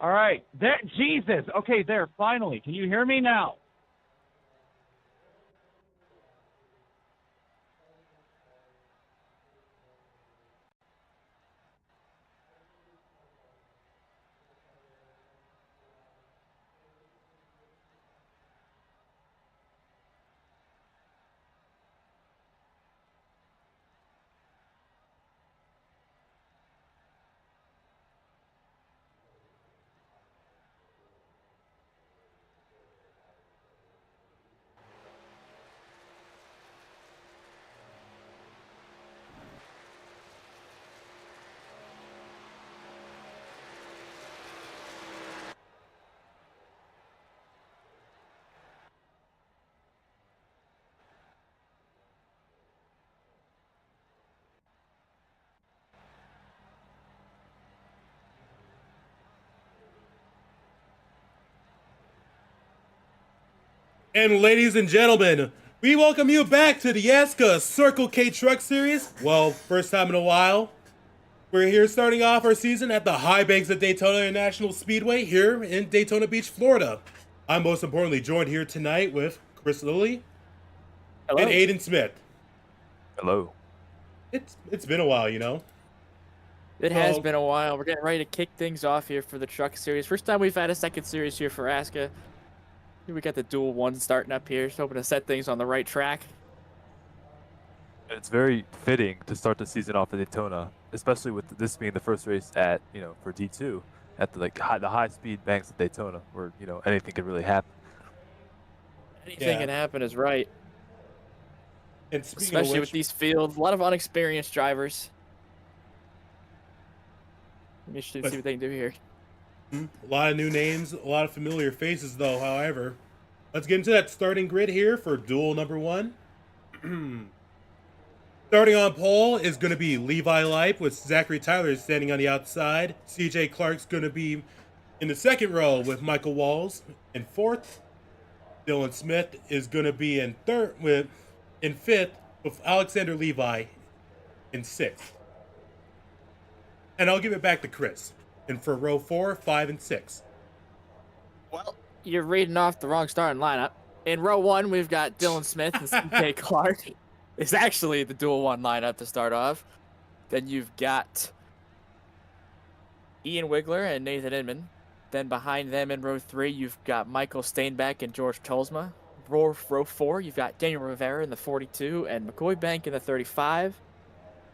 All right. There, Jesus. Okay, there, finally. Can you hear me now? And ladies and gentlemen, we welcome you back to the ASCA Circle K Truck Series. Well, first time in a while. We're here starting off our season at the high banks of Daytona International Speedway here in Daytona Beach, Florida. I'm most importantly joined here tonight with Chris Lilly Hello. and Aiden Smith. Hello. It's been a while, you know. It has been a while. We're getting ready to kick things off here for the Truck Series. First time we've had a second series here for ASCA. We got the dual one starting up here, just hoping to set things on the right track. It's very fitting to start the season off at Daytona, especially with this being the first race at, for D2 at the high speed banks of Daytona, where anything could really happen. Anything can happen is right. And especially with these fields, a lot of unexperienced drivers. Let me see what they can do here. A lot of new names, a lot of familiar faces, though. However, let's get into that starting grid here for duel number one. Starting on pole is going to be Levi Lipe with Zachary Tyler standing on the outside. CJ Clark's going to be in the second row with Michael Walls in fourth. Dylan Smith is going to be in fifth with Alexander Levi in sixth. And I'll give it back to Chris. And for row 4, 5, and 6. Well, you're reading off the wrong starting lineup. In row 1, we've got Dylan Smith and CJ Clark. It's actually the dual one lineup to start off. Then you've got Ian Wigler and Nathan Inman. Then behind them in row 3, you've got Michael Steinbeck and George Tolsma. Row 4, you've got Daniel Rivera in the 42 and McCoy Bank in the 35.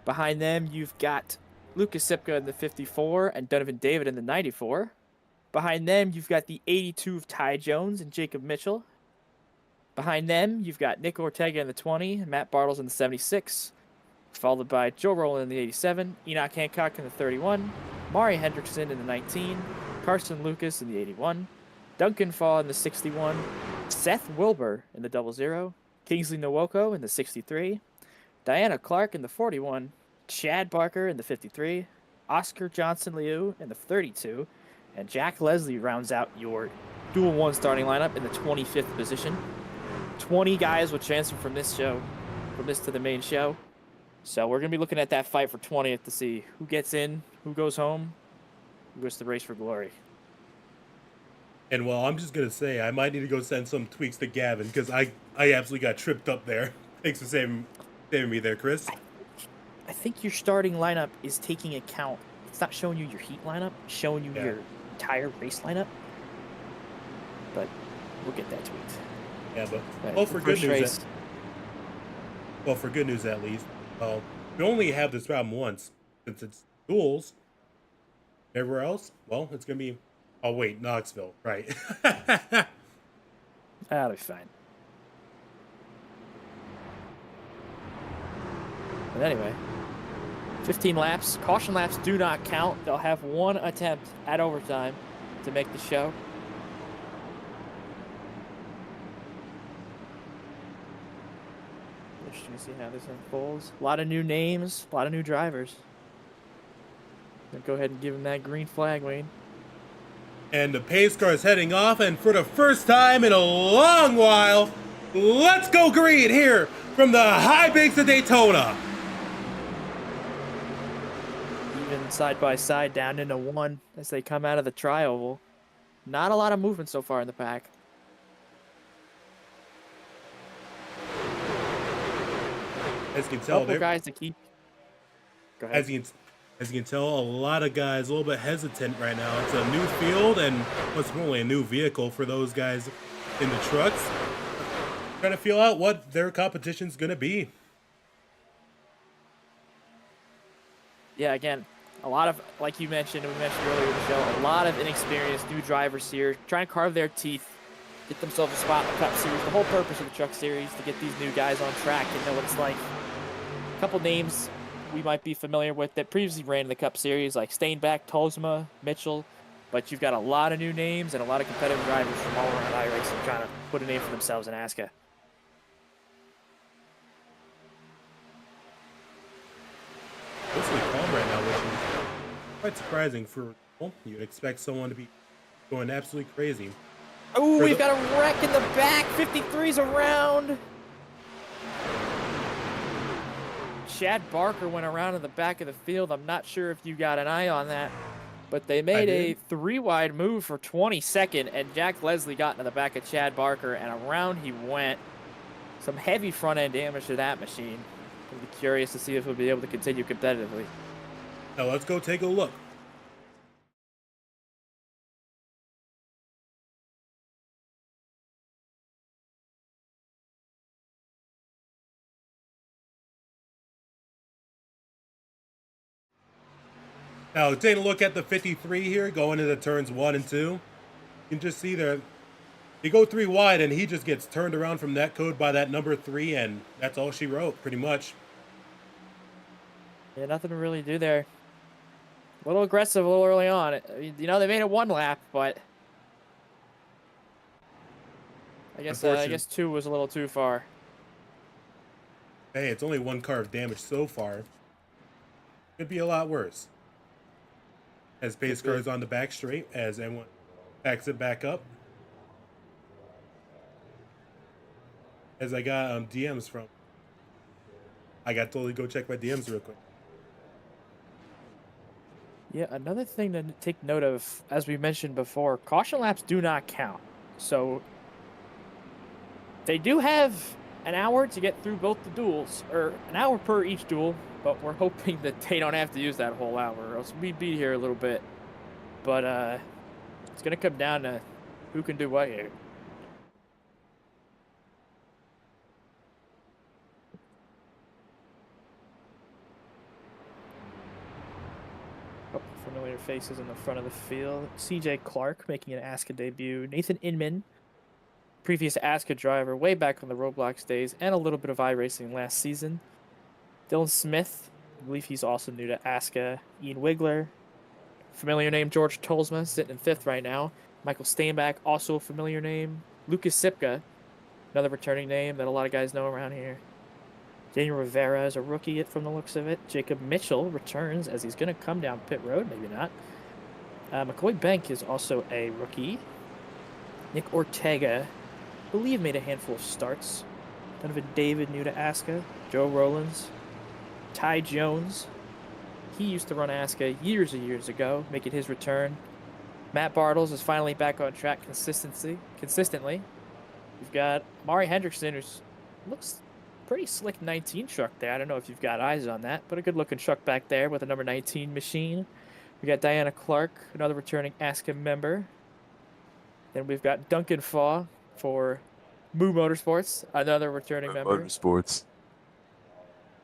Behind them, you've got Lucas Sipka in the 54 and Donovan David in the 94. Behind them, you've got the 82 of Ty Jones and Jacob Mitchell. Behind them, you've got Nick Ortega in the 20 and Matt Bartles in the 76. Followed by Joe Rowland in the 87, Enoch Hancock in the 31, Mari Hendrickson in the 19, Carson Lucas in the 81, Duncan Fall in the 61, Seth Wilbur in the 00, Kingsley Nwoko in the 63, Diana Clark in the 41, Chad Barker in the 53, Oscar Johnson Liu in the 32, and Jack Leslie rounds out your dual one starting lineup in the 25th position. 20 guys will transfer from this to the main show. So we're going to be looking at that fight for 20th to see who gets in, who goes home, who goes to the race for glory. And well, I'm just going to say, I might need to go send some tweaks to Gavin because I absolutely got tripped up there. Thanks for saving me there, Chris. I think your starting lineup is taking account. It's not showing you your heat lineup, it's showing you your entire race lineup. But we'll get that tweaked. Yeah, but for good news at least, we only have this problem once since it's duels. Everywhere else, well, it's gonna be. Oh wait, Knoxville, right? That'll be fine. But anyway, 15 laps. Caution laps do not count. They'll have one attempt at overtime to make the show. Interesting to see how this unfolds. A lot of new names, a lot of new drivers. Go ahead and give him that green flag, Wayne. And the pace car is heading off, and for the first time in a long while, let's go green here from the high banks of Daytona. Even side by side down into one as they come out of the tri-oval. Not a lot of movement so far in the pack. As you can tell, Couple guys to keep. Go ahead. as you can tell, a lot of guys a little bit hesitant right now. It's a new field and what's really a new vehicle for those guys in the trucks. Trying to feel out what their competition's going to be. Yeah, again, a lot of, like you mentioned, we mentioned earlier in the show, a lot of inexperienced new drivers here trying to carve their teeth, get themselves a spot in the Cup Series. The whole purpose of the Truck Series to get these new guys on track and know what it's like. A couple names we might be familiar with that previously ran in the Cup Series, like Steinbach, Tolsma, Mitchell, but you've got a lot of new names and a lot of competitive drivers from all around iRacing trying to put a name for themselves in ASCA. Mostly calm right now, which is quite surprising for you'd expect someone to be going absolutely crazy. Oh, we've got a wreck in the back. 53's around. Chad Barker went around in the back of the field. I'm not sure if you got an eye on that, but they made a 3-wide move for 22nd, and Jack Leslie got into the back of Chad Barker, and around he went. Some heavy front-end damage to that machine. I'll be curious to see if we'll be able to continue competitively. Now let's go take a look. Now taking a look at the 53 here, going into turns 1 and 2. You can just see there, you go 3 wide and he just gets turned around from that code by that number 3, and that's all she wrote, pretty much. Yeah, nothing to really do there. A little aggressive a little early on. You know, they made it 1 lap, but I guess 2 was a little too far. Hey, it's only 1 car of damage so far. Could be a lot worse. As pace car is on the back straight, as everyone backs it back up. As I got DMs from. I got to totally go check my DMs real quick. Yeah, another thing to take note of, as we mentioned before, caution laps do not count. So they do have an hour to get through both the duels, or an hour per each duel, but we're hoping that they don't have to use that whole hour, or else we'd be here a little bit. But it's going to come down to who can do what here. Familiar faces in the front of the field. CJ Clark making an ASCA debut. Nathan Inman, previous ASCA driver way back on the Roblox days, and a little bit of iRacing last season. Dylan Smith, I believe he's also new to ASCA. Ian Wigler, familiar name. George Tolsma, sitting in 5th right now. Michael Steinbach, also a familiar name. Lucas Sipka, another returning name that a lot of guys know around here. Daniel Rivera is a rookie from the looks of it. Jacob Mitchell returns as he's going to come down pit road. Maybe not. McCoy Bank is also a rookie. Nick Ortega, I believe, made a handful of starts. Donovan David, new to ASCA. Joe Rowlands. Ty Jones. He used to run ASCA years and years ago, making his return. Matt Bartles is finally back on track consistently. We've got Mari Hendrickson, who looks pretty slick 19 truck there. I don't know if you've got eyes on that, but a good-looking truck back there with a number 19 machine. We got Diana Clark, another returning ASCA member. Then we've got Duncan Faw for Moo Motorsports, another returning member. Motorsports.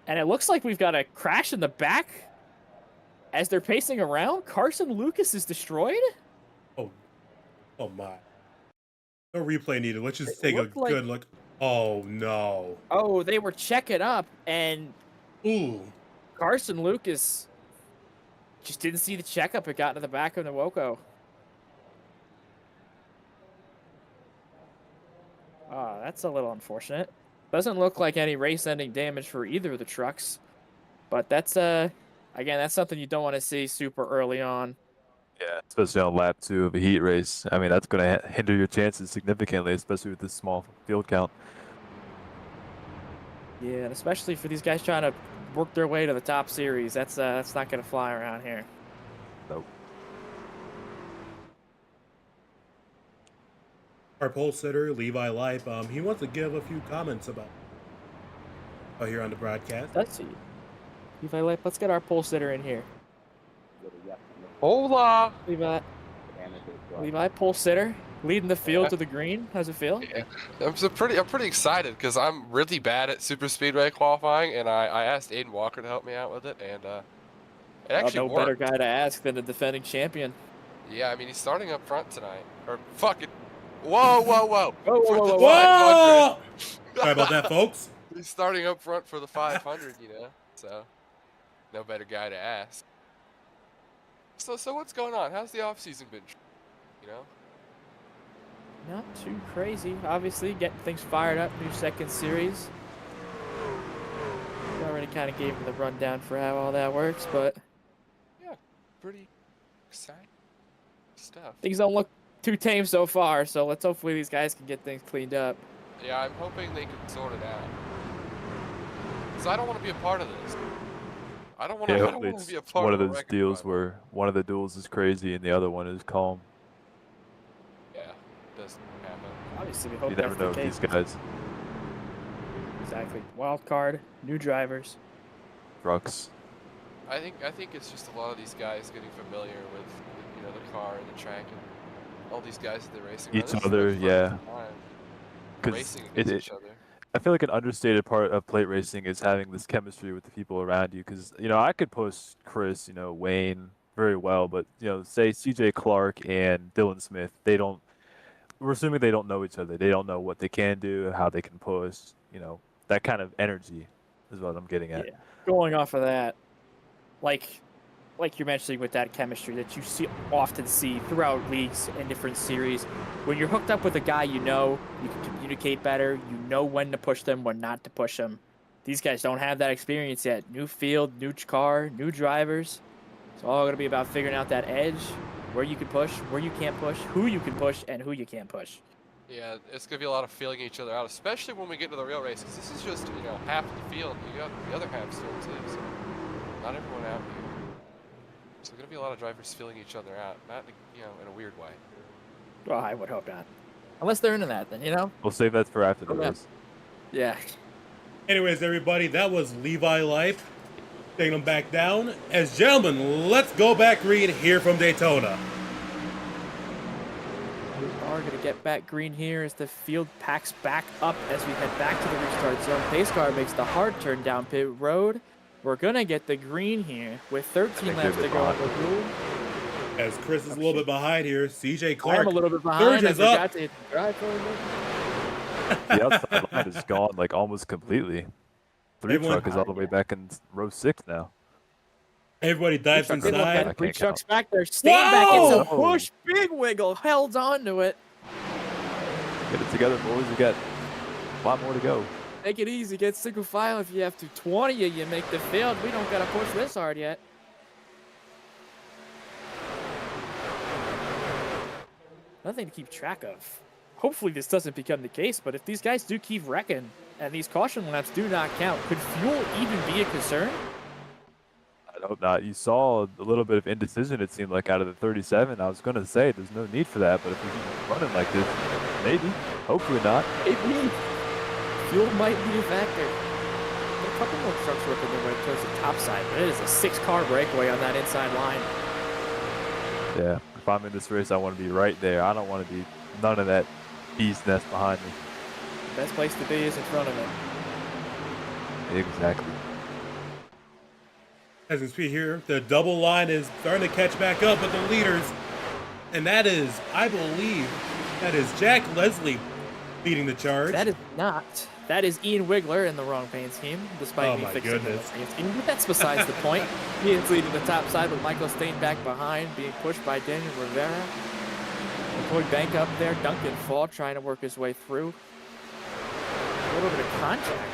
And it looks like we've got a crash in the back as they're pacing around. Carson Lucas is destroyed. Oh my. No replay needed. Let's just take a good look. Oh, no. Oh, they were checking up, and Carson Lucas just didn't see the checkup. It got into the back of the Woko. Oh, that's a little unfortunate. Doesn't look like any race-ending damage for either of the trucks, but that's, again, that's something you don't want to see super early on. Yeah, especially on lap 2 of a heat race. I mean, that's going to hinder your chances significantly, especially with this small field count. Yeah, and especially for these guys trying to work their way to the top series, that's not going to fly around here. Nope. Our pole sitter, Levi Lipe, he wants to give a few comments about here on the broadcast. Let's see. Let's get our pole sitter in here. Hola! Levi, pole sitter, leading the field to the green. How's it feel? Yeah. I'm pretty excited because I'm really bad at super speedway qualifying, and I asked Aiden Walker to help me out with it, and it actually no worked. better guy to ask than the defending champion. Yeah, I mean he's starting up front tonight. Or fucking, whoa! Whoa! Whoa! Sorry about that, folks. He's starting up front for the 500, you know. So, no better guy to ask. So what's going on? How's the off season been? You know. Not too crazy. Obviously, getting things fired up. New second series. We already kind of gave him the rundown for how all that works, but yeah, pretty exciting stuff. Things don't look too tame so far. So let's hopefully these guys can get things cleaned up. Yeah, I'm hoping they can sort it out. Cause I don't want to be a part of this. I don't want to be a part one of of those deals where one of the duels is crazy and the other one is calm. Yeah, doesn't happen. Obviously, we hope You that's never know the with case. these guys. Exactly. Wild card, new drivers. Trucks. I think it's just a lot of these guys getting familiar with the car and the track and all these guys that they're racing. Each other, yeah. Because racing against each other. I feel like an understated part of plate racing is having this chemistry with the people around you. Because I could push Chris, Wayne very well, but say CJ Clark and Dylan Smith, we're assuming they don't know each other. They don't know what they can do, how they can push. That kind of energy is what I'm getting at. Yeah. Going off of that, like you're mentioning with that chemistry that you often see throughout leagues and different series, when you're hooked up with a guy you can communicate better, you know when to push them, when not to push them. These guys don't have that experience yet. New field, new car, new drivers. It's all going to be about figuring out that edge, where you can push, where you can't push, who you can push, and who you can't push. Yeah, it's going to be a lot of feeling each other out, especially when we get to the real race, because this is just, half of the field. You got the other half still, too, so not everyone out here. So there's going to be a lot of drivers feeling each other out, not, in a weird way. Well, I would hope not. Unless they're into that, then, We'll save that for after the race. Yeah. Anyways, everybody, that was Levi Lipe taking them back down. As gentlemen, let's go back green here from Daytona. We are going to get back green here as the field packs back up as we head back to the restart zone. Pace car makes the hard turn down pit road. We're going to get the green here with 13 laps to go on the rule. As Chris is a little bit behind here, CJ Clark. I'm a little bit behind. Surges up. To hit the drive for The outside line is gone like almost completely. Truck is all the way back in row 6 now. Everybody dives inside. Three trucks back there. Staying back in. So push. Big wiggle. Held on to it. Get it together, boys. We got a lot more to go. Take it easy. Get single file if you have to. 20 of you make the field. We don't got to push this hard yet. Nothing to keep track of. Hopefully this doesn't become the case, but if these guys do keep wrecking and these caution laps do not count, could fuel even be a concern? I hope not. You saw a little bit of indecision, it seemed like, out of the 37. I was going to say there's no need for that, but if we keep running like this, maybe. Hopefully not. Maybe. Fuel might be a factor. A couple more trucks working their way towards the top side, but it is a 6-car breakaway on that inside line. Yeah, if I'm in this race, I want to be right there. I don't want to be none of that bee's nest behind me. The best place to be is in front of it. Exactly. As we see here, the double line is starting to catch back up with the leaders. And that is, I believe, that is Jack Leslie leading the charge. That is not. That is Ian Wigler in the wrong paint scheme, despite me fixing the paint scheme. But that's besides the point. He is leading the top side with Michael Stain back behind, being pushed by Daniel Rivera. McCoy Bank up there, Duncan Fall trying to work his way through. A little bit of contact.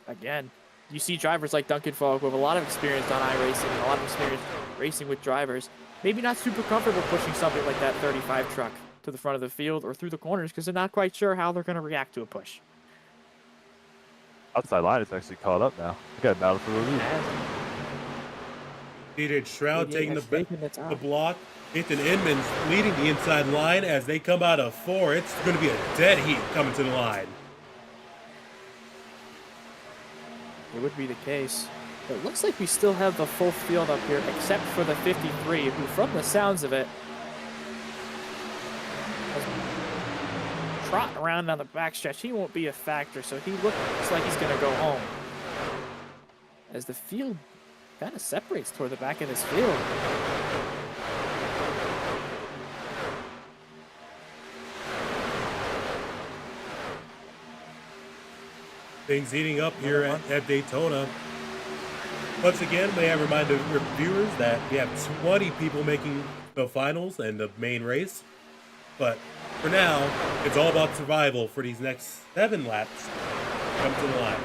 Again, you see drivers like Duncan Fall who have a lot of experience on iRacing and a lot of experience racing with drivers. Maybe not super comfortable pushing something like that 35 truck to the front of the field or through the corners because they're not quite sure how they're going to react to a push. Outside line is actually caught up now. We got a battle for the lead. DJ Shroud taking the top. block. Nathan Inman's leading the inside line as they come out of 4. It's going to be a dead heat coming to the line. It would be the case. But it looks like we still have the full field up here, except for the 53, who, from the sounds of it, was trotting around on the backstretch. He won't be a factor, so he looks like he's going to go home. As the field kind of separates toward the back of this field. Things heating up here at Daytona. Once again, may I remind the viewers that we have 20 people making the finals and the main race. But for now, it's all about survival for these next 7 laps. Come to the line.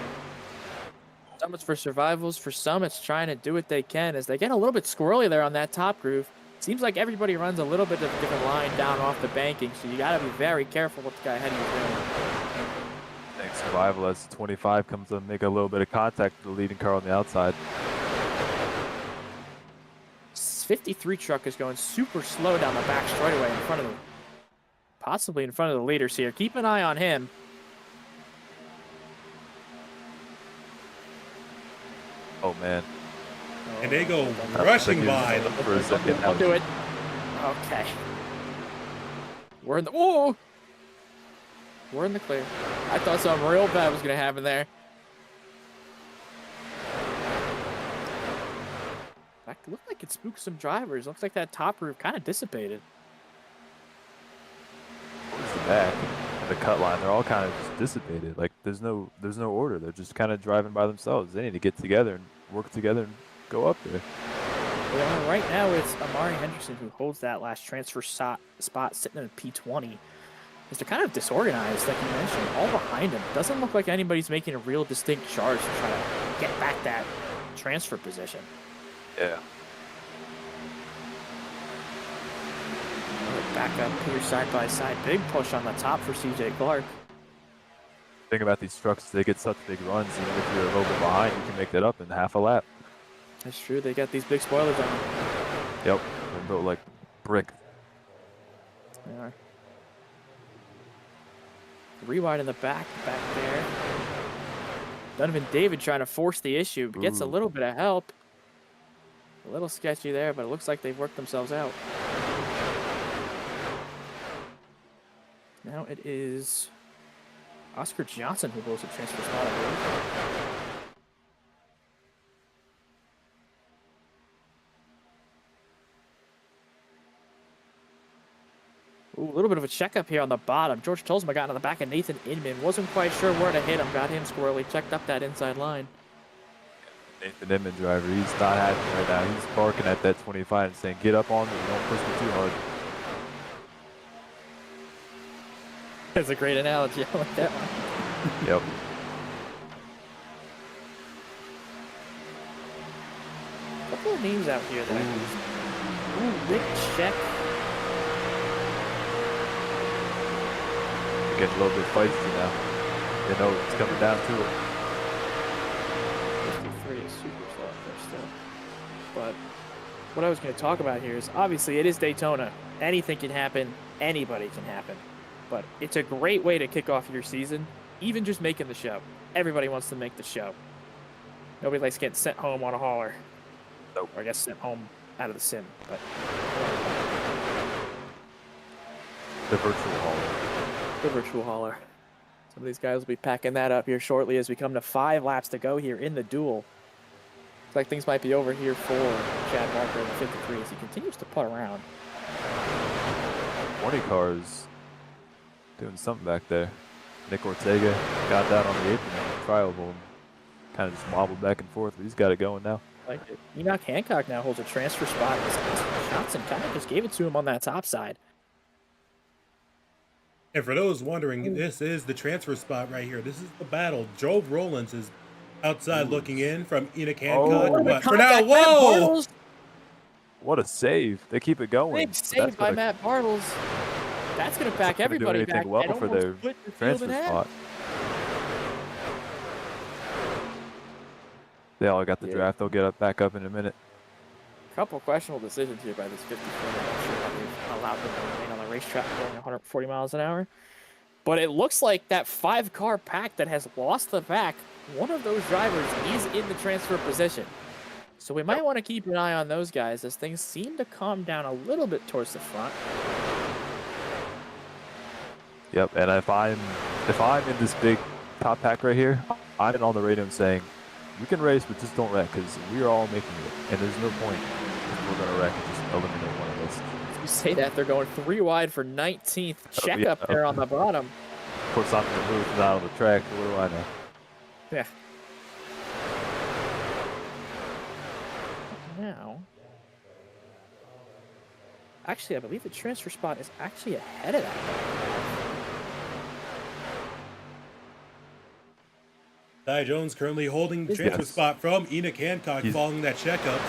Some it's for survivals. For some, it's trying to do what they can as they get a little bit squirrely there on that top groove. Seems like everybody runs a little bit of a different line down off the banking, so you got to be very careful what the guy ahead of you is doing. Next survival as 25 comes to make a little bit of contact with the leading car on the outside. 53 truck is going super slow down the back straightaway in front of them. Possibly in front of the leaders here. Keep an eye on him. Oh, man. And they go rushing by. For a second. I'll do it. Okay. We're in the... Whoa! We're in the clear. I thought something real bad was going to happen there. In fact, it looked like it spooked some drivers. Looks like that top roof kind of dissipated. Towards the back, the cut line, they're all kind of just dissipated. Like there's no order. They're just kind of driving by themselves. They need to get together and work together and go up there. Well, right now it's Amari Henderson who holds that last transfer spot sitting in a P20. Is they're kind of disorganized, like you mentioned, all behind him. Doesn't look like anybody's making a real distinct charge to try to get back that transfer position. Yeah. Back up here side by side. Big push on the top for CJ Clark. The thing about these trucks, they get such big runs, even if you're a little bit behind, you can make that up in half a lap. That's true. They got these big spoilers on them. Yep. They're built like brick. They are. Rewind in the back there. Donovan David trying to force the issue, but gets a little bit of help. A little sketchy there, but it looks like they've worked themselves out. Now it is Oscar Johnson who blows a transfer spot, I believe. Ooh, a little bit of a checkup here on the bottom. George Tolsma got on the back of Nathan Inman. Wasn't quite sure where to hit him. Got him squirrely. Checked up that inside line. Nathan Inman driver, he's not happy right now. He's barking at that 25 and saying, get up on me, don't push me too hard. That's a great analogy. I like that one. Yep. A couple of names out here that I can... Ooh, Rick Check. Getting a little bit feisty now. They know it's coming down to it. 53 is super slow up there still. But what I was going to talk about here is obviously it is Daytona. Anything can happen. Anybody can happen. But it's a great way to kick off your season, even just making the show. Everybody wants to make the show. Nobody likes getting sent home on a hauler. Nope. Or I guess sent home out of the sim. But The virtual hauler. the virtual hauler. Some of these guys will be packing that up here shortly as we come to 5 laps to go here in the duel. Looks like things might be over here for Chad Barker in the 53 as he continues to putt around. 20 cars doing something back there. Nick Ortega got that on the apron in the trial and kind of just wobbled back and forth, but he's got it going now. Like it. Enoch Hancock now holds a transfer spot. Johnson kind of just gave it to him on that top side. And for those wondering, this is the transfer spot right here. This is the battle. Joe Rollins is outside looking in from Enoch Hancock. Oh, but for now, whoa! What a save. They keep it going. Big save by Matt Bartles. That's going to back everybody back. Well and for almost their split the field transfer in half. spot. They all got the draft. They'll get up back up in a minute. Couple questionable decisions here by this 54. I'm not sure how they've allowed them to remain on the racetrack going 140 miles an hour. But it looks like that 5-car pack that has lost the pack, one of those drivers is in the transfer position. So we might want to keep an eye on those guys as things seem to calm down a little bit towards the front. Yep, and if I'm in this big top pack right here, I'm on the radio saying, we can race, but just don't wreck, because we are all making it, and there's no point if we're gonna wreck and just eliminate one of us. You say that they're going 3 wide for 19th. Check up there on the bottom. Of course, I'm gonna move out of the track. What do I know? Yeah. Now, actually, I believe the transfer spot is actually ahead of that. Ty Jones currently holding the transfer spot from Enoch Hancock following that checkup.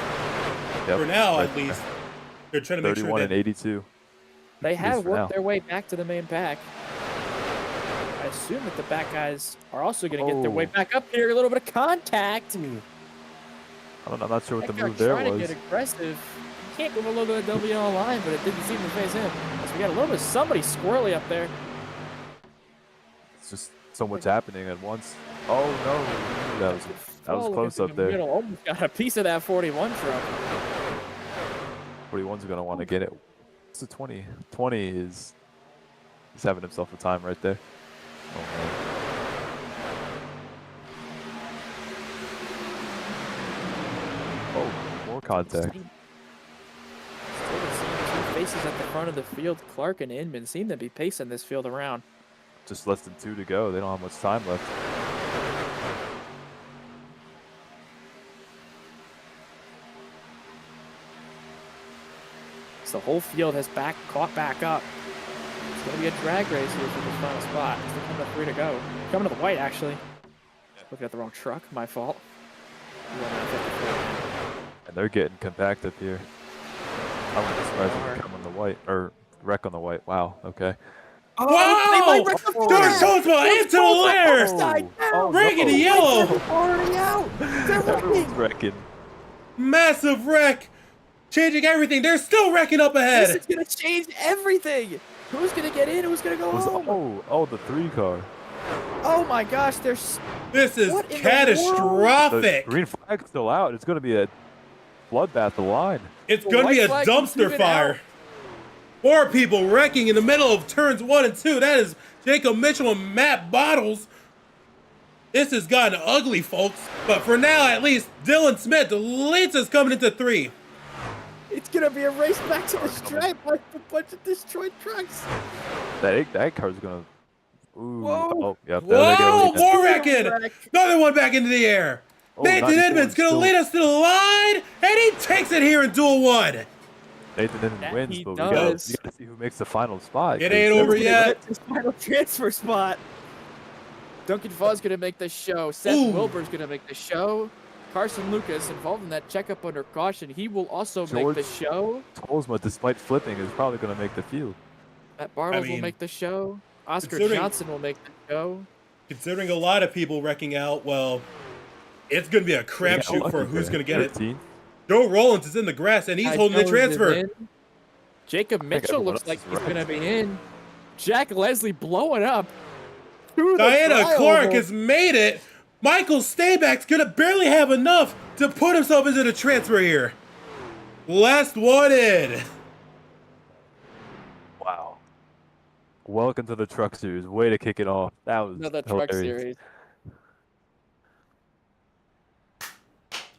Yep, For now, right at least, they're trying to make sure 31 that... and 82. They have worked their way back to the main pack. I assume that the back guys are also going to get their way back up here. A little bit of contact. I'm not sure what the move there there trying was. to get aggressive. You can't go a little bit of W on line, but it didn't seem to phase him. So we got a little bit of somebody squirrely up there. It's just so much happening at once. Oh no, that was close up there. Almost got a piece of that 41 truck. 41's gonna want to get it. It's a 20. 20 is he's having himself a time right there. Oh man. Oh, more contact. Still seeing 2 faces at the front of the field. Clark and Inman seem to be pacing this field around. Just less than 2 to go. They don't have much time left. So the whole field has caught back up. It's going to be a drag race here for this final spot. Still coming to 3 to go. Coming to the white, actually. Looking at the wrong truck. My fault. And they're getting compact up here. I wouldn't be surprised if they come on the white, or wreck on the white. Wow, okay. Wow! George Tosma into the lair! Breaking the yellow! Already out! They're Everyone's wrecking. Massive wreck! Changing everything. They're still wrecking up ahead. This is going to change everything. Who's going to get in? Who's going to go home? Oh, the 3 car. Oh my gosh, there's... This is catastrophic. The green flag's still out. It's going to be a bloodbath the line. It's going to be a dumpster fire. 4 people wrecking in the middle of turns 1 and 2. That is Jacob Mitchell and Matt Bottles. This has gotten ugly, folks. But for now, at least, Dylan Smith, the leads us coming into 3. It's going to be a race back to the stripe like a bunch of destroyed trucks. That car's going to... Ooh. Whoa. Oh, yep, Whoa, more wrecking. Another one back into the air. Oh, Nathan Edmonds going to lead us to the line, and he takes it here in duel 1. Nathan Edmonds wins, but you got to see who makes the final spot. It ain't over yet. His final transfer spot. Duncan Fuzz going to make the show. Seth Wilbur's going to make the show. Carson Lucas, involved in that checkup under caution, he will also make the show. Tolsma, despite flipping, is probably going to make the field. Matt Bartles will make the show. Oscar Johnson will make the show. Considering a lot of people wrecking out, well, it's going to be a crapshoot for who's going to get it. Joe Rollins is in the grass, and he's holding the transfer. Jacob Mitchell looks like he's going to be in. Jack Leslie blowing up. Diana Clark has made it. Michael Stayback's going to barely have enough to put himself into the transfer here. Last one in. Wow. Welcome to the Truck Series. Way to kick it off. That was another hilarious. Truck Series.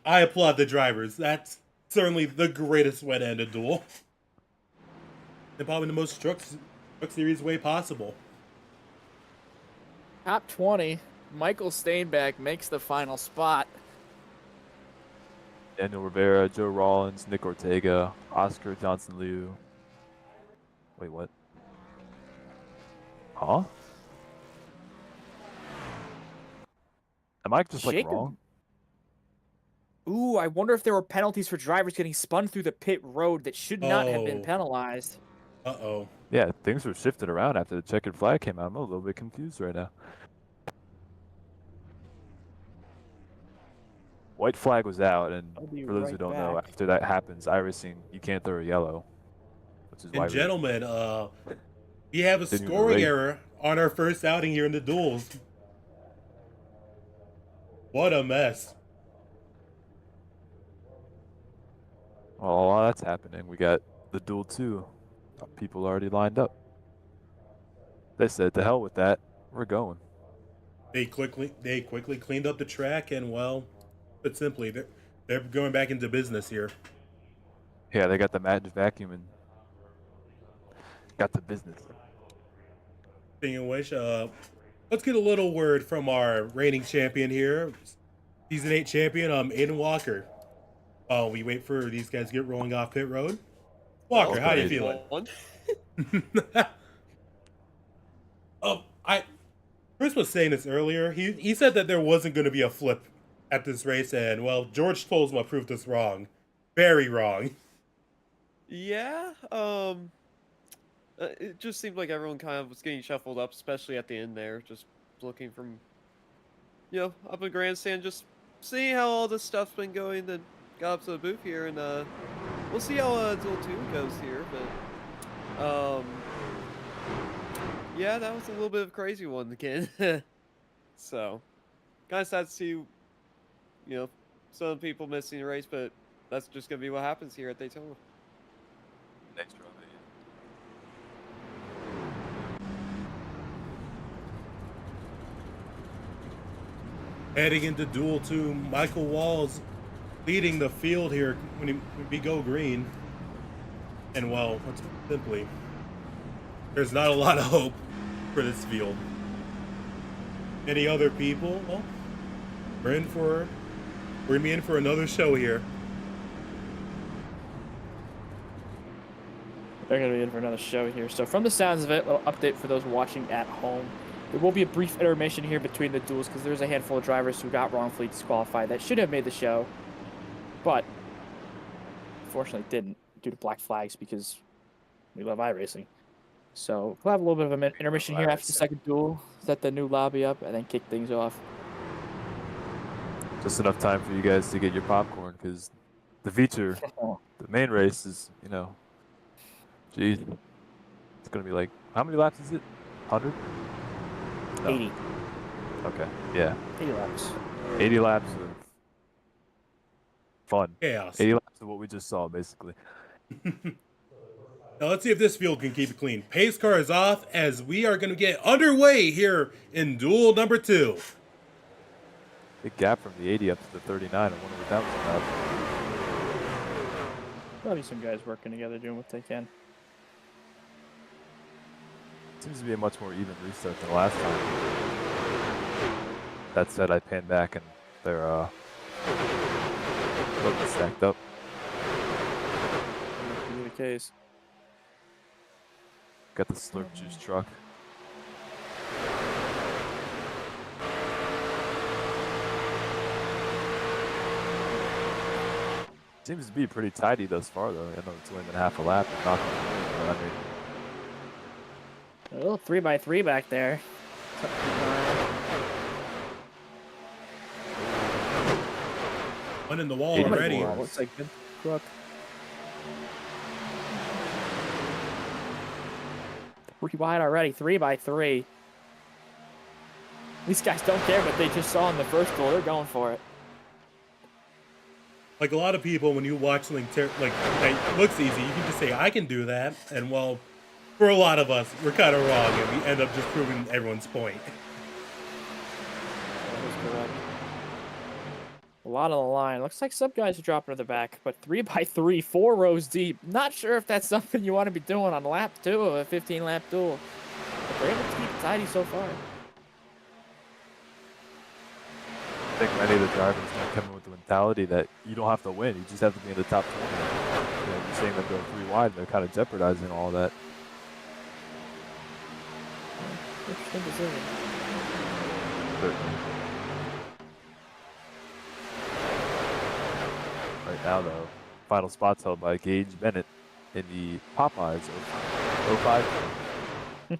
I applaud the drivers. That's certainly the greatest way to end a duel. And probably the most Truck Series way possible. Top 20. Michael Steinbach makes the final spot. Daniel Rivera, Joe Rollins, Nick Ortega, Oscar Johnson Liu. Wait, what? Huh? Am I just like wrong? Ooh, I wonder if there were penalties for drivers getting spun through the pit road that should not have been penalized. Uh-oh. Yeah, things were shifted around after the checkered flag came out. I'm a little bit confused right now. White flag was out, and I'll be for those who right don't know, back. after that happens, iRacing, you can't throw a yellow, which is why And gentlemen, we have a Didn't even scoring rate. error on our first outing here in the duels. What a mess. While that's happening, we got the duel 2. People already lined up. They said, "To hell with that, we're going." They quickly cleaned up the track, and well, put simply, they're going back into business here. Yeah, they got the magic vacuum and got the business. Speaking of which, let's get a little word from our reigning champion here, season 8 champion, Aiden Walker. While we wait for these guys to get rolling off pit road. Walker, how you feeling? Chris was saying this earlier. He said that there wasn't going to be a flip at this race, and well, George Tolsma proved us wrong, very wrong. Yeah. It just seemed like everyone kind of was getting shuffled up, especially at the end there, just looking from, up in grandstand, just seeing how all this stuff's been going. Then got up to the booth here, and we'll see how Duel 2 goes here. But yeah, that was a little bit of a crazy one again. So kind of sad to see, some people missing the race, but that's just gonna be what happens here at Daytona. Thanks, Robbie. Heading into Duel 2, Michael Walls leading the field here when we go green. And well, let's put it simply, there's not a lot of hope for this field. Any other people? Well, we're gonna be in for another show here. They're going to be in for another show here. So from the sounds of it, a little update for those watching at home. There will be a brief intermission here between the duels because there's a handful of drivers who got wrongfully disqualified that should have made the show, but unfortunately didn't due to black flags because we love iRacing. So we'll have a little bit of an intermission here after the second duel, set the new lobby up, and then kick things off. Just enough time for you guys to get your popcorn, because the feature, the main race is, geez, it's going to be like, how many laps is it? 100? No. 80. Okay, yeah. 80 laps. 80 laps of fun. Chaos. 80 laps of what we just saw, basically. Now let's see if this field can keep it clean. Pace car is off as we are going to get underway here in duel number 2. Big gap from the 80 up to the 39. I wonder what that was about. Probably some guys working together doing what they can. Seems to be a much more even restart than last time. That said, I panned back and they're looking stacked up. That could be the case. Got the slurp juice truck. Seems to be pretty tidy thus far, though. I know it's only been half a lap. But I mean, A little 3x3 back there. One in the wall Yeah, already. Looks like good crook. 3 wide already, 3x3. These guys don't care what they just saw in the first goal. They're going for it. Like a lot of people, when you watch something that looks easy, you can just say, I can do that. And well, for a lot of us, we're kind of wrong, and we end up just proving everyone's point. That was correct. A lot on the line. Looks like some guys are dropping to the back, but 3x3, 4 rows deep. Not sure if that's something you want to be doing on lap 2 of a 15-lap duel. But they're able to keep it tidy so far. I think many of the drivers are coming with the mentality that you don't have to win. You just have to be in the top 20. You're seeing them go 3 wide, and they're kind of jeopardizing all that. Interesting decision. Certainly. Right now, though, final spot's held by Gage Bennett in the Popeyes 05.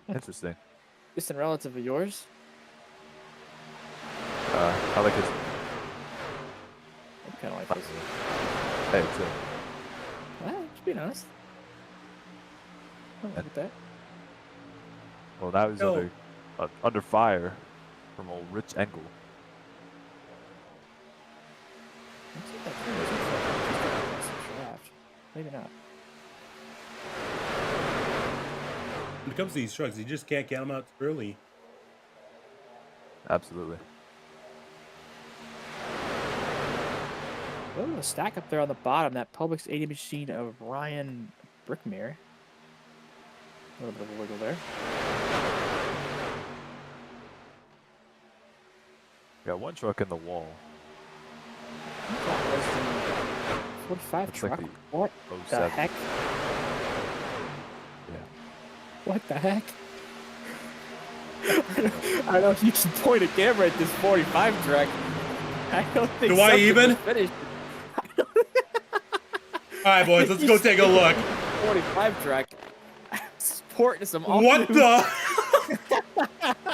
Interesting. Distant relative of yours? I like his. is. Hey, chill. Well, just being honest. Look at that. Well, now he's No. under fire from old Rich Engel. Looks like that thing was in the draft. Maybe not. When it comes to these trucks, you just can't get them out early. Absolutely. Oh, a stack up there on the bottom. That Publix 80 machine of Ryan Brickmere. A little bit of a wiggle there. Got one truck in the wall. That was the 45 Looks truck. like the What the 07. heck? Yeah. What the heck? I don't know if you can point a camera at this 45 truck. I don't think Do I something even? was finished. All right, boys, let's go take a look. 45 truck. Sporting some What the?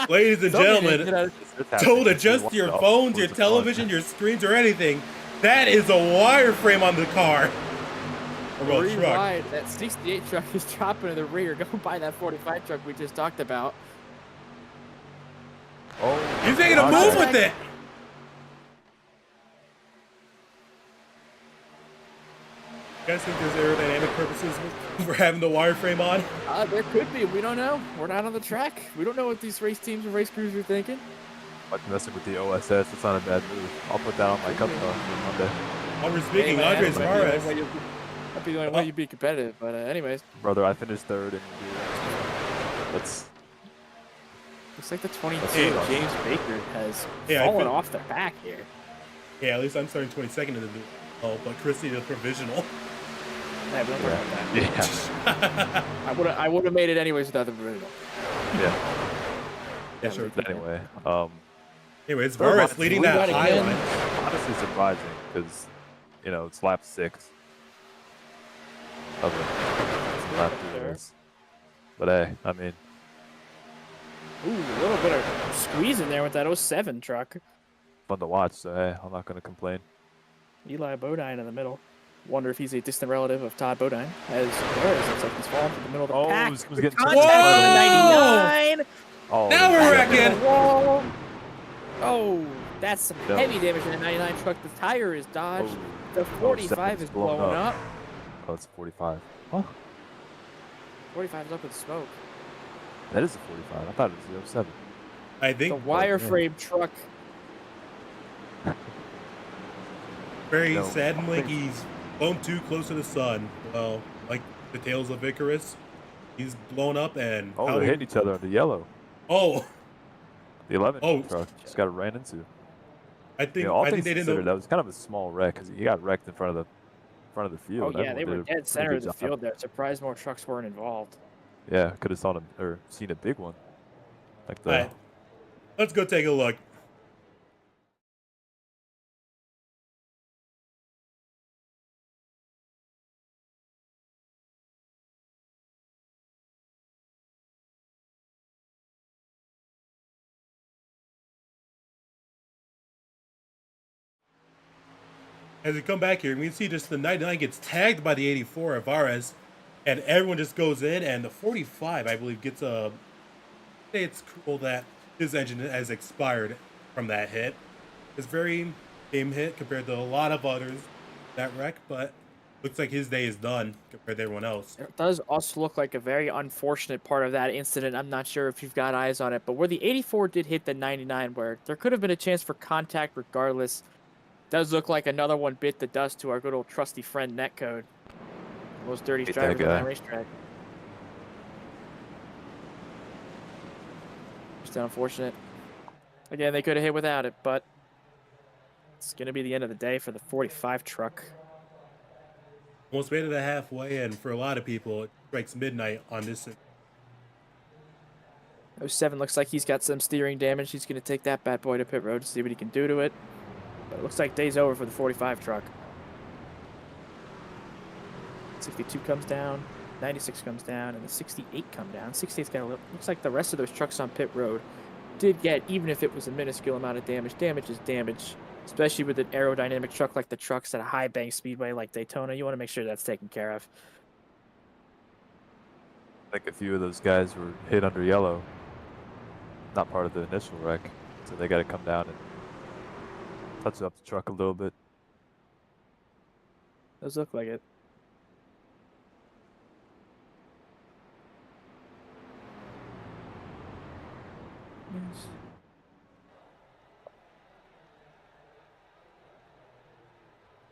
Ladies and gentlemen, don't adjust your phones, your television, your screens, or anything. That is a wireframe on the car. Or a truck. Rewind. That 68 truck is dropping in the rear. Go by that 45 truck we just talked about. Oh, He's making a move with it. You guys think there's aerodynamic purposes for having the wireframe on? There could be. We don't know. We're not on the track. We don't know what these race teams and race crews are thinking. like messing with the OSS. It's not a bad move. I'll put that on my cup car for Monday. While we're speaking, Andres Suarez. That'd be the only way you'd be competitive. But anyways. Brother, I finished third in That's Looks like the 22 Hey, James Baker has Yeah, fallen off the back here. Yeah, at least I'm starting 22nd in the oh, but Christy is provisional. Yeah, we don't worry about that. yeah. I would have made it anyways without the provisional. Yeah. Yeah, sure. But anyway, Anyways, Suarez leading that high again. line. honestly surprising because you know it's lap 6 of it. Lap 3 race. But hey, I mean, Ooh, a little bit of squeeze in there with that 07 truck. fun to watch. So hey, I'm not gonna complain. Eli Bodine in the middle. Wonder if he's a distant relative of Todd Bodine. As Suarez looks like he's falling to the middle of the pack. was getting Contact on the 99. Oh, Now we're wrecking. Whoa. Oh, that's some No. heavy damage in the 99 truck. The tire is dodged. The 45 is blowing up. Oh, it's a 45. Huh? 45 is up in smoke. That is a 45. I thought it was 07. I The think wireframe truck. very No, saddened I like think- he's blown too close to the sun. Well, like the tails of Icarus, he's blown up and Oh, how they're he- hitting each other on the yellow. Oh, The 11 Oh. truck just got ran into. I think You know, all I think things they didn't considered, know. that was kind of a small wreck because he got wrecked in front of the field. Oh, yeah, they Everyone were did a dead center pretty of the good job. field there. Surprised more trucks weren't involved. Yeah, could have seen a big one. Like the All right, let's go take a look. As we come back here, we can see just the 99 gets tagged by the 84 of Vares, and everyone just goes in, and the 45, I believe, gets a... It's cool that his engine has expired from that hit. It's very game hit compared to a lot of others that wreck, but looks like his day is done compared to everyone else. It does also look like a very unfortunate part of that incident. I'm not sure if you've got eyes on it, but where the 84 did hit the 99, where there could have been a chance for contact regardless, does look like another one bit the dust to our good old trusty friend Netcode. Most dirtiest Hate that drivers on guy. that racetrack. Just unfortunate. Again, they could have hit without it, but it's going to be the end of the day for the 45 truck. Almost made it to halfway, and for a lot of people, it strikes midnight on this. 07 looks like he's got some steering damage. He's going to take that bad boy to pit road to see what he can do to it. But it looks like day's over for the 45 truck. 62 comes down, 96 comes down, and the 68 come down. 68's got a little, looks like the rest of those trucks on pit road did get, even if it was a minuscule amount of damage. Damage is damage. Especially with an aerodynamic truck like the trucks at a high bank speedway like Daytona, you want to make sure that's taken care of. I think a few of those guys were hit under yellow, not part of the initial wreck, so they got to come down and touch up the truck a little bit. Does look like it. Yes.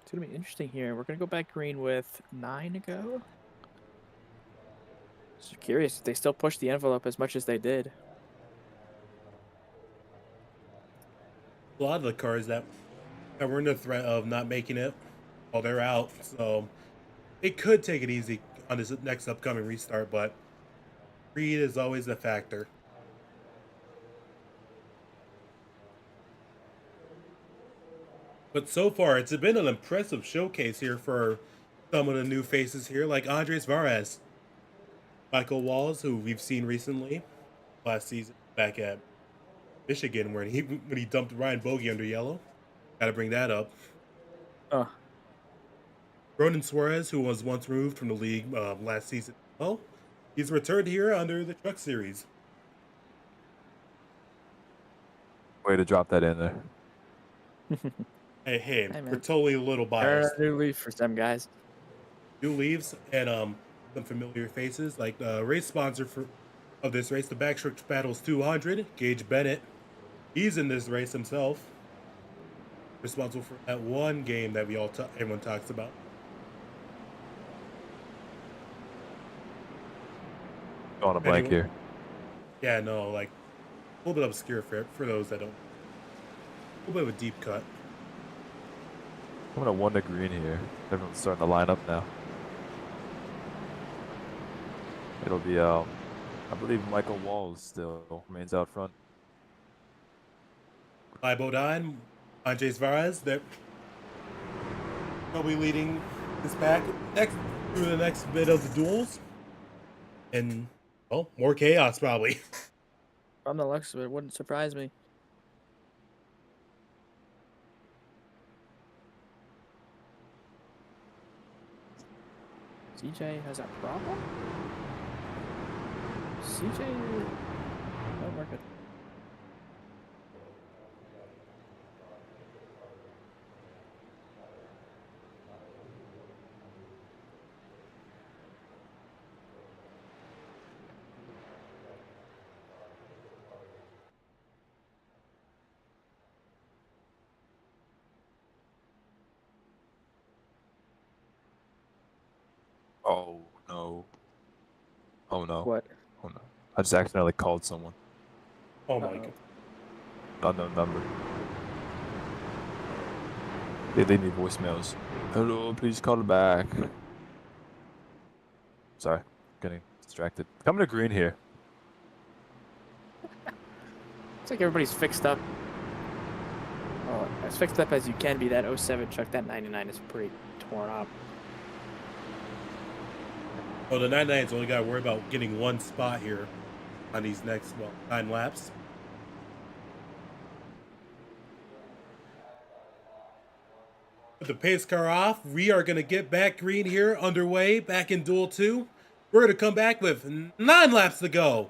It's gonna be interesting here. We're gonna go back green with 9 to go. Just curious if they still push the envelope as much as they did. A lot of the cars that were in the threat of not making it, well, they're out. So it could take it easy on this next upcoming restart, but speed is always a factor. But so far, it's been an impressive showcase here for some of the new faces here, like Andres Varez, Michael Walls, who we've seen recently last season back at Michigan, when he dumped Ryan Bogey under yellow. Got to bring that up. Ronan Suarez, who was once removed from the league last season, well, he's returned here under the Truck Series. Way to drop that in there. Hey, man. we're totally a little biased. New leaf for some guys. New leaves and some familiar faces, like the race sponsor of this race, the Backstretch Battles 200, Gage Bennett. He's in this race himself, responsible for that one game that everyone talks about. On a blank here. Yeah, no, like a little bit obscure for those that don't. A little bit of a deep cut. I'm gonna 1 to green here. Everyone's starting to line up now. It'll be, I believe Michael Walls still remains out front. By Bodine, Andres Varez, they'll be leading this pack through the next bit of the duels. And, well, more chaos probably. From the looks of it, wouldn't surprise me. CJ has a problem? CJ... Oh, we're good. Oh, no. Oh, no. What? Oh, no. I just accidentally called someone. Oh my god. Unknown number. They leave me voicemails. Hello, please call back. Sorry, getting distracted. Coming to green here. Looks like everybody's fixed up. Oh, as fixed up as you can be. That 07 truck, that 99 is pretty torn up. Oh, the 99's only got to worry about getting one spot here on these next, 9 laps. With the pace car off, we are going to get back green here, underway, back in Duel 2. We're going to come back with 9 laps to go.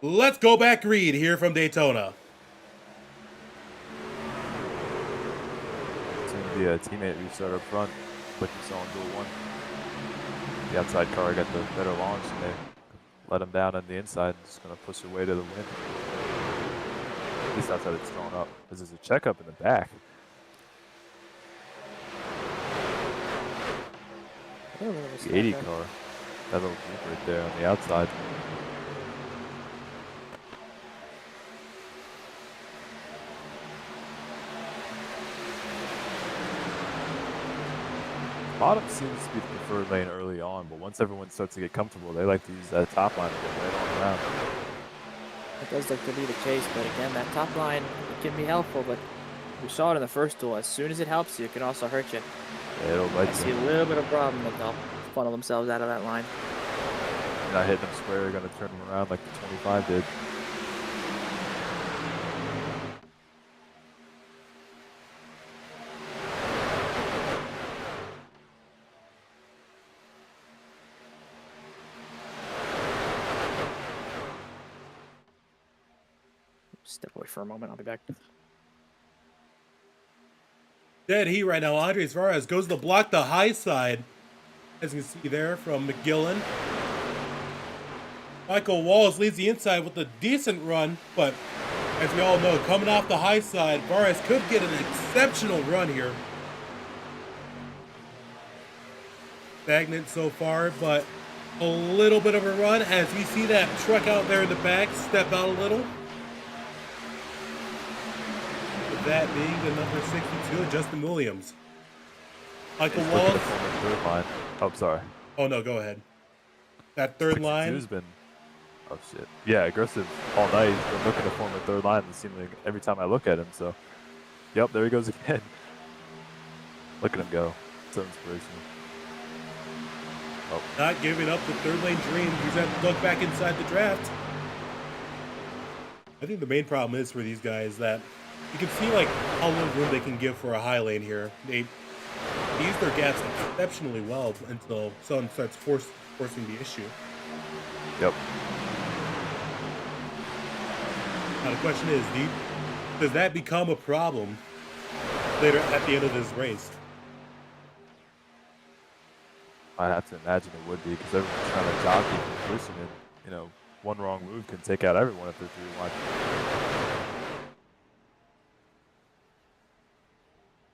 Let's go back green here from Daytona. It's going to be a teammate restart up front, like we saw in Duel 1. The outside car got the better launch, and they let him down on the inside. Just going to push their way to the win. At least that's how it's thrown up. Because there's a checkup in the back. The 80 car. That little group right there on the outside. Bottom seems to be the preferred lane early on, but once everyone starts to get comfortable, they like to use that top line to get right on around. It does look to be the case, but again, that top line, it can be helpful, but we saw it in the first duel. As soon as it helps you, it can also hurt you. Yeah, it'll bite I you. see a little bit of problem, but they'll funnel themselves out of that line. You're not hitting them square, you're going to turn them around like the 25 did. step away for a moment. I'll be back. Dead heat right now. Andres Vargas goes to block the high side, as you can see there from McGillen. Michael Walls leads the inside with a decent run, but as we all know, coming off the high side, Vargas could get an exceptional run here. Stagnant so far, but a little bit of a run as we see that truck out there in the back step out a little. With that being the number 62, Justin Williams. Michael Walls. Third line. Oh, sorry. Oh no, go ahead. That third line. Has been, oh shit. Yeah, aggressive all night. He's been looking to form a third line. It seems like every time I look at him. So, yep, there he goes again. Look at him go. So inspirational. Oh. Not giving up the third lane dream. He's had to look back inside the draft. I think the main problem is for these guys that you can see like how little room they can give for a high lane here. They use their gaps exceptionally well until someone starts forcing the issue. Yep. Now the question is, does that become a problem later at the end of this race? I have to imagine it would be because everyone's trying to jockey for position, and you know, one wrong move can take out everyone if they're 3 wide.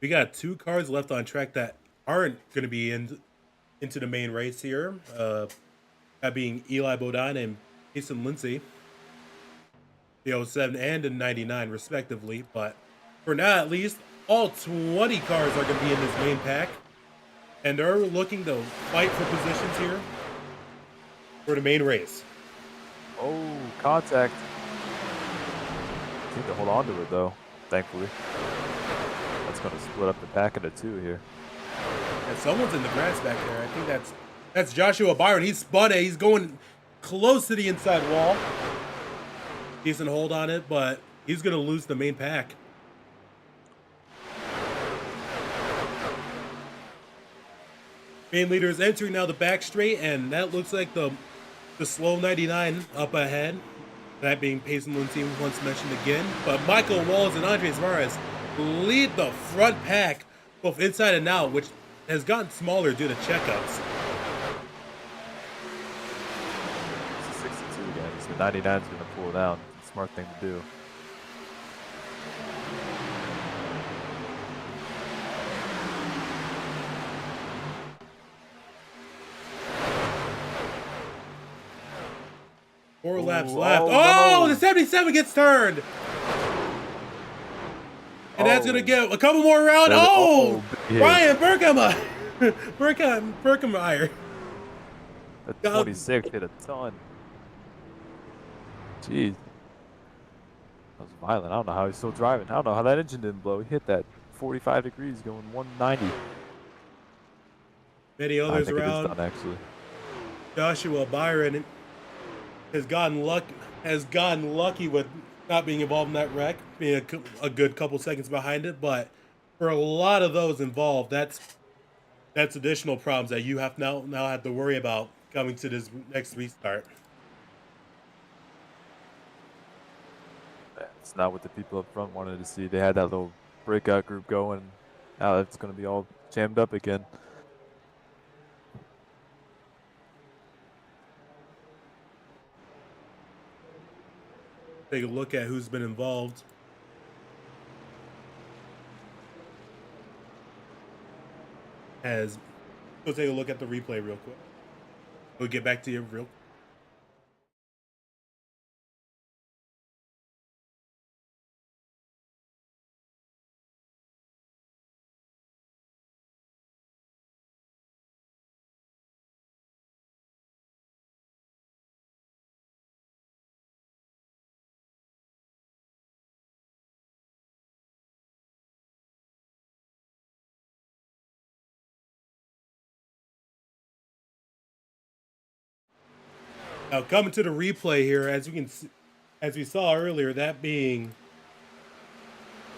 We got 2 cars left on track that aren't going to be into the main race here. That being Eli Bodine and Jason Lindsay, the 07 and the 99 respectively. But for now, at least, all 20 cars are going to be in this main pack. And they're looking to fight for positions here for the main race. Oh, contact. Seem to hold on to it though, thankfully. That's going to split up the pack into 2 here. And someone's in the grass back there. I think that's Joshua Byron. He's spun it. He's going close to the inside wall. Decent hold on it, but he's going to lose the main pack. Main leader is entering now the back straight, and that looks like the slow 99 up ahead. That being Payson Lindsay once mentioned again. But Michael Walls and Andres Vargas lead the front pack, both inside and out, which has gotten smaller due to checkups. It's a 62 again, so 99's going to pull down. It's a smart thing to do. Four laps left. Oh, no. The 77 gets turned. And that's going to get a couple more around. Brian Berkemeyer. Berkemeyer. The 26 hit a ton. Jeez. That was violent. I don't know how he's still driving. I don't know how that engine didn't blow. He hit that 45 degrees going 190. Many others I think around. It is done, actually. Joshua Byron has gotten lucky with not being involved in that wreck, being a good couple seconds behind it. But for a lot of those involved, that's additional problems that you have now have to worry about coming to this next restart. It's not what the people up front wanted to see. They had that little breakout group going. Now it's going to be all jammed up again. Take a look at who's been involved. We'll take a look at the replay real quick. We'll get back to you real quick. Now coming to the replay here, as we saw earlier, that being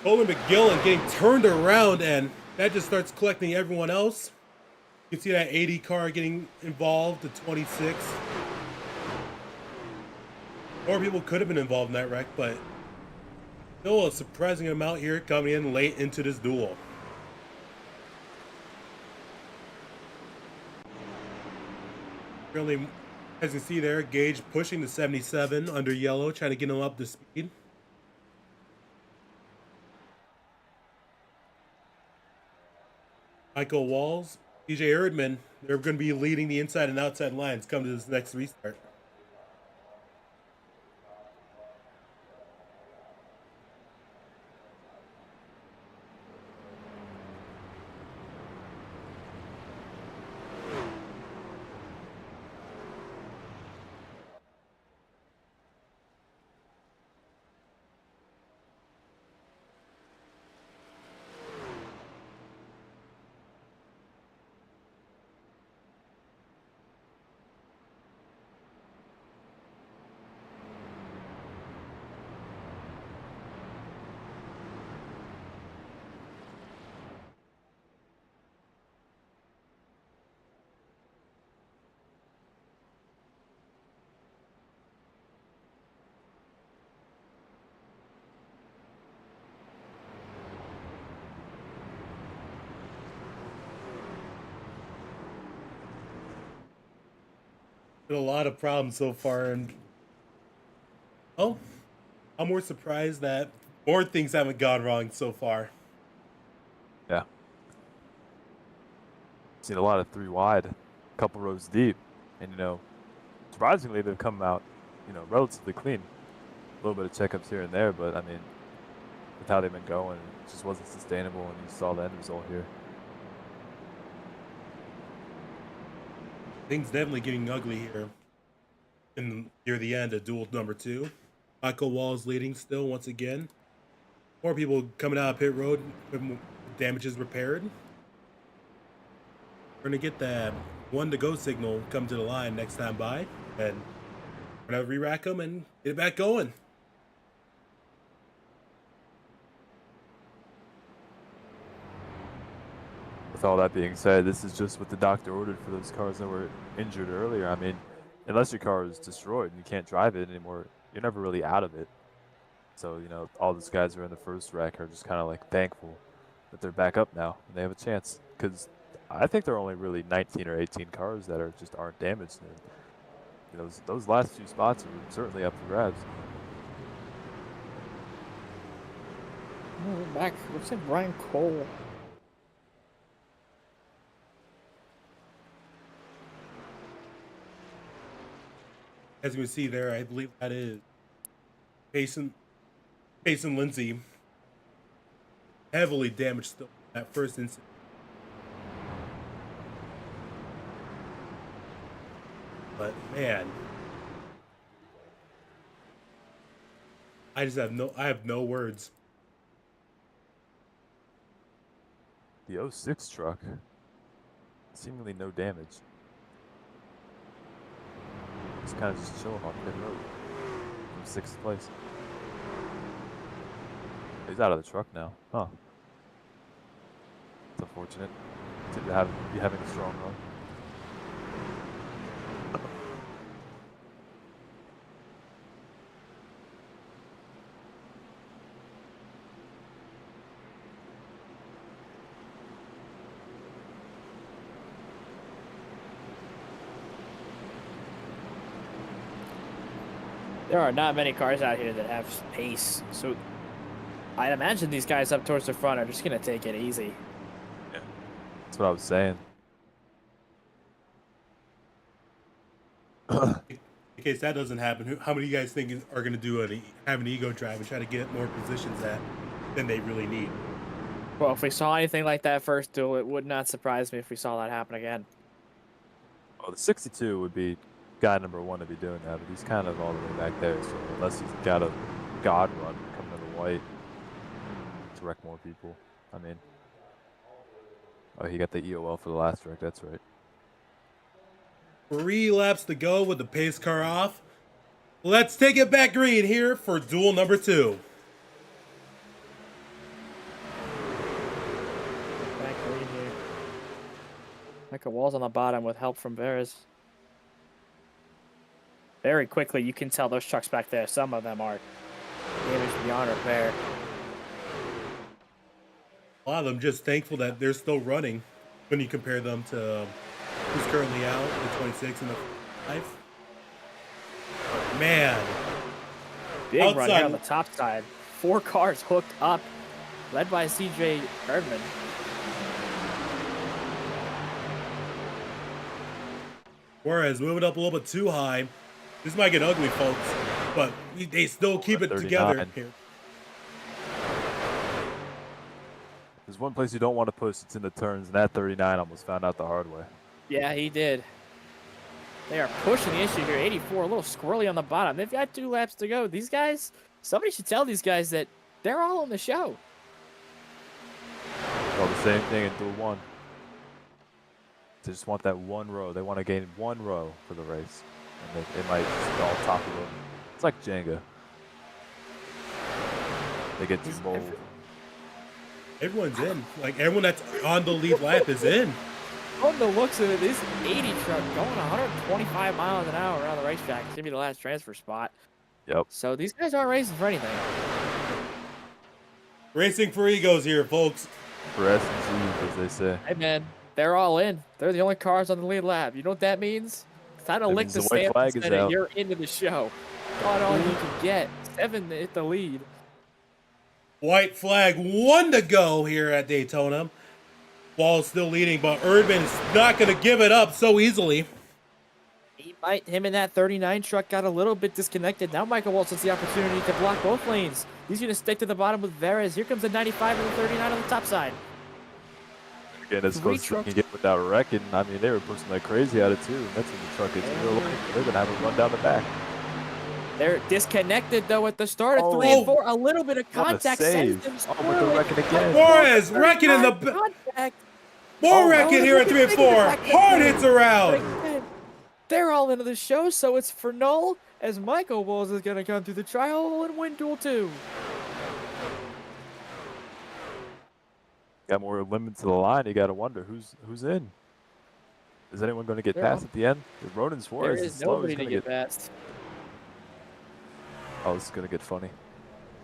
Colin McGillen getting turned around, and that just starts collecting everyone else. You can see that 80 car getting involved, the 26. More people could have been involved in that wreck, but Still a surprising amount here coming in late into this duel. Really, as you see there, Gage pushing the 77 under yellow, trying to get him up to speed. Michael Walls, DJ Erdman, they're going to be leading the inside and outside lines come to this next restart. A lot of problems so far, and oh, I'm more surprised that more things haven't gone wrong so far. Yeah. Seen a lot of 3 wide, a couple rows deep, and surprisingly they've come out, relatively clean. A little bit of checkups here and there, but I mean, with how they've been going, it just wasn't sustainable, and you saw the end result here. Things definitely getting ugly here. Near the end of duel number 2, Michael Walls leading still once again. More people coming out of pit road with damages repaired. We're gonna get that 1 to go signal come to the line next time by, and we're gonna re-rack them and get it back going. With all that being said, this is just what the doctor ordered for those cars that were injured earlier. I mean, unless your car is destroyed and you can't drive it anymore, you're never really out of it. So, all those guys who are in the first wreck are just kind of like thankful that they're back up now and they have a chance. Because I think there are only really 19 or 18 cars that aren't damaged. And, those last few spots are certainly up for grabs. Oh, we're back. Looks like Brian Cole. As you can see there, I believe that is Payson Lindsay. Heavily damaged still in that first incident. But man, I have no words. The 06 truck, seemingly no damage. It's kind of just chilling on pit road from 6th place. He's out of the truck now. Huh. It's unfortunate to be having a strong run. There are not many cars out here that have pace, so I'd imagine these guys up towards the front are just going to take it easy. Yeah, that's what I was saying. In case that doesn't happen, how many of you guys think are going to have an ego drive and try to get more positions than they really need? Well, if we saw anything like that first duel, it would not surprise me if we saw that happen again. Well, the 62 would be guy number 1 to be doing that, but he's kind of all the way back there, so unless he's got a god run coming to the white to wreck more people. I mean, oh, he got the EOL for the last wreck, that's right. 3 laps to go with the pace car off. Let's take it back green here for duel number 2. Back green here. Michael Walls on the bottom with help from Veras. Very quickly, you can tell those trucks back there, some of them are damaged beyond repair. A lot of them just thankful that they're still running when you compare them to who's currently out, the 26 and the 5. Man, Big run here on the outside, top side. 4 cars hooked up, led by CJ Erdman. Juarez moving up a little bit too high. This might get ugly, folks, but they still keep it together 39. here. There's one place you don't want to push. It's in the turns, and that 39 almost found out the hard way. Yeah, he did. They are pushing the issue here. 84, a little squirrely on the bottom. They've got 2 laps to go. These guys, somebody should tell these guys that they're all on the show. Well, the same thing in Duel 1. They just want that 1 row. They want to gain 1 row for the race. And they might just all topple them. It's like Jenga. They get too bold. Everyone's in. Like, everyone that's on the lead lap is in. On the looks of it, this 80 truck going 125 miles an hour around the racetrack. It's going to be the last transfer spot. Yep. So these guys aren't racing for anything. Racing for egos here, folks. For S&Z, as they say. Hey, man, they're all in. They're the only cars on the lead lap. You know what that means? It's time to That lick means the the white stamp flag and is say out. you're into the show. Got all you can get. 7 to hit the lead. White flag, 1 to go here at Daytona. Wall's still leading, but Erdman is not going to give it up so easily. Him and that 39 truck got a little bit disconnected. Now Michael Walsh has the opportunity to block both lanes. He's going to stick to the bottom with Veres. Here comes the 95 and the 39 on the top side. Again, as close as you can get without wrecking. I mean, they were pushing like crazy out of 2. And that's when the truck gets real light. They're going to have a run down the back. They're disconnected, though, at the start of 3 Oh. and 4. A little bit of What a contact save. sends them Oh, but they're wrecking again. Juarez wrecking in the... contact. More wrecking here at 3 and 4. Hard hits around. Again, they're all into the show, so it's for null as Michael Walls is going to come through the trial and win Duel 2. Got more limits to the line. You got to wonder who's in. Is anyone going to get They're past all- at the end? Ronan There Suarez is slow. nobody He's to gonna get past. Oh, this is going to get funny.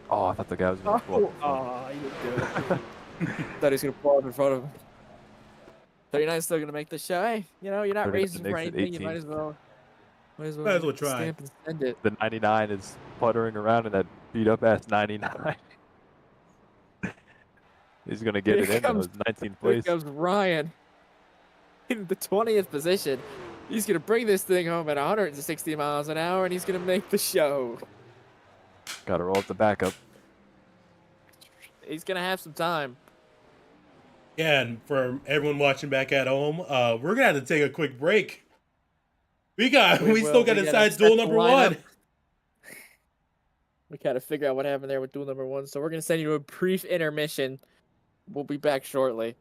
Oh, I thought the guy was going to pull up. You didn't do it. Thought he was going to pull up in front of him. 39 still going to make the show. Hey, you know, you're not 39 racing for makes it anything. You 18. might as well. Might as well try. Stamp and send it. The 99 is puttering around in that beat-up-ass 99. He's going to get Here it in. comes- That was 19th Here place. comes Ryan in the 20th position. He's going to bring this thing home at 160 miles an hour, and he's going to make the show. Got to roll up the backup. He's going to have some time. Yeah, and for everyone watching back at home, we're gonna have to take a quick break. We still got to decide duel number 1. We got to figure out what happened there with duel number 1, so we're going to send you to a brief intermission. We'll be back shortly.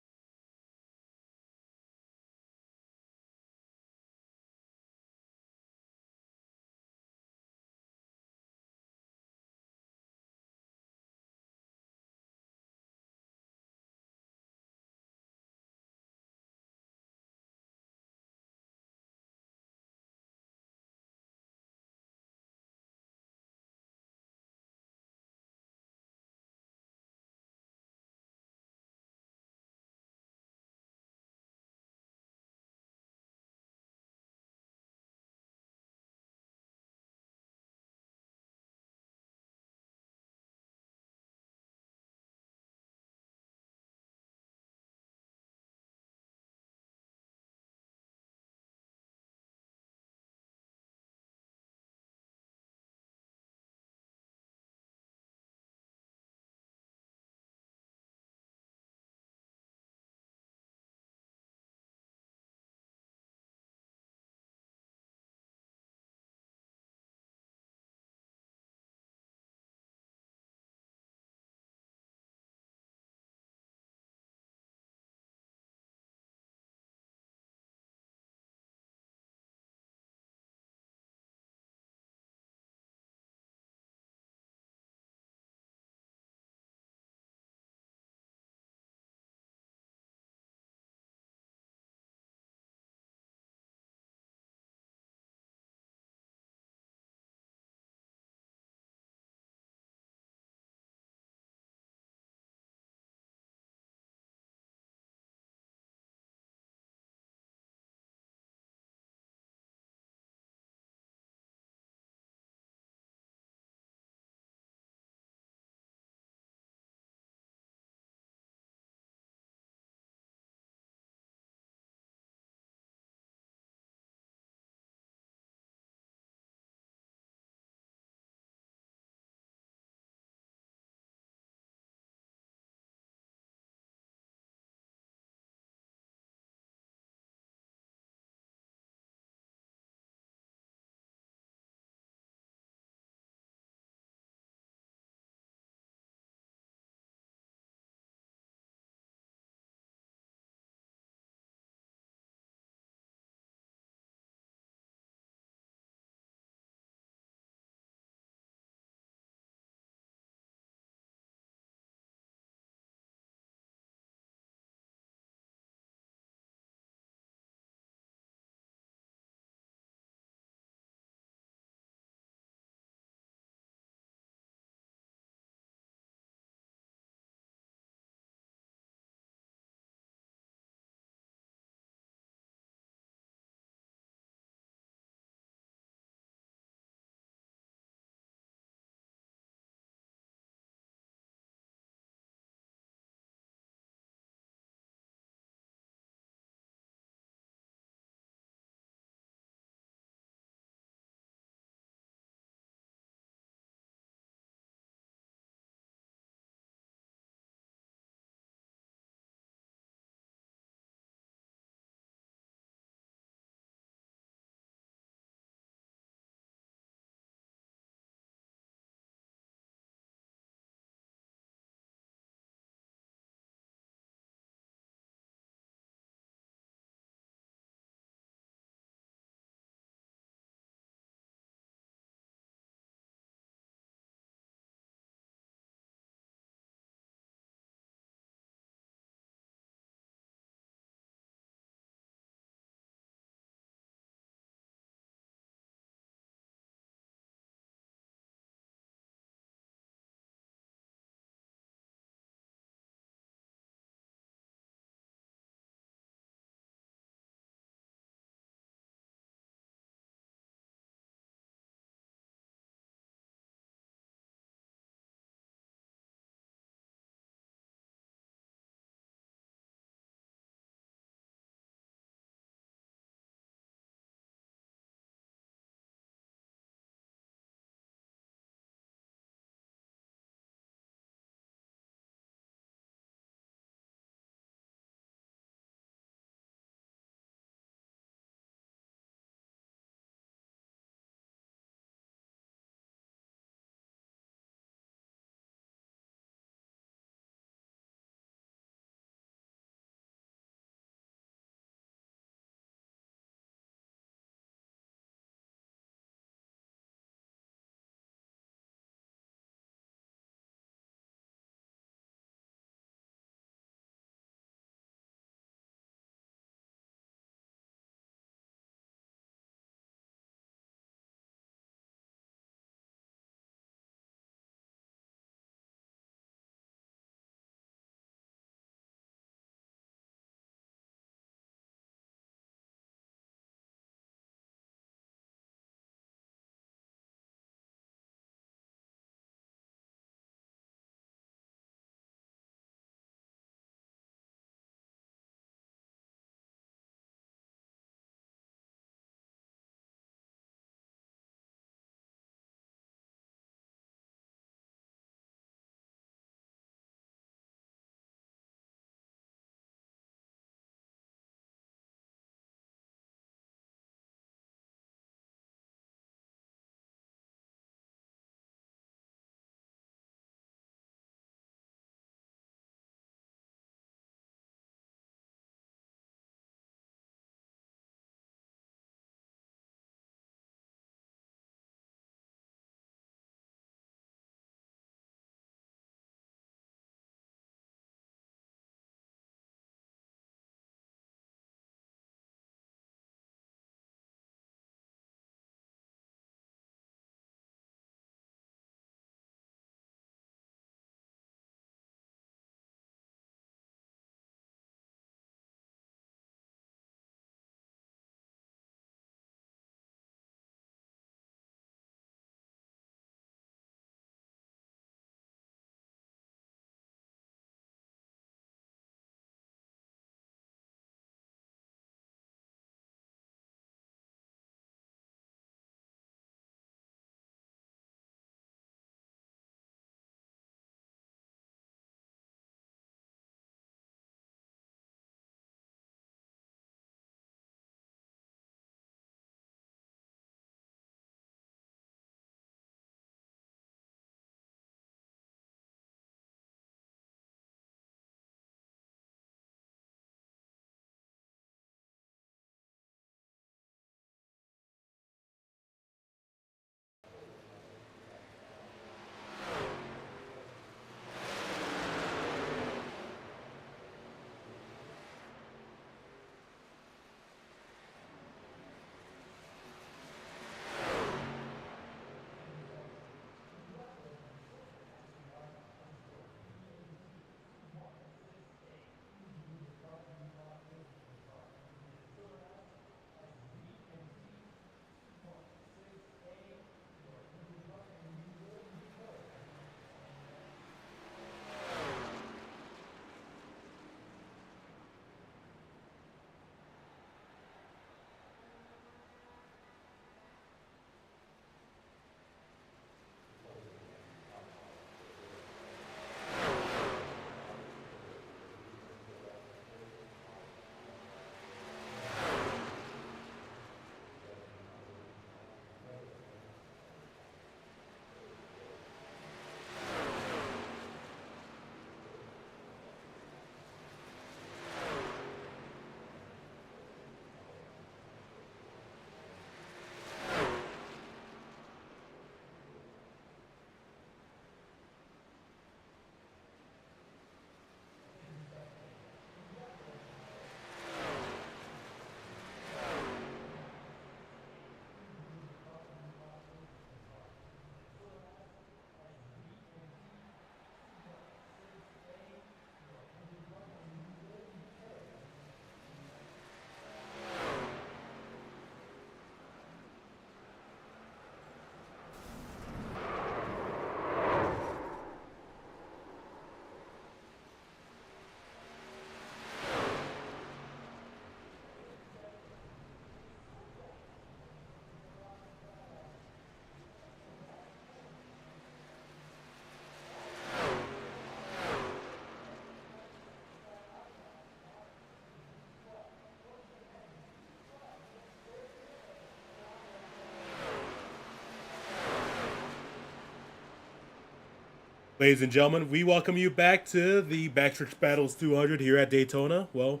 Ladies and gentlemen, we welcome you back to the Backstretch Battles 200 here at Daytona. Well,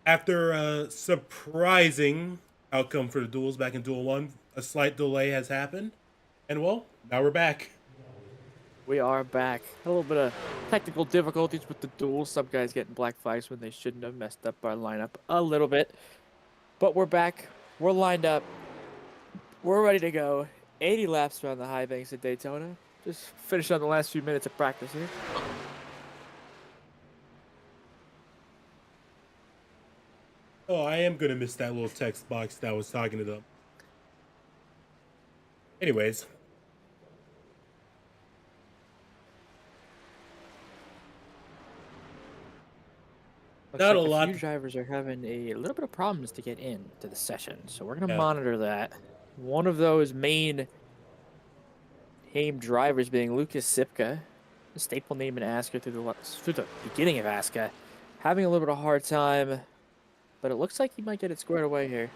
after a surprising outcome for the duels back in Duel 1, a slight delay has happened. And well, now we're back. We are back. A little bit of technical difficulties with the duels. Some guys getting black flags when they shouldn't have, messed up our lineup a little bit. But we're back. We're lined up. We're ready to go. 80 laps around the high banks at Daytona. Just finished on the last few minutes of practice here. Oh, I am going to miss that little text box that was talking to them. Anyways. Looks Not like a lot. few drivers are having a little bit of problems to get in to the session, so we're going to Yeah. monitor that. One of those main drivers being Lucas Sipka, a staple name in ASCA through the beginning of ASCA, having a little bit of a hard time, but it looks like he might get it squared away here.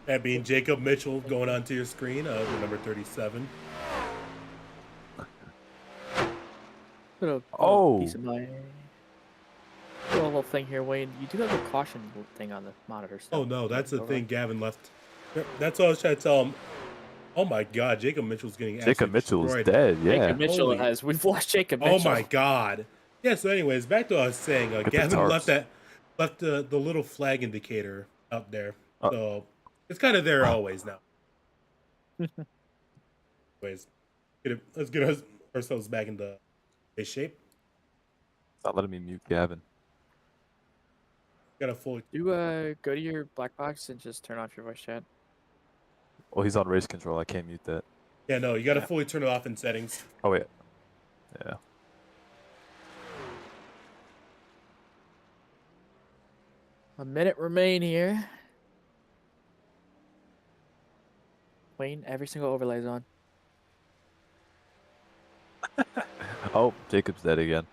That being Jacob Mitchell going onto your screen, number 37. Bit of Oh. piece of my little thing here, Wayne. You do have a caution thing on the monitor. Oh no, that's the thing Gavin left. That's what I was trying to tell him. Oh my god, Jacob Mitchell's getting Jacob Mitchell is destroyed. dead. Yeah. Jacob Mitchell Holy- has. We've lost Jacob Oh Mitchell. my god. Yeah, so anyways, back to what I was saying. the Gavin tarps. left the little flag indicator up there. Oh. So it's kind of there always now. Anyways, let's get ourselves back into shape. It's not letting me mute Gavin. Got a full Do go to your black box and just turn off your voice chat. Oh, he's on race control. I can't mute that. Yeah, no, you got to Yeah. fully turn it off in settings. Oh wait. Yeah. A minute remain here. Wayne, every single overlay's on. Oh, Jacob's dead again.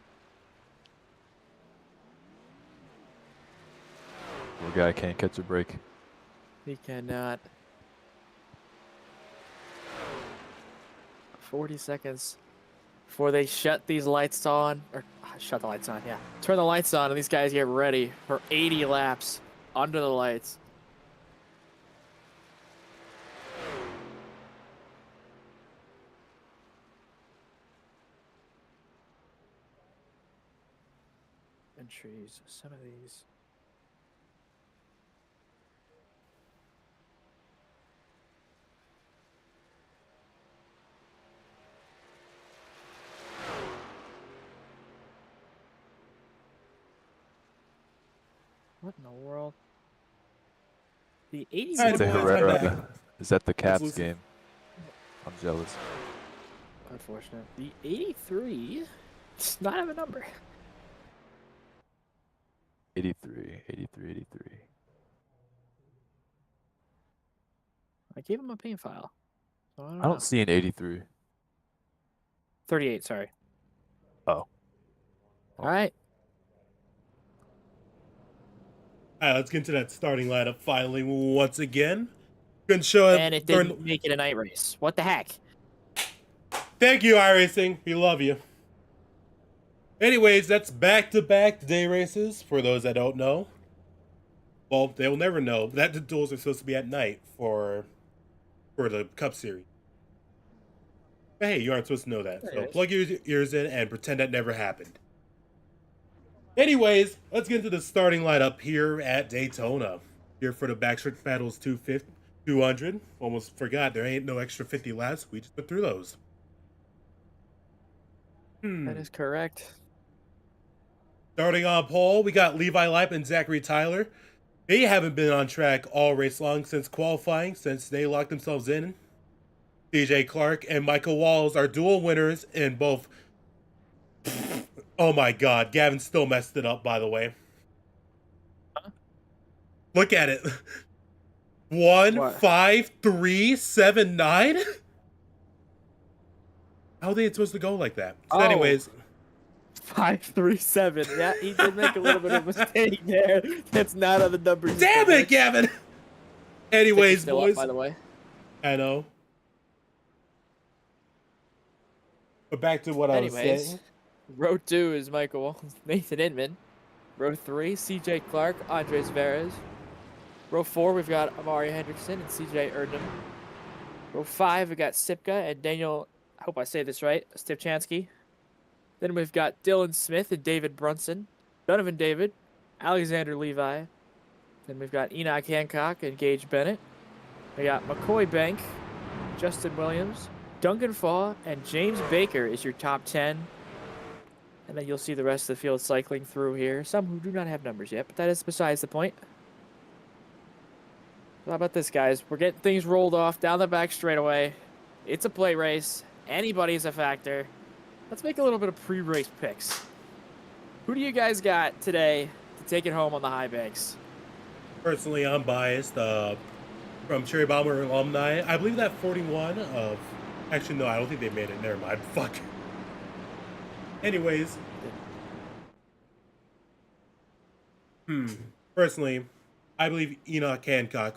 Poor guy can't catch a break. He cannot. 40 seconds before they shut these lights on. Or shut the lights on, yeah. Turn the lights on and these guys get ready for 80 laps under the lights. Entries, some of these. What in the world? The 80 Alright, It's a boys, I'm Herrera. back. Is that the Caps listen. game? I'm jealous. Unfortunate. The 83 does not have a number. 83, 83, 83. I gave him a paint file. So I don't I know. don't see an 83. 38, sorry. Oh. All right. All right, let's get into that starting lineup finally once again. Couldn't show up. And it didn't make it a night race. What the heck? Thank you, iRacing. We love you. Anyways, that's back-to-back day races for those that don't know. Well, they'll never know that the duels are supposed to be at night for the Cup Series. But hey, you aren't supposed to know that. So Anyways. plug your ears in and pretend that never happened. Anyways, let's get into the starting lineup here at Daytona. Here for the Backstretch Battles 200. Almost forgot, there ain't no extra 50 laps. We just went through those. That is correct. Starting on pole, we got Levi Leip and Zachary Tyler. They haven't been on track all race long since qualifying, since they locked themselves in. CJ Clark and Michael Walls are dual winners in both. Oh my god, Gavin still messed it up, by the way. Look at it. 1, What? 5, 3, 7, 9? How are they supposed to go like that? So Oh. anyways, 537. Yeah, he did make a little bit of a mistake there. That's not on the numbers. Damn it, Gavin! Anyways, Still boys. up, by the way. I know. But back to what I was saying. Row 2 is Nathan Inman. Row 3, CJ Clark, Andres Veras. Row 4, we've got Amari Hendrickson and CJ Erdem. Row 5, we got Sipka and Daniel, I hope I say this right, Stepchansky. Then we've got Dylan Smith and David Brunson, Donovan David, Alexander Levi. Then we've got Enoch Hancock and Gage Bennett. We got McCoy Bank, Justin Williams, Duncan Faw, and James Baker is your top 10. And then you'll see the rest of the field cycling through here. Some who do not have numbers yet, but that is besides the point. How about this, guys? We're getting things rolled off down the back straightaway. It's a plate race. Anybody's a factor. Let's make a little bit of pre-race picks. Who do you guys got today to take it home on the high banks? Personally, I'm biased. From Cherry Bomber alumni, I believe that 41 of... Actually, no, I don't think they made it. Never mind. Fuck. Anyways. Personally, I believe Enoch Hancock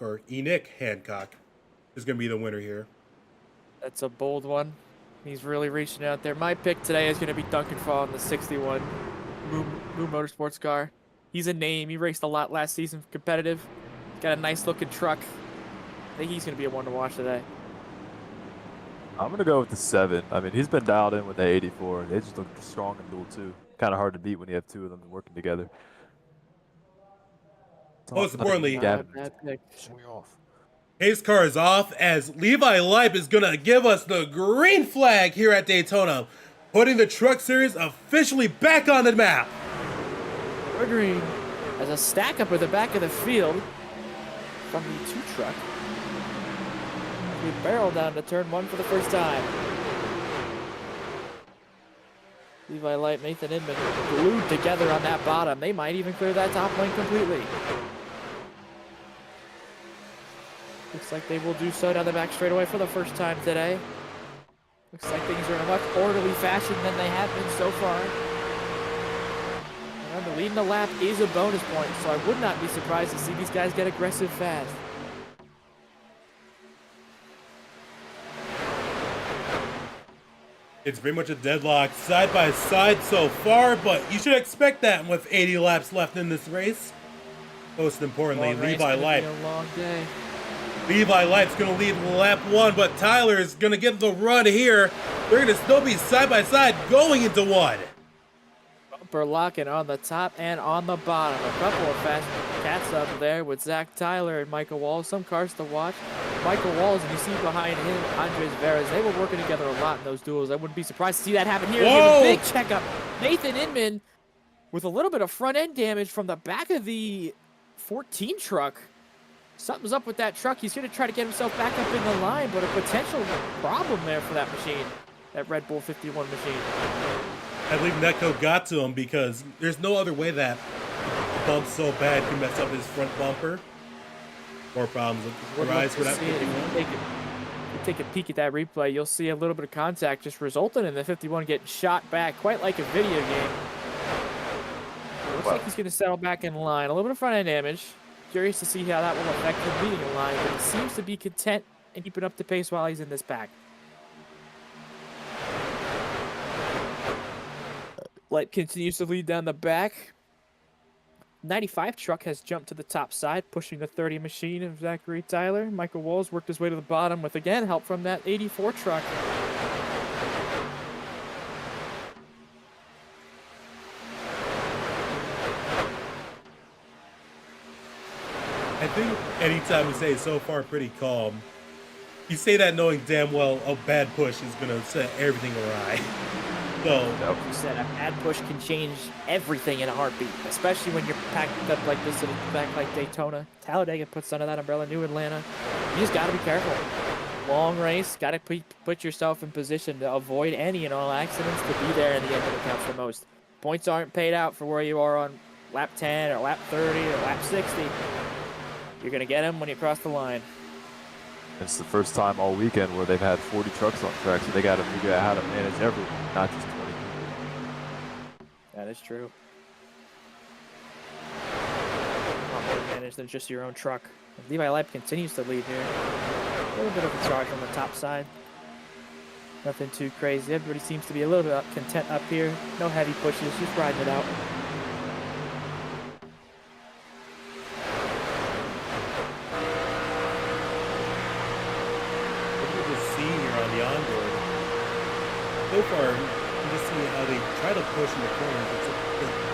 is going to be the winner here. That's a bold one. He's really reaching out there. My pick today is going to be Duncan Fall in the 61 Moon Motorsports car. He's a name. He raced a lot last season competitive. He's got a nice looking truck. I think he's going to be a one to watch today. I'm going to go with the 7. I mean, he's been dialed in with the 84. They just look strong in duel 2. Kind of hard to beat when you have two of them working together. Most importantly, Swing off. pace car is off as Levi Leip is going to give us the green flag here at Daytona, putting the Truck Series officially back on the map. We're green as a stack up at the back of the field from the 2 truck. We barrel down to turn 1 for the first time. Levi Leip, Nathan Inman glued together on that bottom. They might even clear that top lane completely. Looks like they will do so down the back straightaway for the first time today. Looks like things are in a much orderly fashion than they have been so far. Remember, leading the lap is a bonus point, so I would not be surprised to see these guys get aggressive fast. It's very much a deadlock side by side so far, but you should expect that with 80 laps left in this race. Most importantly, Levi Leip. Levi Leip's going to lead lap 1, but Tyler is going to get the run here. They're going to still be side by side going into 1. Bumper locking on the top and on the bottom. A couple of fast cats up there with Zach Tyler and Michael Walls. Some cars to watch. Michael Walls, and you see behind him Andres Veras. They were working together a lot in those duels. I wouldn't be surprised to see that happen here. Whoa! Big checkup. Nathan Inman with a little bit of front end damage from the back of the 14 truck. Something's up with that truck. He's going to try to get himself back up in the line, but a potential problem there for that machine, that Red Bull 51 machine. I believe Netco got to him because there's no other way that a bump so bad can mess up his front bumper. More problems arise for that 51. Take a peek at that replay, you'll see a little bit of contact just resulting in the 51 getting shot back, quite like a video game. Looks like he's going to settle back in line. A little bit of front end damage. Curious to see how that will affect him leading in line, but he seems to be content and keeping up the pace while he's in this pack. Light continues to lead down the back. 95 truck has jumped to the top side, pushing the 30 machine of Zachary Tyler. Michael Walls worked his way to the bottom with, again, help from that 84 truck. I think anytime we say so far pretty calm, you say that knowing damn well a bad push is going to set everything awry. So, Like you said, a bad push can change everything in a heartbeat, especially when you're packed up like this in a back like Daytona. Talladega puts under that umbrella, New Atlanta. You just got to be careful. Long race, got to put yourself in position to avoid any and all accidents to be there in the end when it counts the most. Points aren't paid out for where you are on lap 10 or lap 30 or lap 60. You're going to get them when you cross the line. It's the first time all weekend where they've had 40 trucks on track, so they got to figure out how to manage everything, not just 20. is true. A lot more advantage than just your own truck. Levi Lipe continues to lead here. A little bit of a charge on the top side. Nothing too crazy. Everybody seems to be a little bit content up here. No heavy pushes, just riding it out. So far, you just see how they try to push in the corners. It's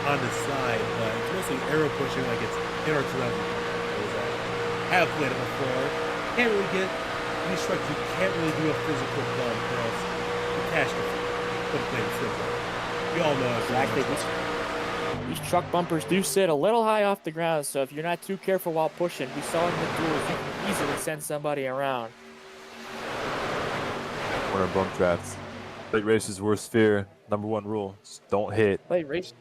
on the side, but it's mostly arrow pushing like it's in our 2000. I have played it before. Can't really get these trucks. You can't really do a physical bump, or else the cash can put things simple. We all know exactly. These truck bumpers do sit a little high off the ground, so if you're not too careful while pushing, we saw in the duels, you can easily send somebody around. Winter bump drafts. Plate racer's worst fear. Number 1 rule: just don't hit. Plate race.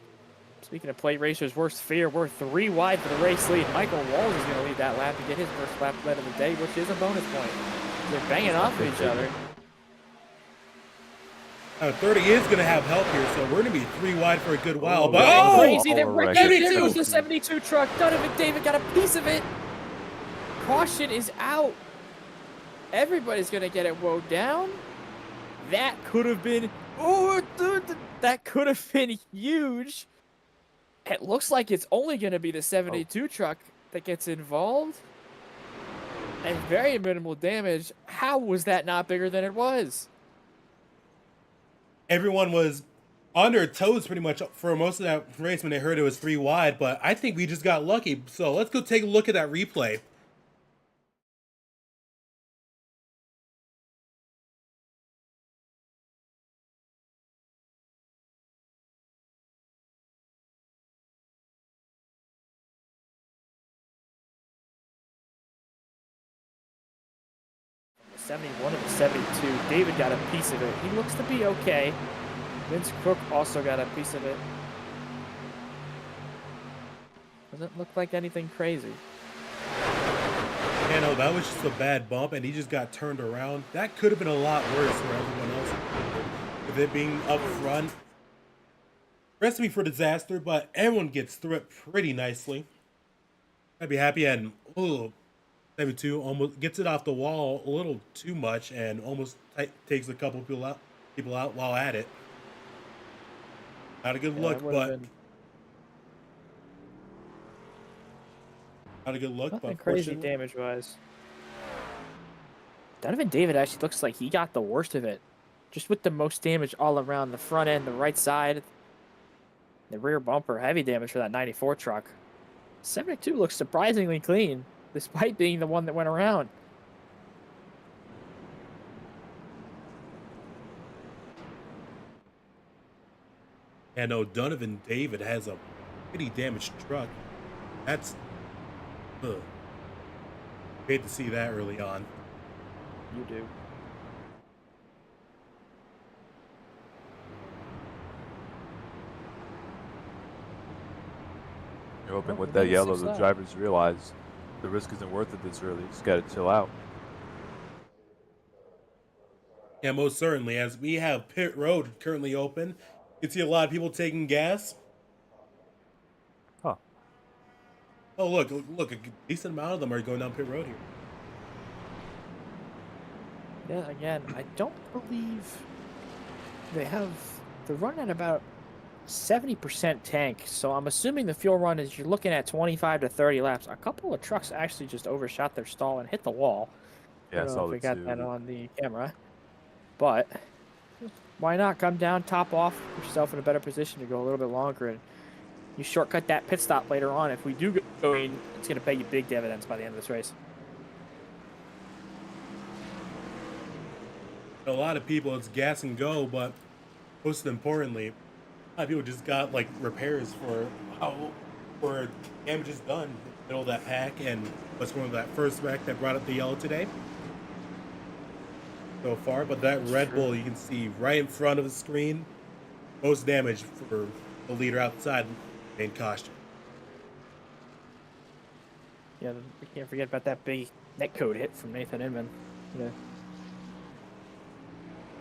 Speaking of plate racers' worst fear, we're 3 wide for the race lead. Michael Walls is going to lead that lap to get his first lap lead of the day, which is a bonus point. They're banging off of each other. 30 is going to have help here, so we're going to be 3 wide for a good while. But crazy! They're wrecking it. There goes the 72 truck. Donovan David got a piece of it. Caution is out. Everybody's going to get it woed down. That could have been, that could have been huge. It looks like it's only going to be the 72 truck that gets involved. And very minimal damage. How was that not bigger than it was? Everyone was on their toes pretty much for most of that race when they heard it was 3 wide, but I think we just got lucky. So let's go take a look at that replay. The 71 and the 72. David got a piece of it. He looks to be okay. Vince Cook also got a piece of it. Doesn't look like anything crazy. Yeah, no, that was just a bad bump, and he just got turned around. That could have been a lot worse for everyone else. With it being up front. Recipe for disaster, but everyone gets through it pretty nicely. I'd be happy, and 72 almost gets it off the wall a little too much, and almost takes a couple people out while at it. Not a good look, but not a good look. Nothing but crazy damage-wise. Donovan David actually looks like he got the worst of it, just with the most damage all around the front end, the right side, the rear bumper, heavy damage for that 94 truck. 72 looks surprisingly clean, despite being the one that went around. And no, Donovan David has a pretty damaged truck. That's hate to see that early on. You do. You're hoping with that yellow, the drivers realize the risk isn't worth it this early. You just got to chill out. Yeah, most certainly. As we have pit road currently open, you can see a lot of people taking gas. Huh. Oh, look, a decent amount of them are going down pit road here. Yeah, again, I don't believe they have the run at about 70% tank, so I'm assuming the fuel run is you're looking at 25 to 30 laps. A couple of trucks actually just overshot their stall and hit the wall. Yeah, I don't know if we got that on the camera, but why not come down, top off, put yourself in a better position to go a little bit longer, and you shortcut that pit stop later on. If we do go in, it's going to pay you big dividends by the end of this race. A lot of people, it's gas and go, but most importantly, a lot of people just got like repairs for damages done in the middle of that pack, and what's one of that first wreck that brought up the yellow today so far. But that Red Bull, you can see right in front of the screen, most damage for the leader outside main costume. Yeah, we can't forget about that big netcode hit from Nathan Inman. Yeah.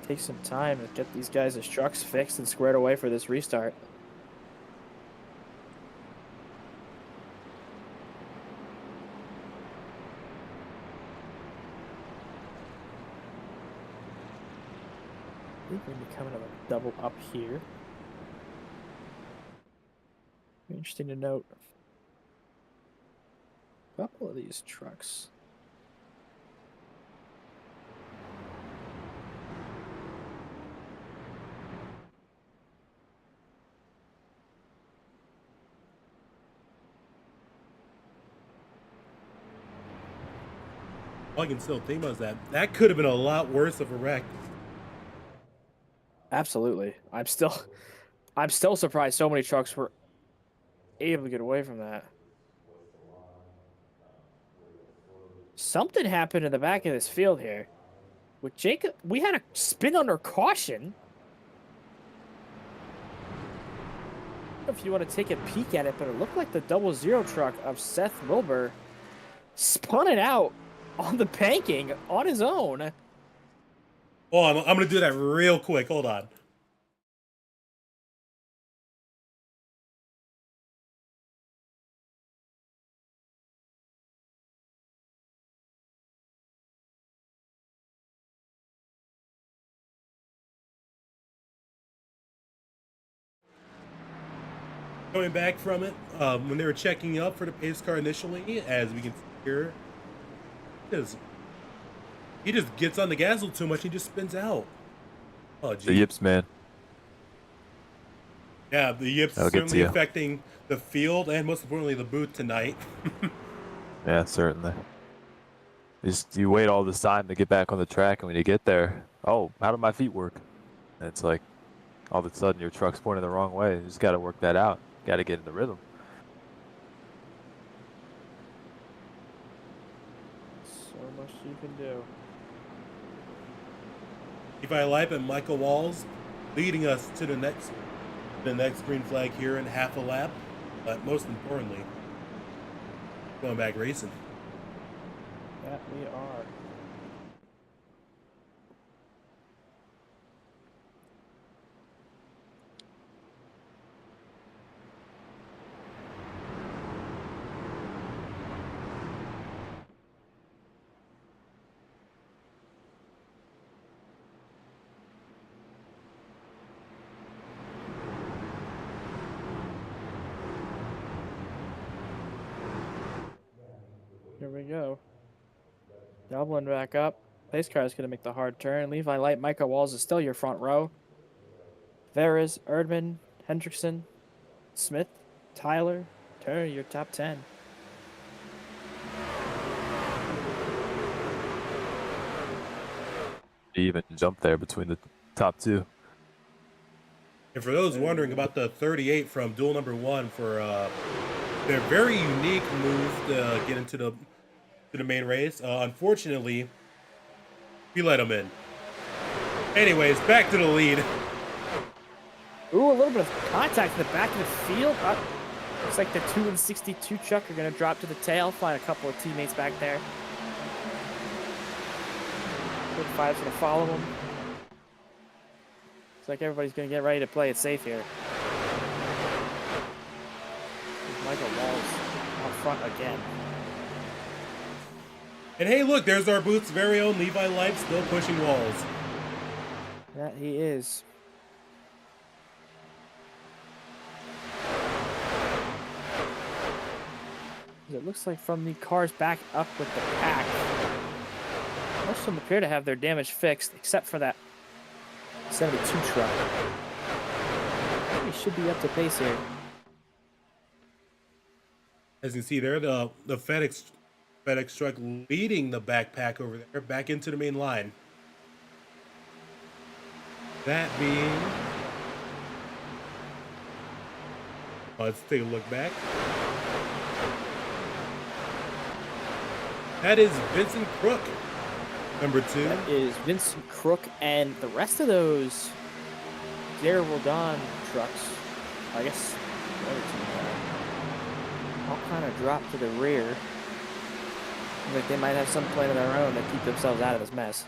Take some time to get these guys' trucks fixed and squared away for this restart. think we're going to be coming to a double up here. Interesting to note. A couple of these trucks. All I can still think about is that could have been a lot worse of a wreck. Absolutely. I'm still surprised so many trucks were able to get away from that. Something happened in the back of this field here. With Jacob, we had a spin under caution. I don't know if you want to take a peek at it, but it looked like the 00 truck of Seth Wilbur spun it out on the banking on his own. Oh, I'm going to do that real quick. Hold on. Coming back from it, when they were checking up for the pace car initially, as we can see here, he just gets on the gas a little too much. He just spins out. Oh, geez. The yips, man. Yeah, the yips That'll get to certainly you. affecting the field and most importantly the booth tonight. Yeah, certainly. You wait all this time to get back on the track, and when you get there, oh, how do my feet work? And it's like, all of a sudden your truck's pointing the wrong way. You just got to work that out. Got to get in the rhythm. So much you can do. Levi Lipe and Michael Walls leading us to the next green flag here in half a lap. But most importantly, going back racing. That we are. Here we go. Doubling back up. Pace car is going to make the hard turn. Levi Light, Michael Walls is still your front row. Veras, Erdman, Hendrickson, Smith, Tyler, Turner, your top 10. You even jump there between the top two. And for those wondering about the 38 from duel number 1 for their very unique move to get into the main race, unfortunately, we let them in. Anyways, back to the lead. Ooh, a little bit of contact in the back of the field. Looks like the 2 and 62 truck are going to drop to the tail. Find a couple of teammates back there. 45's going to follow them. Looks like everybody's going to get ready to play it safe here. Michael Walls out front again. And hey, look, there's our booth's very own Levi Lipe still pushing Walls. That he is. It looks like from the cars back up with the pack, most of them appear to have their damage fixed, except for that 72 truck. He should be up to pace here. As you can see there, the FedEx truck leading the backpack over there back into the main line. That being... let's take a look back. That is Vincent Crook, number 2. That is Vincent Crook, and the rest of those Gare Rodon trucks, I guess the other two, all kind of drop to the rear. Like they might have some plan of their own to keep themselves out of this mess.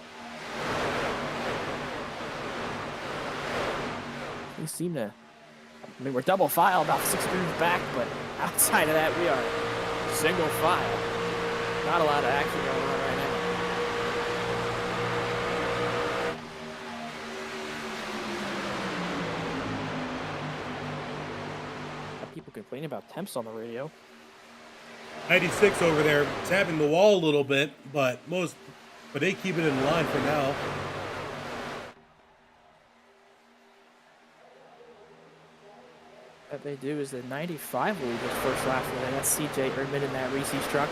They seem to, I mean, we're double file about 6 grooves back, but outside of that, we are single file. Not a lot of action going on right now. complaining about temps on the radio. 96 over there, tapping the wall a little bit, but they keep it in line for now. What they do is the 95 will lead this first lap for them. That's CJ Erdman in that Reese's truck.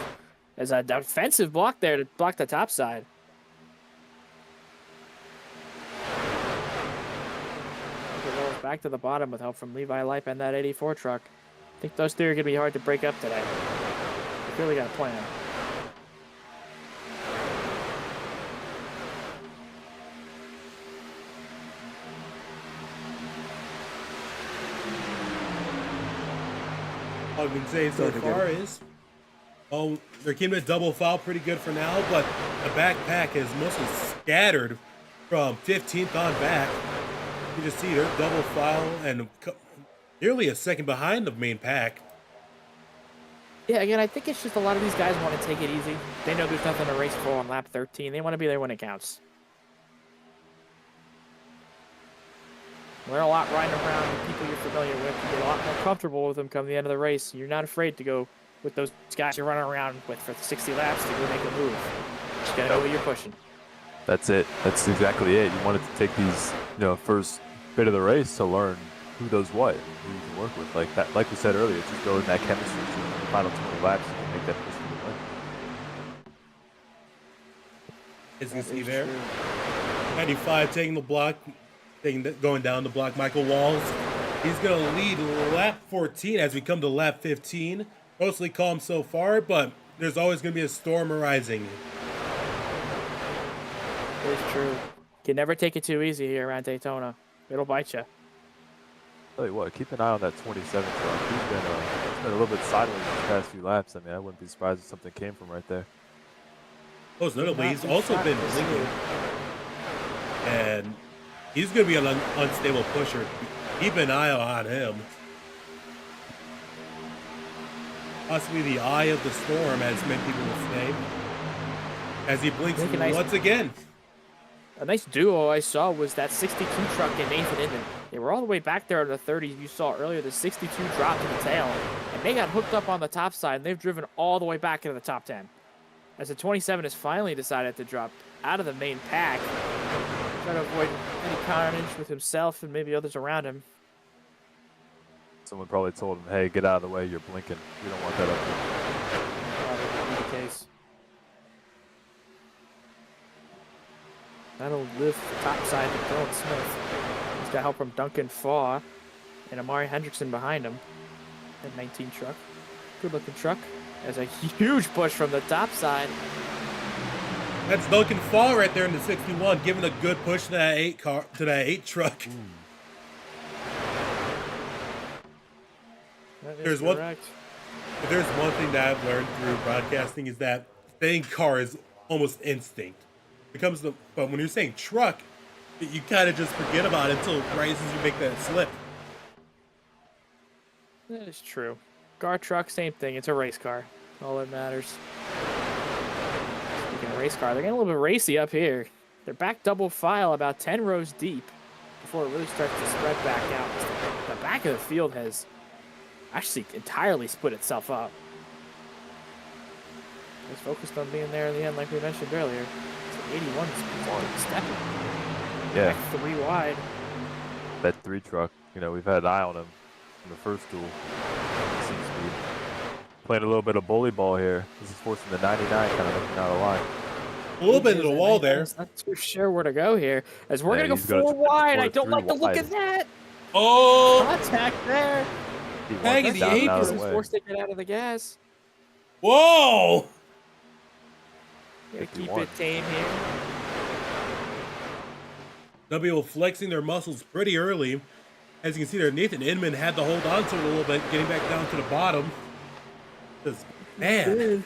There's a defensive block there to block the top side. Back to the bottom with help from Levi Lipe and that 84 truck. I think those three are going to be hard to break up today. They really got a plan. All I can say so far is, they're keeping a double foul pretty good for now, but the backpack is mostly scattered from 15th on back. You just see they're double foul and nearly a second behind the main pack. Yeah, again, I think it's just a lot of these guys want to take it easy. They know there's nothing to race for on lap 13. They want to be there when it counts. They're a lot riding around with people you're familiar with. You get a lot more comfortable with them come the end of the race. You're not afraid to go with those guys you're running around with for 60 laps to go make a move. Just gotta know what you're pushing. That's it. That's exactly it. You wanted to take these, first bit of the race to learn who does what, who you can work with. Like that, like we said earlier, just building that chemistry so in the final 20 laps you can make that push for the win. As you can see there, 95 taking the block, going down the block. Michael Walls, he's going to lead lap 14 as we come to lap 15. Mostly calm so far, but there's always going to be a storm arising. It's true. Can never take it too easy here around Daytona. It'll bite you. Tell you what, keep an eye on that 27 truck. He's been a little bit sideways these past few laps. I mean, I wouldn't be surprised if something came from right there. Most notably, he's also been blinking. And he's going to be an unstable pusher. Keep an eye on him. Possibly the eye of the storm, as many people will say. As he blinks once again. A nice duo I saw was that 62 truck and Nathan Inman. They were all the way back there in the 30s. You saw earlier the 62 dropped to the tail, and they got hooked up on the top side, and they've driven all the way back into the top 10. As the 27 has finally decided to drop out of the main pack, trying to avoid any carnage with himself and maybe others around him. Someone probably told him, hey, get out of the way, you're blinking. We don't want that up there. Probably the case. That'll lift the top side to Dylan Smith. He's got help from Duncan Faw and Amari Hendrickson behind him. That 19 truck. Good looking truck. There's a huge push from the top side. That's Duncan Faw right there in the 61, giving a good push to that 8 truck. That is There's correct. If there's one thing that I've learned through broadcasting is that saying car is almost instinct. But when you're saying truck, you kind of just forget about it until right as you make that slip. That is true. Car, truck, same thing. It's a race car. All that matters. Speaking of race car, they're getting a little bit racy up here. They're back double file about 10 rows deep before it really starts to spread back out. The back of the field has actually entirely split itself up. It's focused on being there in the end, like we mentioned earlier. 81 is stepping. Yeah. Back 3 wide. That 3 truck, we've had an eye on him in the first duel. He seems to be playing a little bit of bully ball here. This is forcing the 99 kind of looking out of line. A little bit of the wall there. Not too sure where to go here. As we're going to go 4 wide. I don't like the look of that. Oh! Contact there. Tagging the 8 is forced to get out of the gas. Whoa! Gotta keep it tame here. W flexing their muscles pretty early. As you can see there, Nathan Inman had to hold on to it a little bit, getting back down to the bottom. Man.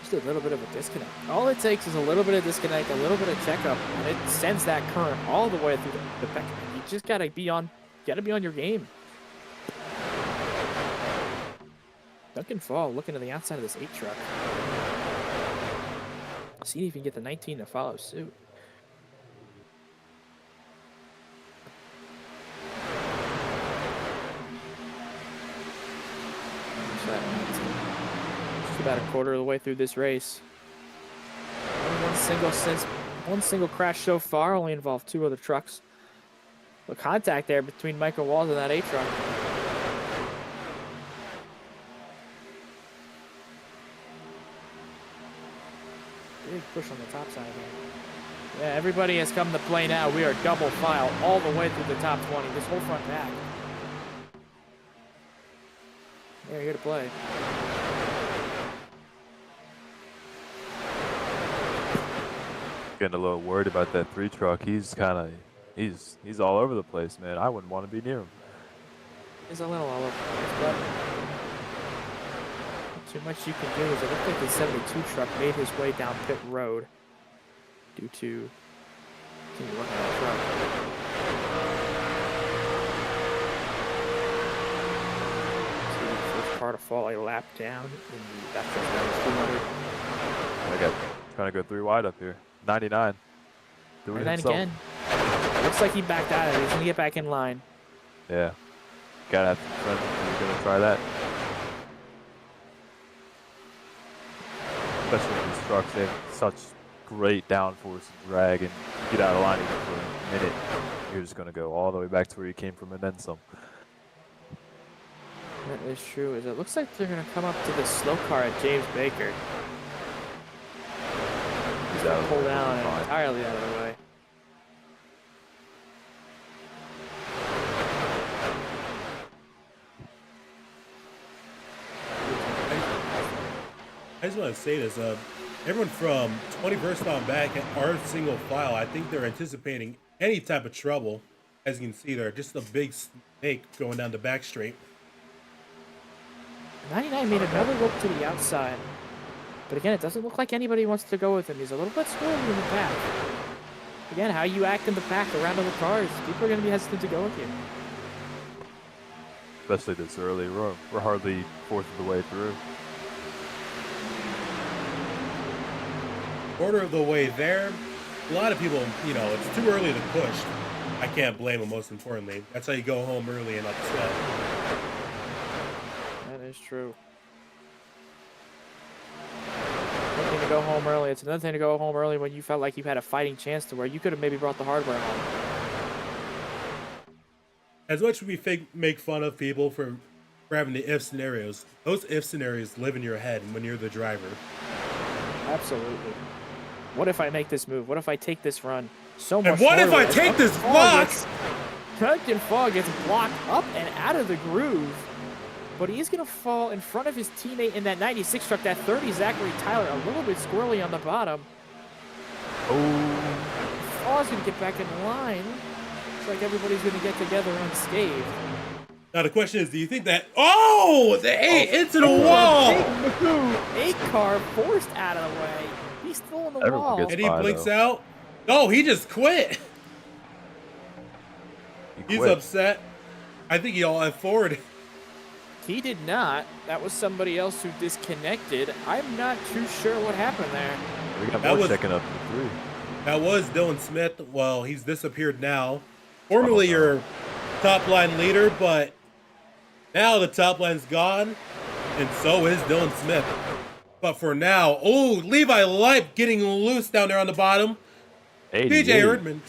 Just a little bit of a disconnect. All it takes is a little bit of disconnect, a little bit of checkup, and it sends that current all the way through the back. You just gotta be on your game. Duncan Fall looking to the outside of this 8 truck. See if you can get the 19 to follow suit. about a quarter of the way through this race. Only one single crash so far, only involved 2 other trucks. The contact there between Michael Walls and that A truck. Big push on the top side here. Yeah, everybody has come to play now. We are double file all the way through the top 20. This whole front pack. They're here to play. Getting a little worried about that 3 truck. He's all over the place, man. I wouldn't want to be near him. He's a little all over the place, but not too much you can do. Is it looks like the 72 truck made his way down pit road due to continue working on the truck. Car to fall a lap down in the Backstretch 200. I got trying to go 3 wide up here. 99. Doing And then himself. again, looks like he backed out of it. He's gonna get back in line. Yeah. Gotta have some friends if you're gonna try that. Especially with these trucks, they have such great downforce and drag, and you get out of line even for a minute, you're just gonna go all the way back to where you came from and then some. That is true. It looks like they're gonna come up to the slow car at James Baker. He's gonna pull down and entirely out of the way. I just want to say this. Everyone from 21st on back are single file. I think they're anticipating any type of trouble. As you can see, they're just a big snake going down the back straight. 99 made another look to the outside. But again, it doesn't look like anybody wants to go with him. He's a little bit squirrely in the pack. Again, how you act in the pack around other cars, people are going to be hesitant to go with you. Especially this early. We're hardly 4th of the way through. Quarter of the way there. A lot of people, it's too early to push. I can't blame them, most importantly. That's how you go home early and upset. That is true. One thing to go home early. It's another thing to go home early when you felt like you had a fighting chance to where you could have maybe brought the hardware home. As much as we make fun of people for having the if scenarios, those if scenarios live in your head when you're the driver. Absolutely. What if I make this move? What if I take this run? So much. And what if I take this block? Duncan Fogg gets blocked up and out of the groove, but he is going to fall in front of his teammate in that 96 truck, that 30 Zachary Tyler, a little bit squirrely on the bottom. Oh. Fogg's going to get back in line. Looks like everybody's going to get together unscathed. Now the question is, do you think that? Oh, the 8 into the wall. A car forced out of the way. He's still in the wall. And he blinks out. No, he just quit. He's upset. I think he all F4'd. He did not. That was somebody else who disconnected. I'm not too sure what happened there. We got more checking up in 3. That was Dylan Smith. Well, he's disappeared now. Formerly your top line leader, but now the top line's gone, and so is Dylan Smith. But for now, Levi Lipe getting loose down there on the bottom. DJ Erdman.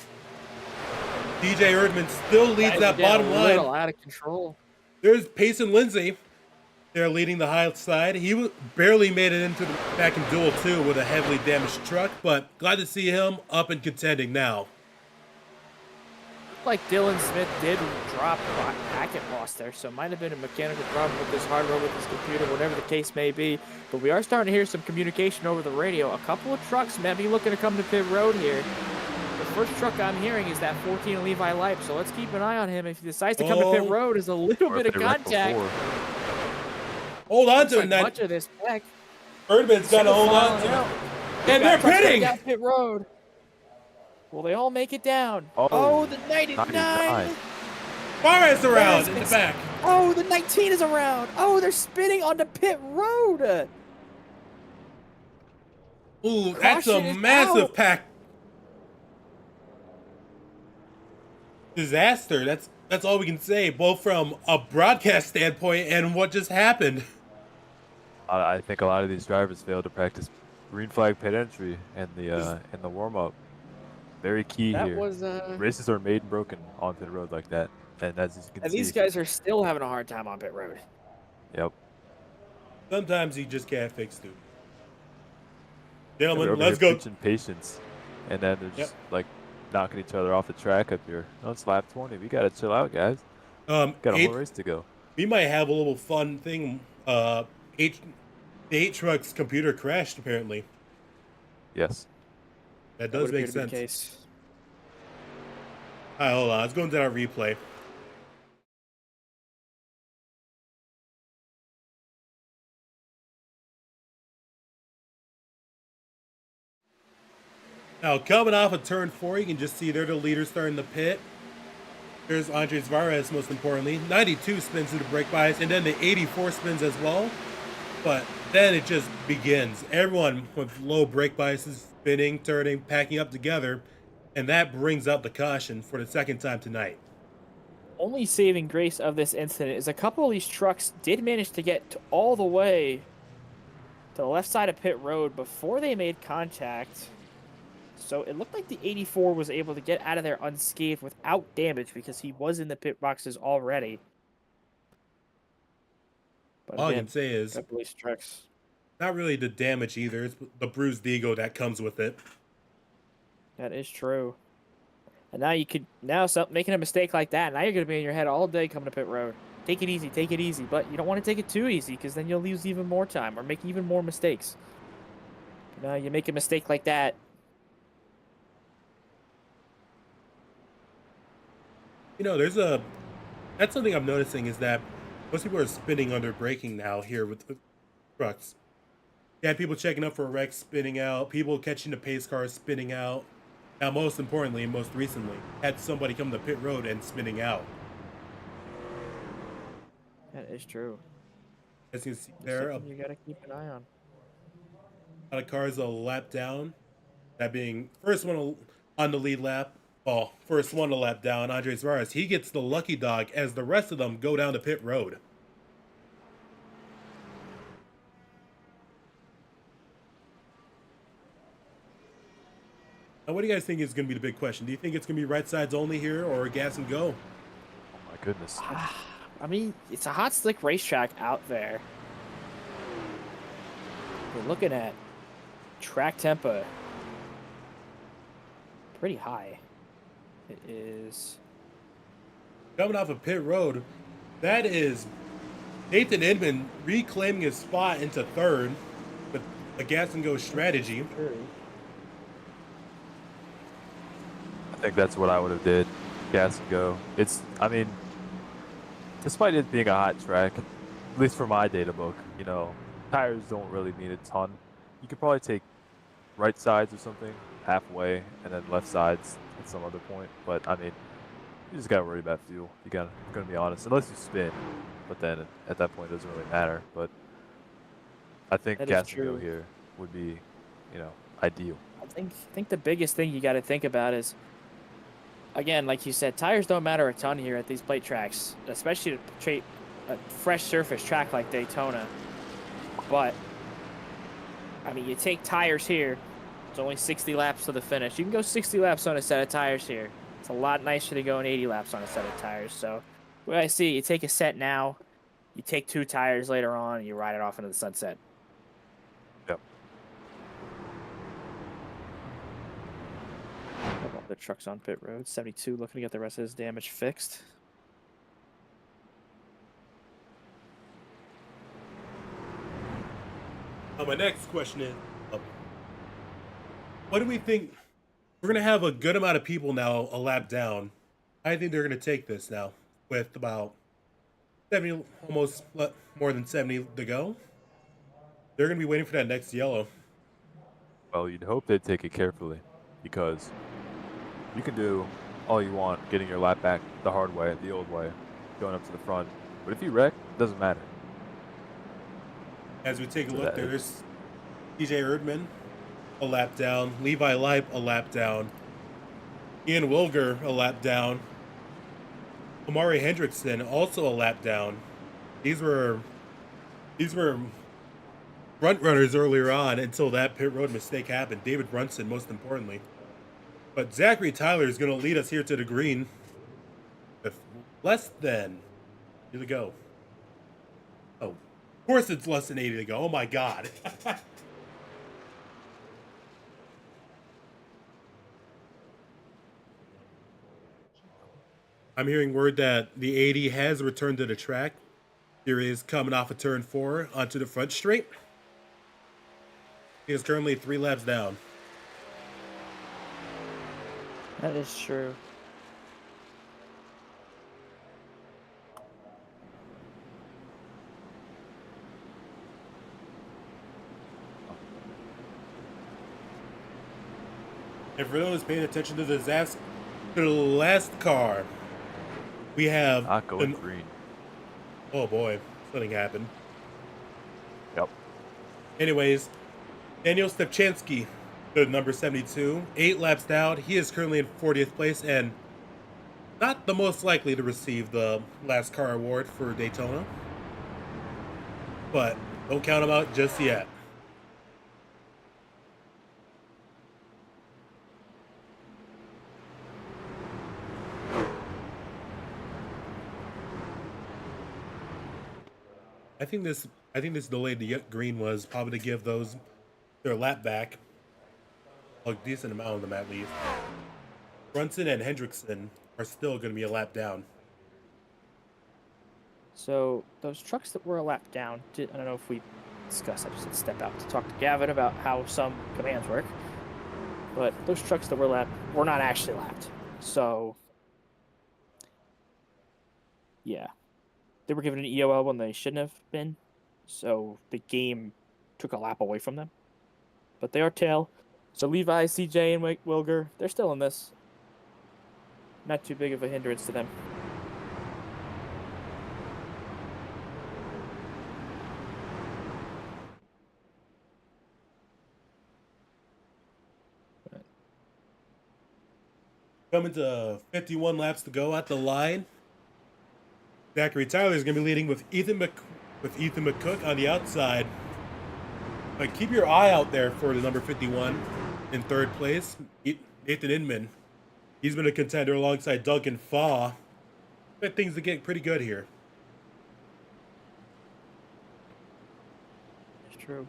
DJ Erdman still leads that bottom line. A little out of control. There's Payson Lindsay. They're leading the high side. He barely made it into the back in duel 2 with a heavily damaged truck, but glad to see him up and contending now. Like Dylan Smith did drop packet loss there, so it might have been a mechanical problem with this hardware, with this computer, whatever the case may be. But we are starting to hear some communication over the radio. A couple of trucks may be looking to come to pit road here. The first truck I'm hearing is that 14 Levi Lipe, so let's keep an eye on him. If he decides to come to pit road, there's a little bit of contact. Hold on to it. Much of this pack. Erdman's got to hold on to it. And they're pitting! Pit road. Will they all make it down? Oh, the 99! Suarez around in the back. Oh, the 19 is around. Oh, they're spinning onto pit road. Ooh, that's a massive pack. Disaster. That's all we can say, both from a broadcast standpoint and what just happened. I think a lot of these drivers fail to practice green flag pit entry and the warm up. Very key That here. was Races are made and broken on pit road like that, and as you can and see, these guys are still having a hard time on pit road. yep. Sometimes you just can't fix it. They're Gentlemen, over let's here go. preaching patience, and then they're Yep. just like knocking each other off the track up here. Oh, it's lap 20. We gotta chill out, guys. Got a whole race to go. We might have a little fun thing. The 8 truck's computer crashed apparently. Yes. That does would make appear to be the sense. case. All right, hold on. Let's go into our replay. Now, coming off of turn 4, you can just see they're the leaders starting the pit. There's Andres Varez, most importantly. 92 spins into brake bias, and then the 84 spins as well. But then it just begins. Everyone with low brake biases spinning, turning, packing up together, and that brings up the caution for the second time tonight. Only saving grace of this incident is a couple of these trucks did manage to get all the way to the left side of pit road before they made contact. So it looked like the 84 was able to get out of there unscathed without damage because he was in the pit boxes already. But All I again, can say is, couple of these trucks. not really the damage either. It's the bruised ego that comes with it. That is true. And now making a mistake like that, now you're going to be in your head all day coming to pit road. Take it easy. But you don't want to take it too easy because then you'll lose even more time or make even more mistakes. Now you make a mistake like that. You know, that's something I'm noticing is that most people are spinning under braking now here with trucks. You had people checking up for a wreck spinning out, people catching the pace cars spinning out. Now, most importantly, and most recently, had somebody come to pit road and spinning out. That is true. As you can see there, a You got to keep an eye on. lot of cars a lap down. That being first one on the lead lap. Oh, first one to lap down, Andres Varez. He gets the lucky dog as the rest of them go down to pit road. Now, what do you guys think is going to be the big question? Do you think it's going to be right sides only here or gas and go? Oh my goodness. I mean, it's a hot, slick racetrack out there. We're looking at track tempo. Pretty high. It is. Coming off of pit road, that is Nathan Inman reclaiming his spot into third with a gas and go strategy. I think that's what I would have did. Gas and go. I mean, despite it being a hot track, at least for my data book, you know, tires don't really mean a ton. You could probably take right sides or something halfway and then left sides at some other point. But I mean, you just gotta worry about fuel. Gonna be honest, unless you spin. But then at that point, it doesn't really matter. But I think That is gas and go true. here would be, you know, ideal. I think the biggest thing you got to think about is, again, like you said, tires don't matter a ton here at these plate tracks, especially to treat a fresh surface track like Daytona. But I mean, you take tires here. It's only 60 laps to the finish. You can go 60 laps on a set of tires here. It's a lot nicer to go in 80 laps on a set of tires. So, what I see, you take a set now, you take 2 tires later on, and you ride it off into the sunset. Yep. The truck's on pit road. 72 looking to get the rest of his damage fixed. My next question is, what do we think? We're going to have a good amount of people now a lap down. I think they're going to take this now with about 70, almost more than 70 to go. They're going to be waiting for that next yellow. Well, you'd hope they'd take it carefully, because you can do all you want getting your lap back the hard way, the old way, going up to the front. But if you wreck, it doesn't matter. As we take a look, there's DJ Erdman, a lap down. Levi Leip, a lap down. Ian Wilger, a lap down. Amari Hendrickson, also a lap down. These were front runners earlier on until that pit road mistake happened. David Brunson, most importantly. But Zachary Tyler is going to lead us here to the green with less than 80 to go. Oh, of course it's less than 80 to go. Oh my God. I'm hearing word that the 80 has returned to the track. Here he is coming off of turn 4 onto the front straight. He is currently 3 laps down. That is true. And for those paying attention to the last car, we have Not going green. Oh boy, something happened. Yep. Anyways, Daniel Stepchansky, the number 72, 8 laps down. He is currently in 40th place and not the most likely to receive the last car award for Daytona. But don't count him out just yet. I think this delay to get green was probably to give those their lap back. A decent amount of them at least. Brunson and Hendrickson are still going to be a lap down. So those trucks that were a lap down, I don't know if we discussed. I just had to step out to talk to Gavin about how some commands work. But those trucks that were lapped were not actually lapped. So yeah, they were given an EOL when they shouldn't have been. So the game took a lap away from them. But they are tail. So Levi, CJ, and Wilger, they're still in this. Not too big of a hindrance to them. Coming to 51 laps to go at the line. Zachary Tyler is going to be leading with Ethan McCook on the outside. But keep your eye out there for the number 51 in third place, Nathan Inman. He's been a contender alongside Duncan Faw. But things are getting pretty good here. It's true.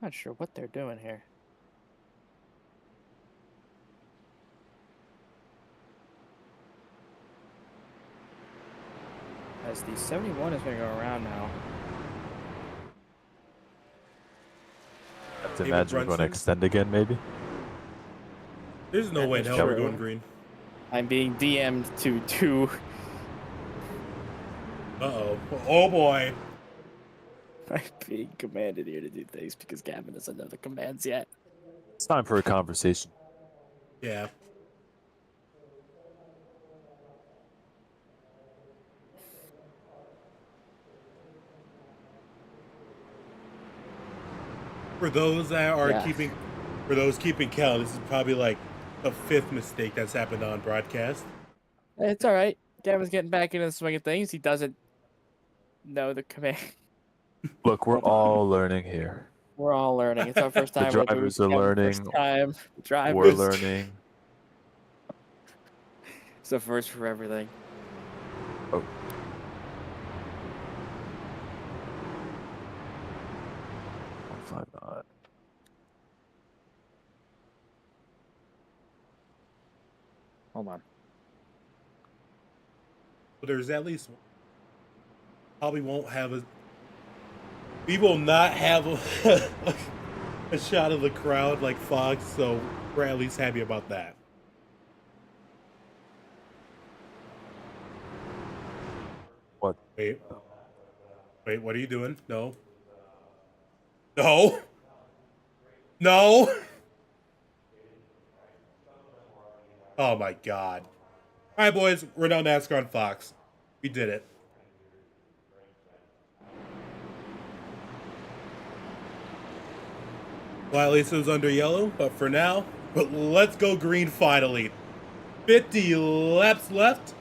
Not sure what they're doing here. As the 71 is going to go around now. I have to imagine we're going to extend again, maybe. There's no way in hell we're going green. I'm being DM'd to do. Uh-oh. Oh, boy. I'm being commanded here to do things because Gavin doesn't know the commands yet. It's time for a conversation. Yeah. For those that are keeping count, this is probably like the 5th mistake that's happened on broadcast. It's all right. Gavin's getting back into the swing of things. He doesn't know the command. Look, we're all learning here. We're all learning. It's our first time. The drivers are learning. First time. Drivers. We're learning. It's the first for everything. Oh. I'm not. Hold on. But there's at least probably won't have a. We will not have a shot of the crowd like Fox, so we're at least happy about that. What? Wait, what are you doing? No. No. No. Oh my God. All right, boys, we're now NASCAR on Fox. We did it. Well, at least it was under yellow, but for now, let's go green finally. 50 laps left.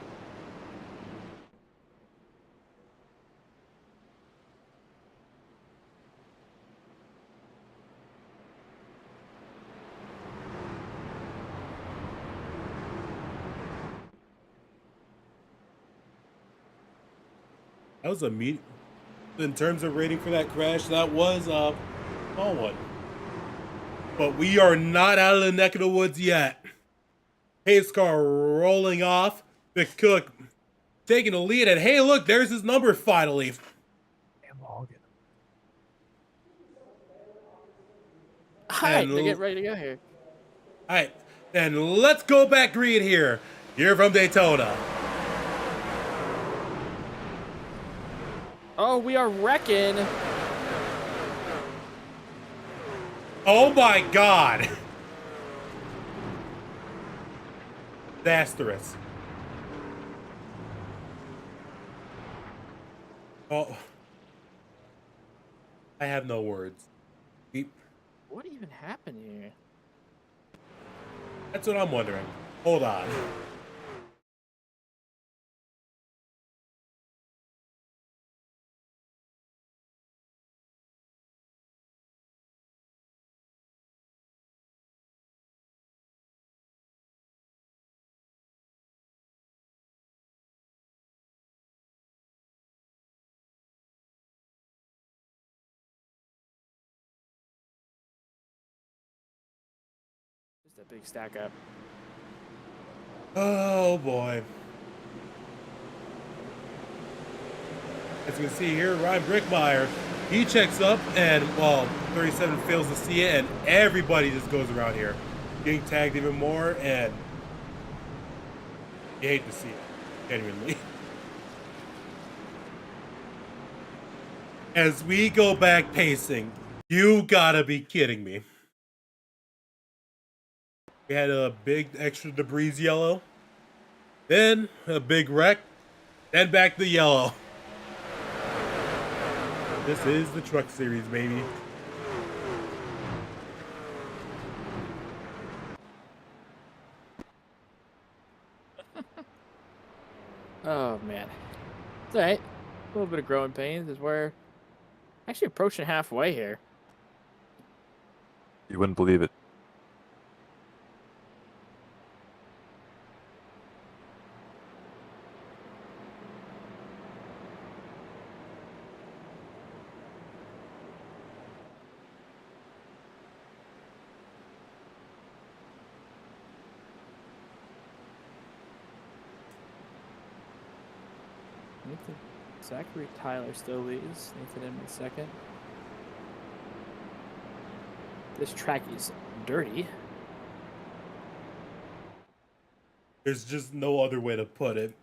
That was a in terms of rating for that crash, that was a small one. But we are not out of the neck of the woods yet. Pace car rolling off. McCook taking the lead, and hey, look, there's his number finally. All right, And they're getting ready to go here. All right, and let's go back green here. Here from Daytona. Oh, we are wrecking. Oh my God. Disastrous. Oh. I have no words. What even happened here? That's what I'm wondering. Hold on. Just a big stack up. Oh boy. As you can see here, Ryan Brickmeyer, he checks up and, well, 37 fails to see it, and everybody just goes around here. Getting tagged even more, and you hate to see it, genuinely. As we go back pacing, you gotta be kidding me. We had a big extra debris yellow, then a big wreck, then back to yellow. This is the Truck Series, baby. Oh man. It's alright. A little bit of growing pains as we're actually approaching halfway here. You wouldn't believe it. Zachary Tyler still leads. Nathan Inman second. This track is dirty. There's just no other way to put it.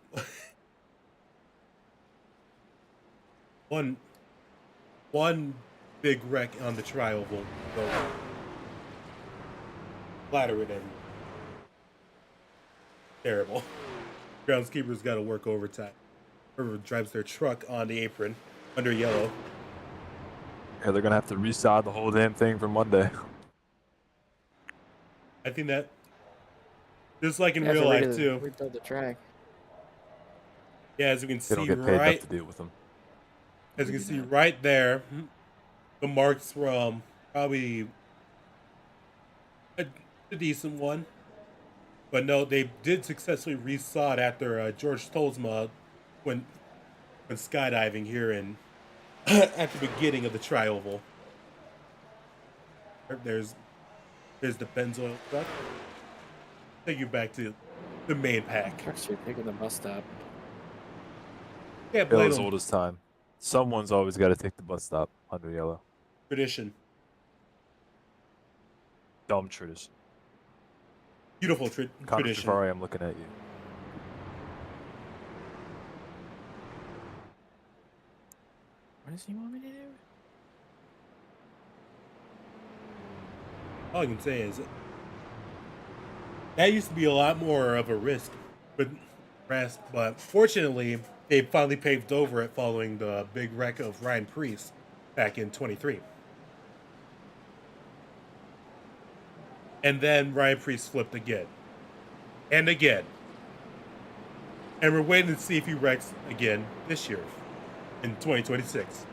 One big wreck on the tri-oval. So flatter it everywhere. Terrible. Groundskeeper's got to work overtime. Whoever drives their truck on the apron under yellow. Yeah, they're gonna have to resod the whole damn thing for Monday. I think that, just like in real life too. Rebuild the track. Yeah, as you can They see don't get paid right, enough to deal with them. as you can see right there, the marks from probably a decent one. But no, they did successfully resod after George Tolsma went skydiving here in at the beginning of the tri-oval. There's the Benzoil truck. Take you back to the main pack. Trucks are taking the bus stop. Yeah, Yellow's blame as them. old as time. Someone's always got to take the bus stop under yellow. Tradition. Dumb tradition. Beautiful Connor tradition. Jafari, I'm looking at you. What does he want me to do? All I can say is that used to be a lot more of a risk, but rest, but fortunately, they finally paved over it following the big wreck of Ryan Preece back in 23. And then Ryan Preece flipped again. And again. And we're waiting to see if he wrecks again this year in 2026.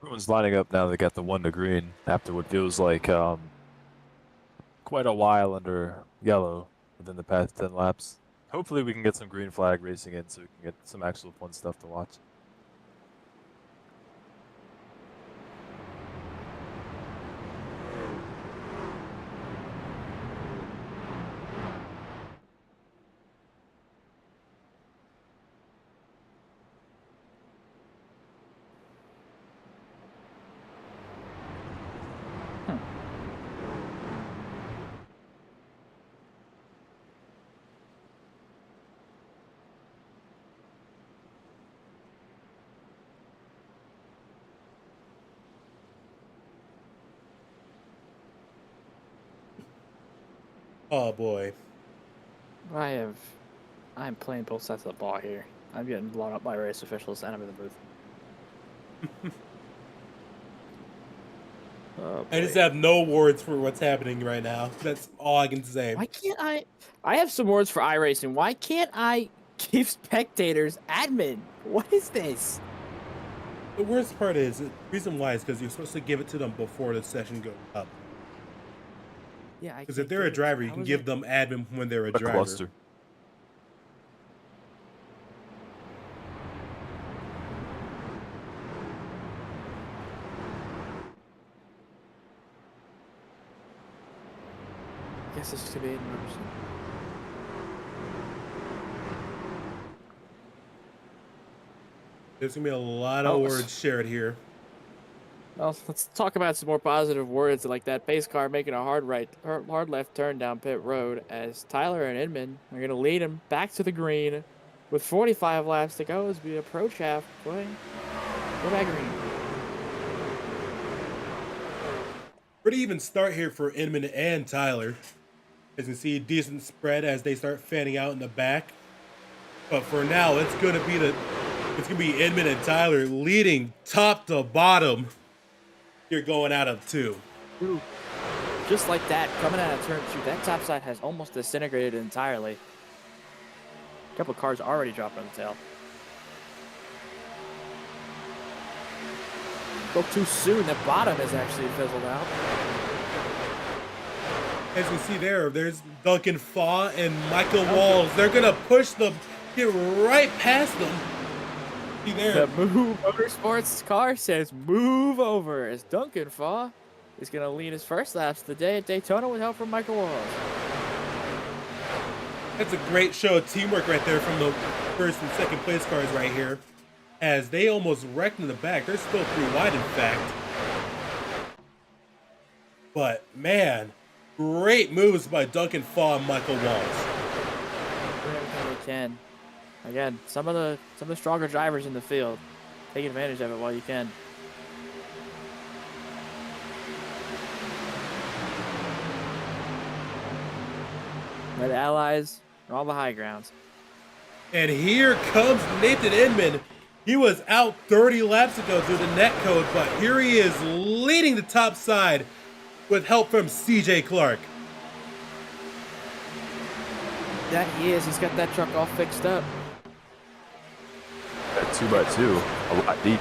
Everyone's lining up now. They got the 1 to green after what feels like quite a while under yellow within the past 10 laps. Hopefully we can get some green flag racing in so we can get some actual fun stuff to watch. Oh boy. I'm playing both sides of the ball here. I'm getting blown up by race officials and I'm in the booth. Oh, I just boy. have no words for what's happening right now. That's all I can say. Why can't I have some words for iRacing. Why can't I give spectators admin? What is this? The worst part is, the reason why is because you're supposed to give it to them before the session goes up. Yeah, I Because can't if they're give a it- driver, you how can is give it- them admin when they're a A driver. cluster. I guess this is gonna be in person. There's going to be a lot of Oh, words shared here. Well, let's talk about some more positive words like that pace car making a hard left turn down pit road as Tyler and Inman are going to lead him back to the green with 45 laps to go as we approach halfway. Go back green. Pretty even start here for Inman and Tyler. As you can see, decent spread as they start fanning out in the back. But for now, it's gonna be Inman and Tyler leading top to bottom. You're going out of 2. Ooh. Just like that, coming out of turn 2, that top side has almost disintegrated entirely. A couple cars already dropping the tail. Spoke too soon. The bottom is actually fizzled out. As you see there's Duncan Faw and Michael Walls. They're gonna push them, get right past them. See there. The Move Motorsports car says move over as Duncan Faw is going to lead his first laps of the day at Daytona with help from Michael Walls. That's a great show of teamwork right there from the first and second place cars right here. As they almost wrecked in the back. They're still 3 wide, in fact. But, man, great moves by Duncan Faw and Michael Walls. Doing everything they can. Again, some of the stronger drivers in the field. Take advantage of it while you can. Red Allies are on the high grounds. And here comes Nathan Inman. He was out 30 laps ago through the net code, but here he is leading the top side with help from CJ Clark. That he is. He's got that truck all fixed up. That 2x2, a lot deep.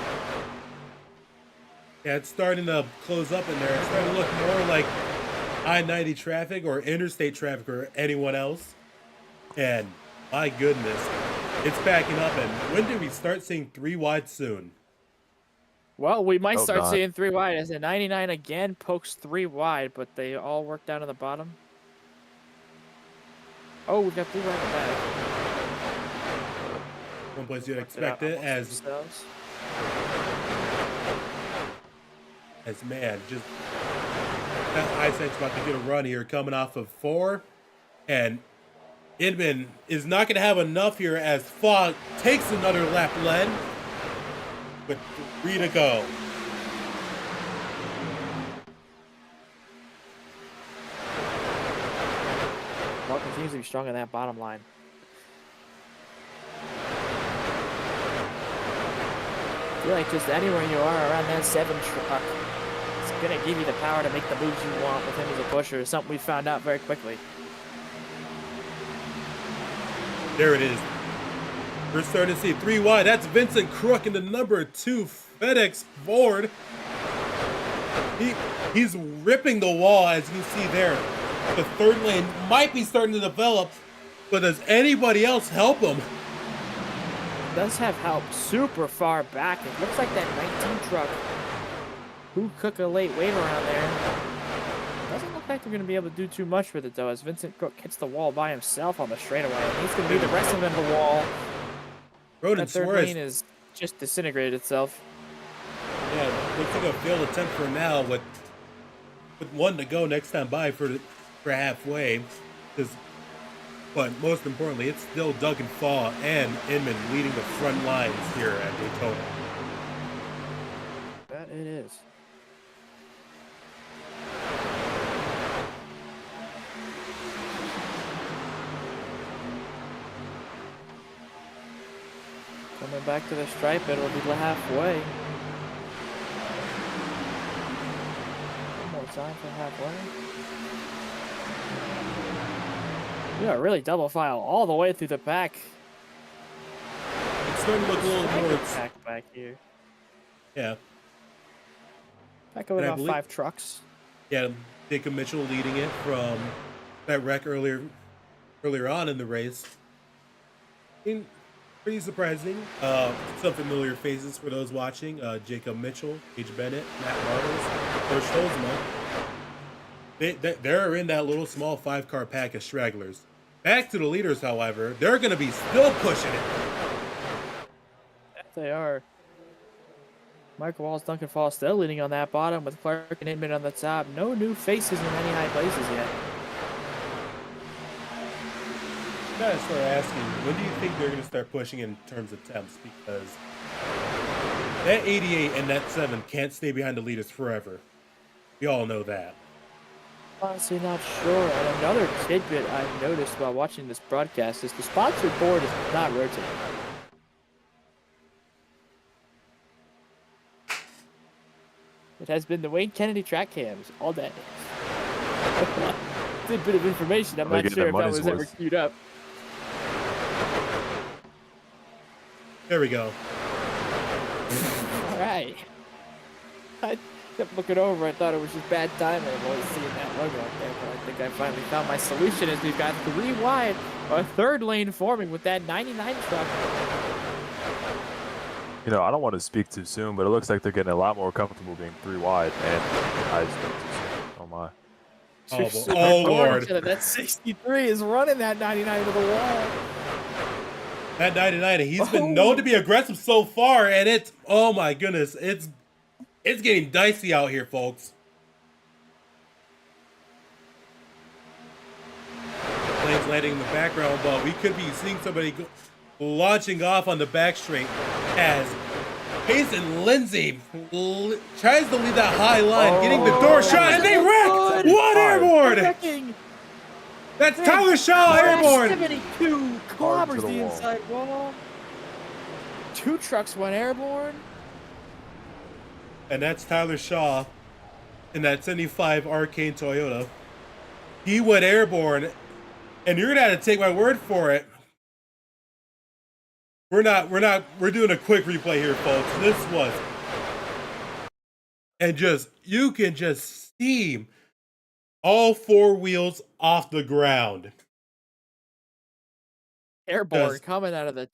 Yeah, it's starting to close up in there. It's starting to look more like I-90 traffic or interstate traffic or anyone else. And my goodness, it's backing up. And when do we start seeing 3 wide soon? Well, we might Hope start not. seeing 3 wide as the 99 again pokes 3 wide, but they all work down to the bottom. Oh, we've got 3 wide in the back. One place you'd Worked expect out it amongst themselves. as man, just that eyesight's about to get a run here coming off of 4. And Inman is not going to have enough here as Fogg takes another lap lead with 3 to go. continues to be strong on that bottom line. I feel like just anywhere you are around that 7 truck, it's going to give you the power to make the moves you want with him as a pusher. Something we found out very quickly. There it is. We're starting to see 3 wide. That's Vincent Crook in the number 2 FedEx Ford. He's ripping the wall, as you see there. The third lane might be starting to develop, but does anybody else help him? Does have help super far back. It looks like that 19 truck who cook a late wave around there. Doesn't look like they're going to be able to do too much with it, though, as Vincent Crook hits the wall by himself on the straightaway. And he's going to lead the rest of them to the wall. That third lane is just disintegrated itself. Yeah, looks like a failed attempt for now with 1 to go next time by for halfway. But most importantly, it's still Doug and Fall and Inman leading the front lines here at Daytona. That it is. Coming back to the stripe, it'll be halfway. One more time for halfway. Yeah, really double file all the way through the pack. It's starting to look a little more back here. Yeah. Back of about 5 trucks. Yeah, Jacob Mitchell leading it from that wreck earlier on in the race. Pretty surprising. Some familiar faces for those watching. Jacob Mitchell, H. Bennett, Matt Bartles, George Stolzma. They're in that little small 5-car pack of stragglers. Back to the leaders, however, they're going to be still pushing it. They are. Michael Walls, Duncan Fall still leading on that bottom with Clark and Inman on the top. No new faces in any high places yet. I gotta start asking, when do you think they're going to start pushing in terms of temps? Because that 88 and that 7 can't stay behind the leaders forever. We all know that. Honestly, not sure. And another tidbit I've noticed while watching this broadcast is the sponsor board is not rotating. It has been the Wayne Kennedy track cams all day. Tidbit of information. I'm not sure if that was ever queued up. There we go. All right. I kept looking over. I thought it was just bad timing. I've always seen that logo up there, but I think I finally found my solution as we've got 3 wide, a 3rd lane forming with that 99 truck. You know, I don't want to speak too soon, but it looks like they're getting a lot more comfortable being 3 wide, and I spoke too soon. Oh my. Oh Lord. That 63 is running that 99 to the wall. That 99, he's been known to be aggressive so far, and it's, oh my goodness, it's getting dicey out here, folks. Planes landing in the background, but we could be seeing somebody launching off on the back straight as Payson Lindsay tries to lead that high line, getting the door shot, and they wreck! One airborne! That's Tyler Shaw airborne! 72 clobbers the inside wall. 2 trucks went airborne. And that's Tyler Shaw in that 75 Arcane Toyota. He went airborne, and you're gonna have to take my word for it. We're doing a quick replay here, folks. This was, and you can just see all 4 wheels off the ground. Airborne coming out of the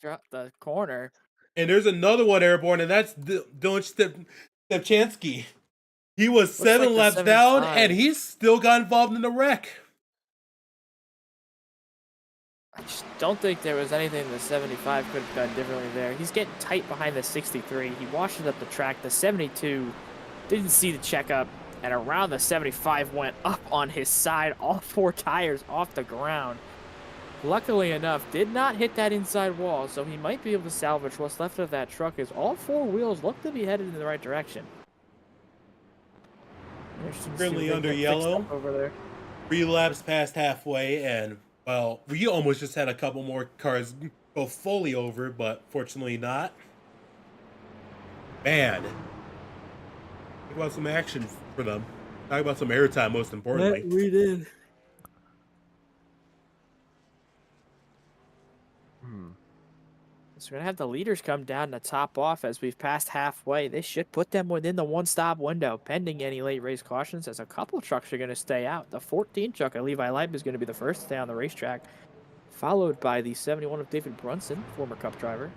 corner. And there's another one airborne, and that's Dylan Stepchansky. He was 7 laps down, and he's still got involved in the wreck. I just don't think there was anything the 75 could have done differently there. He's getting tight behind the 63. He washes up the track. The 72 didn't see the checkup, and around the 75 went up on his side, all 4 tires off the ground. Luckily enough, did not hit that inside wall, so he might be able to salvage what's left of that truck as all 4 wheels look to be headed in the right direction. Currently under yellow. Over there. 3 laps past halfway, and Well, we almost just had a couple more cars go fully over, but fortunately not. Man, talk about some action for them. Talk about some airtime, most importantly. we did. So we're gonna have the leaders come down to top off as we've passed halfway. This should put them within the one-stop window, pending any late race cautions, as a couple trucks are gonna stay out. The 14 truck of Levi Leip is gonna be the first to stay on the racetrack, followed by the 71 of David Brunson, former Cup driver.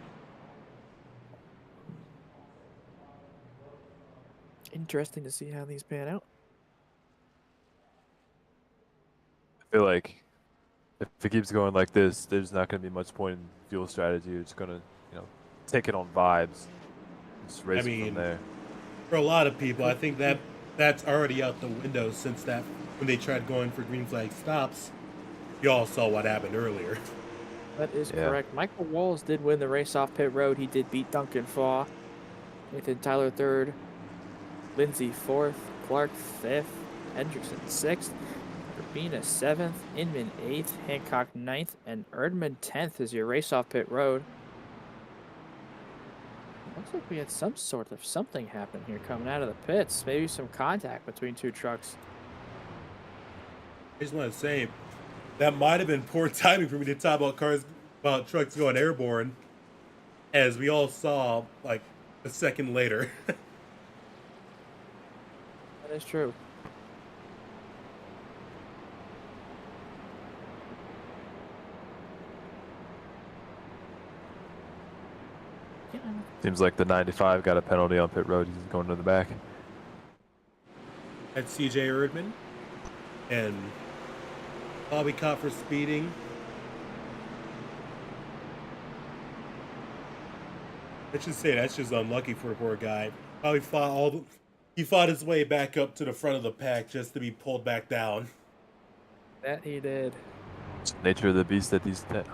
Interesting to see how these pan out. I feel like if it keeps going like this, there's not going to be much point in fuel strategy. It's going to, take it on vibes. Just race it from there. For a lot of people, I think that's already out the window since that when they tried going for green flag stops, you all saw what happened earlier. That is correct. Michael Walls did win the race off pit road. He did beat Duncan Faw. Nathan Tyler third, Lindsay fourth, Clark fifth, Hendrickson sixth, Urbina 7th, Inman 8th, Hancock 9th, and Erdman 10th as your race off pit road. Looks like we had some sort of something happen here coming out of the pits. Maybe some contact between two trucks. I just want to say that might have been poor timing for me to talk about trucks going airborne, as we all saw like a second later. That is true. Seems like the 95 got a penalty on pit road. He's going to the back. That's CJ Erdman. And Bobby caught for speeding. I should say that's just unlucky for a poor guy. Probably he fought his way back up to the front of the pack just to be pulled back down. That he did. It's the nature of the beast at these type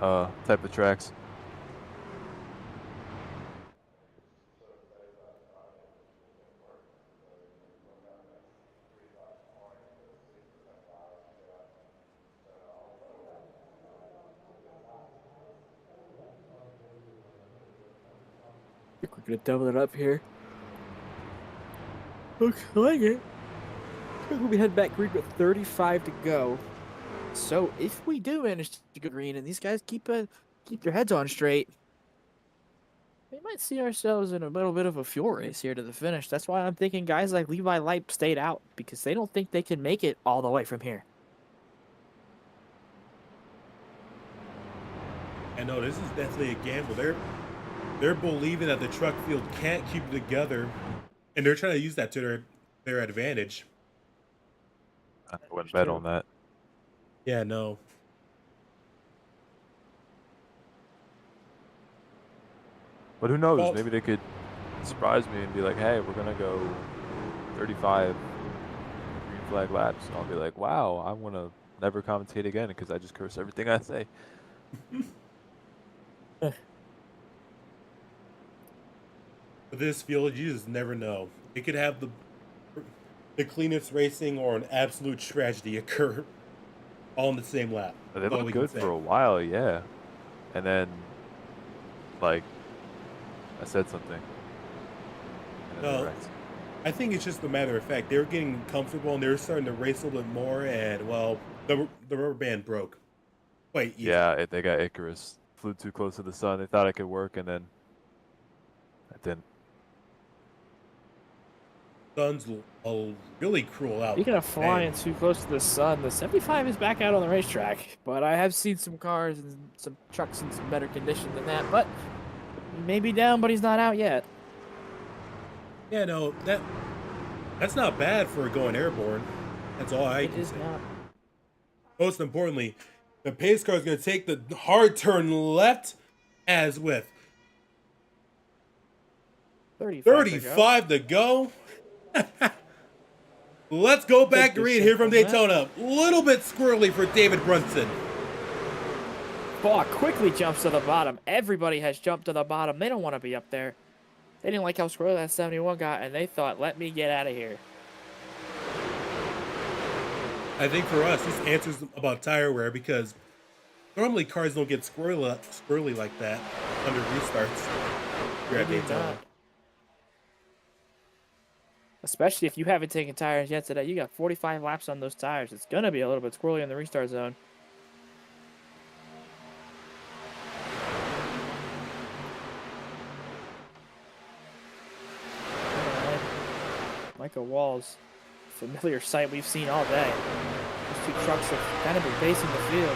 of tracks. I think we're gonna double it up here. Looks like it. We'll be heading back green with 35 to go. So if we do manage to go green and these guys keep their heads on straight, we might see ourselves in a little bit of a fuel race here to the finish. That's why I'm thinking guys like Levi Leip stayed out, because they don't think they can make it all the way from here. I know this is definitely a gamble. They're believing that the truck field can't keep it together, and they're trying to use that to their advantage. I wouldn't bet on that. Yeah, no. But who knows? Well, Maybe they could surprise me and be like, hey, we're going to go 35 green flag laps. And I'll be like, wow, I want to never commentate again because I just curse everything I say. For this field, you just never know. It could have the cleanest racing or an absolute tragedy occur all in the same lap. They look good for a while, yeah. And then, like, I said something. No, I think it's just a matter of fact. They were getting comfortable and they were starting to race a little bit more, and, well, the rubber band broke. Wait, yeah, they got Icarus. Flew too close to the sun. They thought it could work, and then it didn't. Sun's really cruel out. Speaking of flying too close to the sun, the 75 is back out on the racetrack. But I have seen some cars and some trucks in some better condition than that. But he may be down, but he's not out yet. Yeah, no, that's not bad for going airborne. That's all I can say. It is not. Most importantly, the pace car is going to take the hard turn left, as with 35 to go. Let's go back green here from Daytona. A little bit squirrely for David Brunson. Ball quickly jumps to the bottom. Everybody has jumped to the bottom. They don't want to be up there. They didn't like how squirrely that 71 got, and they thought, let me get out of here. I think for us, this answers about tire wear, because Normally, cars don't get squirrely like that under restarts here at Maybe Daytona. not. Especially if you haven't taken tires yet today. You got 45 laps on those tires. It's going to be a little bit squirrely in the restart zone. Alright. Michael Walls, familiar sight we've seen all day. Those two trucks have kind of been pacing the field.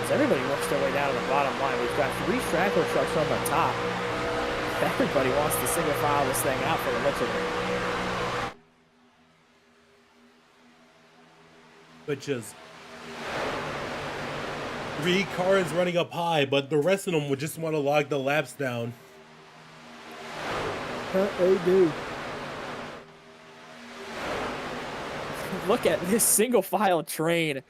As everybody works their way down to the bottom line. We've got 3 Straggler trucks on the top. Everybody wants to single file this thing out for the looks of it. But just 3 cars running up high, but the rest of them would just want to log the laps down. They do. Look at this single file train.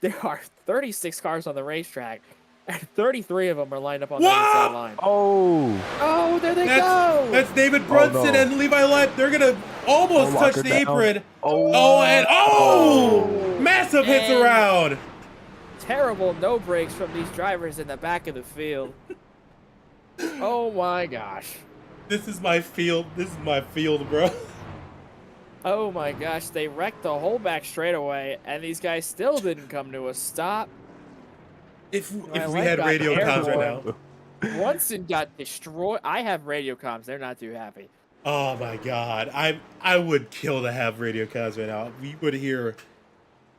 There are 36 cars on the racetrack, and 33 of them are lined up on the inside line. Oh, There they go! That's David Brunson no. and Levi Lipe. They're gonna almost lock touch her the down. apron. Oh. Massive hits And- around. Terrible no brakes from these drivers in the back of the field. Oh my gosh. This is my field. This is my field, bro. Oh my gosh, they wrecked the whole back straightaway, and these guys still didn't come to a stop. If My we leg had got radio comms right airborne. now. Brunson got destroyed. I have radio comms. They're not too happy. Oh my god. I would kill to have radio comms right now. We would hear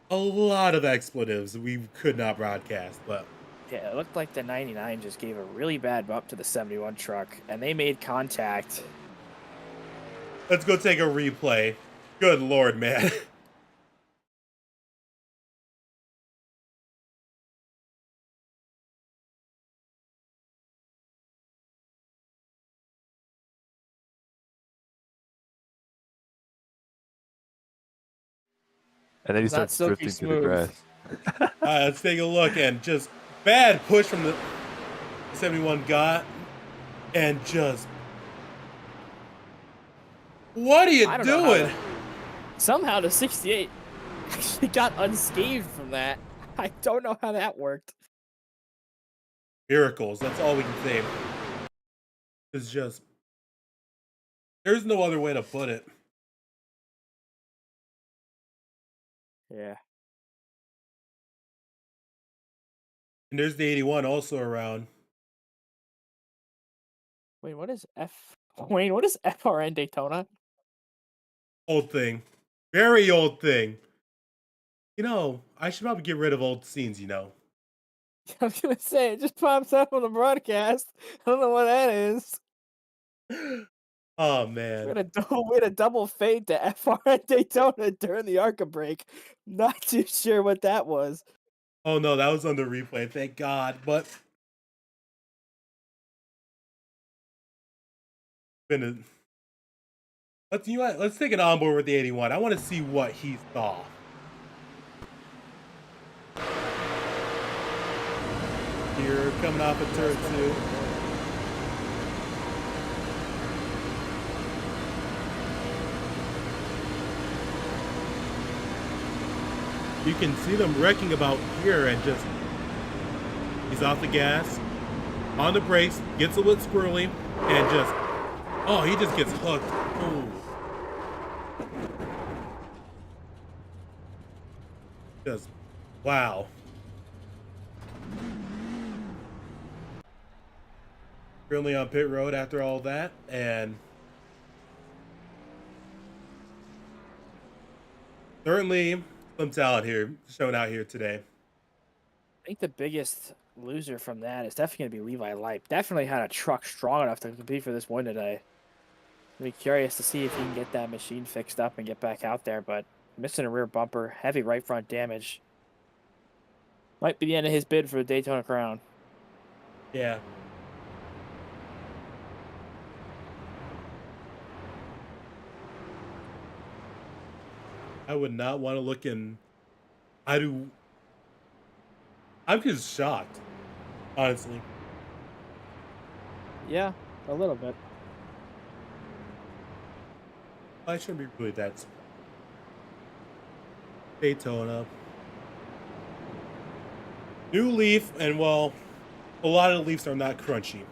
a lot of expletives we could not broadcast, but Yeah, it looked like the 99 just gave a really bad bump to the 71 truck, and they made contact. let's go take a replay. Good lord, man. And then he Not starts silky drifting through the smooth. grass. Let's take a look, and just bad push from the 71 got, and just what are you I don't know how doing? Somehow the 68 actually got unscathed from that. I don't know how that worked. Miracles. That's all we can say. It's just there's no other way to put it. Yeah. And there's the 81 also around. Wait, what is Wayne, what is FRN Daytona? Old thing. Very old thing. You know, I should probably get rid of old scenes, you know. I was gonna say it just pops up on the broadcast. I don't know what that is. Oh We man. had a double fade to FRN Daytona during the ARCA break. Not too sure what that was. Oh no, that was on the replay, thank God. But let's take it on board with the 81. I want to see what he saw. Here, coming off of turn 2. You can see them wrecking about here, and just he's off the gas, on the brakes, gets a little squirrely, and just he just gets hooked. Ooh. Just wow. Currently on pit road after all that, and certainly some talent here shown out here today. I think the biggest loser from that is definitely going to be Levi Lipe. Definitely had a truck strong enough to compete for this win today. I'll be curious to see if he can get that machine fixed up and get back out there, but missing a rear bumper, heavy right front damage. Might be the end of his bid for the Daytona crown. Yeah. I would not want to look in. I'm just shocked, honestly. Yeah, a little bit. I shouldn't be really that surprised. Daytona. New leaf, and well, a lot of the leaves are not crunchy.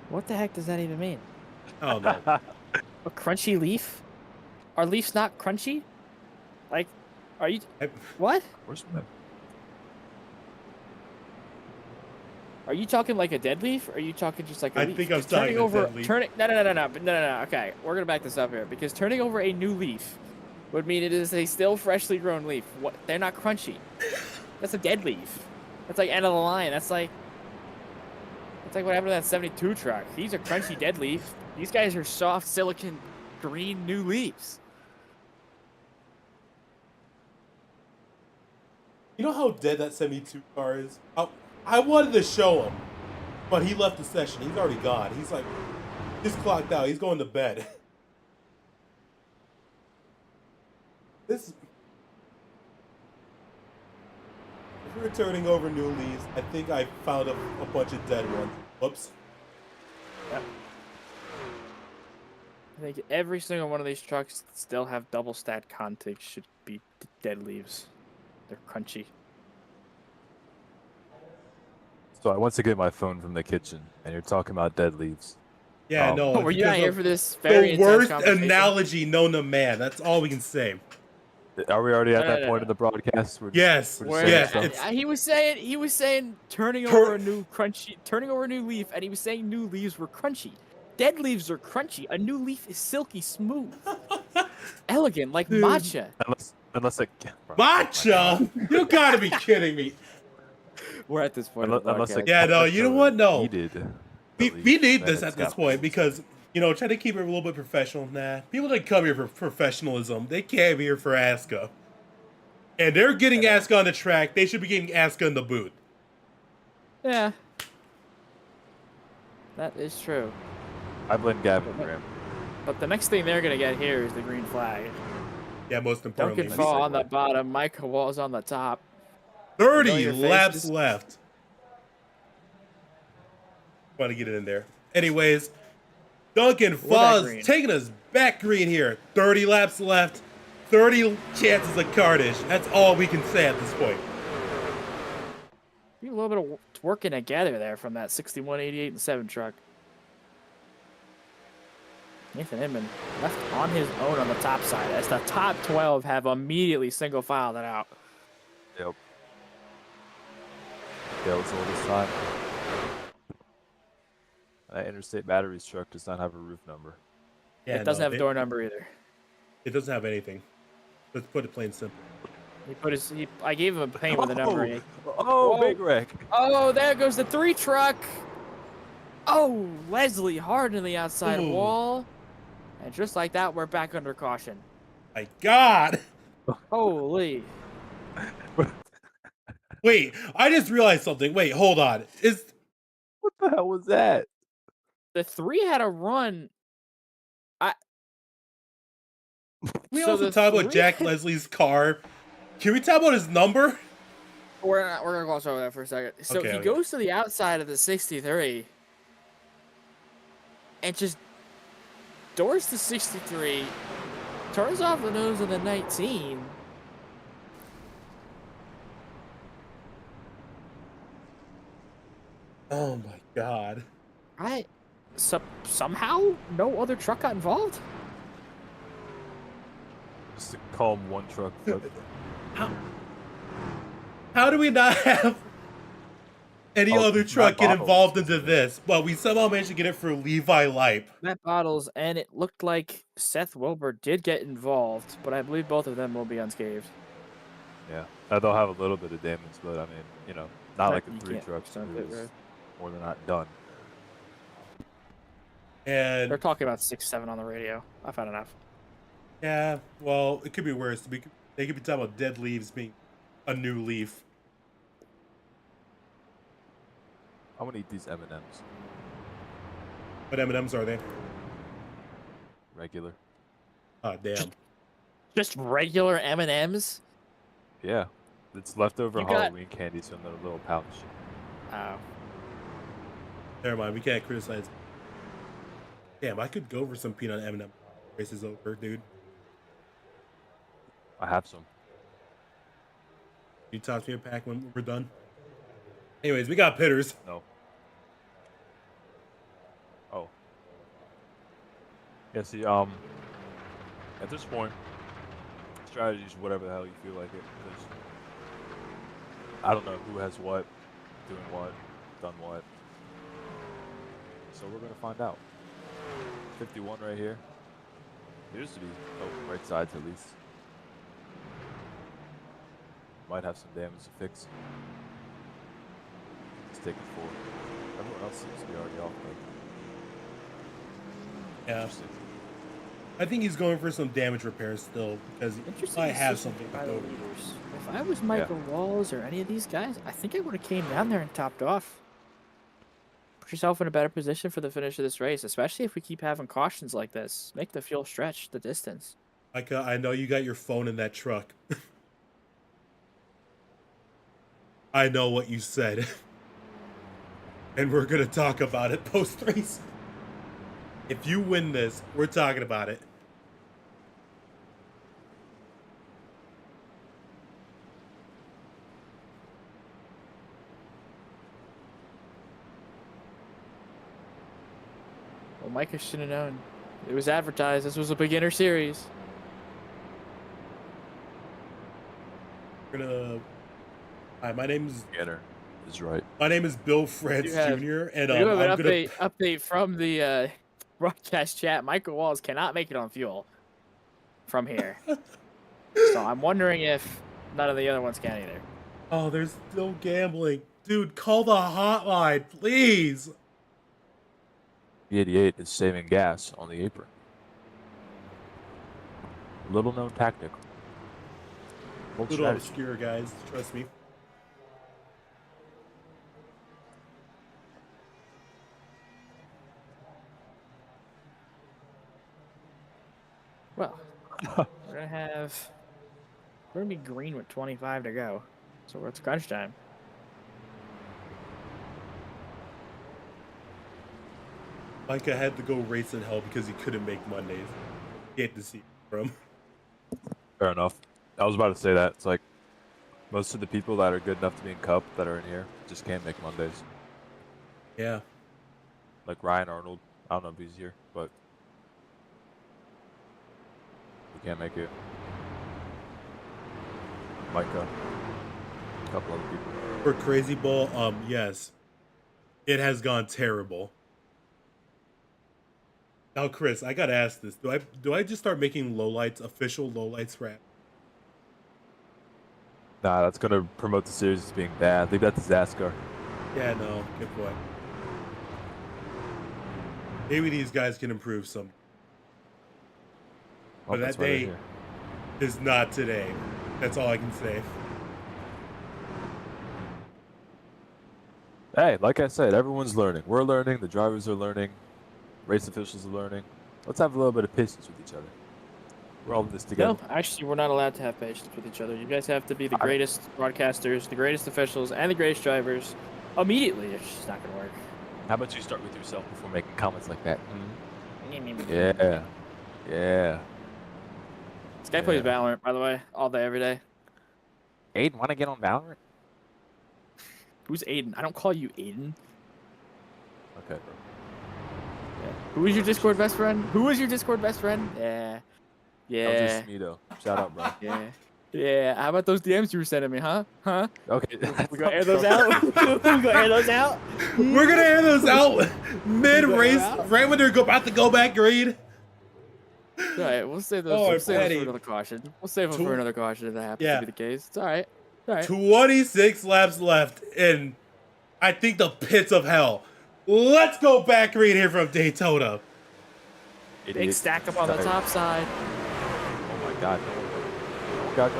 What the heck does that even mean? I don't know. A crunchy leaf? Are leaves not crunchy? Like, are you... What? Where's my... Are you talking like a dead leaf, or are you talking just like a I leaf? think I'm 'Cause talking turning a over, dead leaf. no. Okay, we're gonna back this up here because turning over a new leaf would mean it is a still freshly grown leaf. What? They're not crunchy. That's a dead leaf. That's like end of the line. That's like what happened to that 72 truck. These are crunchy dead leaf. These guys are soft silicon green new leaves. You know how dead that 72 car is? I wanted to show him, but he left the session. He's already gone. He's like, he's clocked out. He's going to bed. This. If we're turning over new leaves, I think I found a bunch of dead ones. Whoops. Yep. I think every single one of these trucks that still have double stat contigs should be dead leaves. They're crunchy. So I went to get my phone from the kitchen, and you're talking about dead leaves. Yeah, no. Oh, were you not because here of for this very the intense worst conversation? analogy known to man. That's all we can say. Are we already at No, that point in the broadcast? We're just, Yes. we're just Where saying Yes. stuff? It's he was saying turning over a new leaf, and he was saying new leaves were crunchy. Dead leaves are crunchy. A new leaf is silky smooth, elegant like Dude. matcha. Unless it matcha. You gotta be kidding me. We're at this point. unless it Yeah, no, you know what? No. heated We the leaf, need then this it's at this got point holes. because, you know, try to keep it a little bit professional. Nah, people that come here for professionalism, they came here for ASCA. And they're getting ASCA on the track. They should be getting ASCA in the booth. Yeah, that is true. I blame Gavin Graham. But the next thing they're gonna get here is the green flag. Yeah, most importantly. Duncan Fall on the bottom, Michael Walls on the top. 30 Familiar laps faces. left. Want to get it in there. Anyways, Duncan Falls green. taking us back green here. 30 laps left. 30 chances of carnage. That's all we can say at this point. A little bit of working together there from that 61, 88, and 7 truck. Nathan Inman left on his own on the top side as the top 12 have immediately single filed it out. Yep. Yeah, it's all this time. That Interstate Batteries truck does not have a roof number. Yeah, It doesn't have a door number either. It doesn't have anything. Let's put it plain simple. He put his. I gave him a paint with a number. Oh, big wreck. Oh, there goes the 3 truck. Oh, Leslie hard in the outside Ooh. wall. And just like that, we're back under caution. My God. Holy. Wait, I just realized something. Wait, hold on. What the hell was that? The 3 had a run. We So also the talk about 3 Jack Leslie's car. Can we talk about his number? We're gonna gloss over that for a second. So Okay, he okay. goes to the outside of the 63 and just doors the 63, turns off the nose of the 19. Oh my God. Somehow no other truck got involved. Just to calm one truck. How do we not have any Oh, other not truck get bottles. involved into this? Well, we somehow managed to get it for Levi Lipe. Matt Bottles, and it looked like Seth Wilbur did get involved, but I believe both of them will be unscathed. Yeah, they'll have a little bit of damage, but I mean, you know, not like the You 3 can't trucks. stop It it, was right? more than not done. And They're talking about 6-7 on the radio. I've had enough. yeah, well, it could be worse. They could be talking about dead leaves being a new leaf. I'm gonna eat these M&Ms. What M&Ms are they? Regular. Oh, damn. Just regular M&Ms? Yeah, it's leftover You got- Halloween candies from the little pouch. Oh. Never mind. We can't criticize. Damn, I could go for some peanut M&M. Race is over, dude. I have some. You toss me a pack when we're done. Anyways, we got pitters. No. Oh. Yeah, see, at this point, strategy is whatever the hell you feel like it, because I don't know who has what, doing what, done what. So we're gonna find out. 51 right here. There used to be right sides at least. Might have some damage to fix. Let's take it forward. Everyone else seems to be already off. Yeah. Interesting. I think he's going for some damage repairs still because I have something by to the go. leaders. If I was Michael Walls or any of these guys, I think I would have came down there and topped off. Put yourself in a better position for the finish of this race, especially if we keep having cautions like this. Make the fuel stretch the distance. Micah, I know you got your phone in that truck. I know what you said. And we're going to talk about it post-race. If you win this, we're talking about it. Well, Micah should have known. It was advertised. This was a beginner series. We're gonna. Hi, my name is. Beginner is right. My name is Bill France Jr. And You have an I'm gonna. update from the broadcast chat. Michael Walls cannot make it on fuel from here. So I'm wondering if none of the other ones can either. Oh, there's still gambling, dude. Call the hotline, please. The 88 is saving gas on the apron. Little known tactic. Bold Little strategy. obscure, guys. Trust me. Well, we're gonna be green with 25 to go, so it's crunch time. Micah had to go race in hell because he couldn't make Mondays. He had to see from. Fair enough. I was about to say that. It's like most of the people that are good enough to be in Cup that are in here just can't make Mondays. Yeah. Like Ryan Arnold. I don't know if he's here, but he can't make it. Micah. A couple other people. For Crazy Ball, yes. It has gone terrible. Now, Chris, I gotta ask this: do I just start making lowlights official lowlights rap? Nah, that's gonna promote the series as being bad. Leave that to ASCA. Yeah, no, good point. Maybe these guys can improve some. But that day is not today. That's all I can say. Hey, like I said, everyone's learning. We're learning. The drivers are learning. Race officials are learning. Let's have a little bit of patience with each other. We're all in this together. No, actually, we're not allowed to have patience with each other. You guys have to be the greatest broadcasters, the greatest officials, and the greatest drivers immediately. It's just not gonna work. How about you start with yourself before making comments like that? Yeah. Yeah. This guy plays Valorant, by the way, all day, every day. Aiden, want to get on Valorant? Who's Aiden? I don't call you Aiden. Okay, bro. Yeah. Who is your Discord best friend? Who is your Discord best friend? Yeah. Yeah. That was just me, though. Shout out, bro. Yeah. Yeah. How about those DMs you were sending me, huh? Huh? Okay. We gonna air those out? We gonna air those out? We're gonna air those out mid-race, right when they're about to go back green. All right, we'll save those. Oh, We'll save those Patty. for another caution. We'll save them for another caution if that happens Yeah. to be the case. It's all right. It's all right. 26 laps left in, I think, the pits of hell. Let's go back green here from Daytona. Big stack up on the top side. Oh my god. Oh god.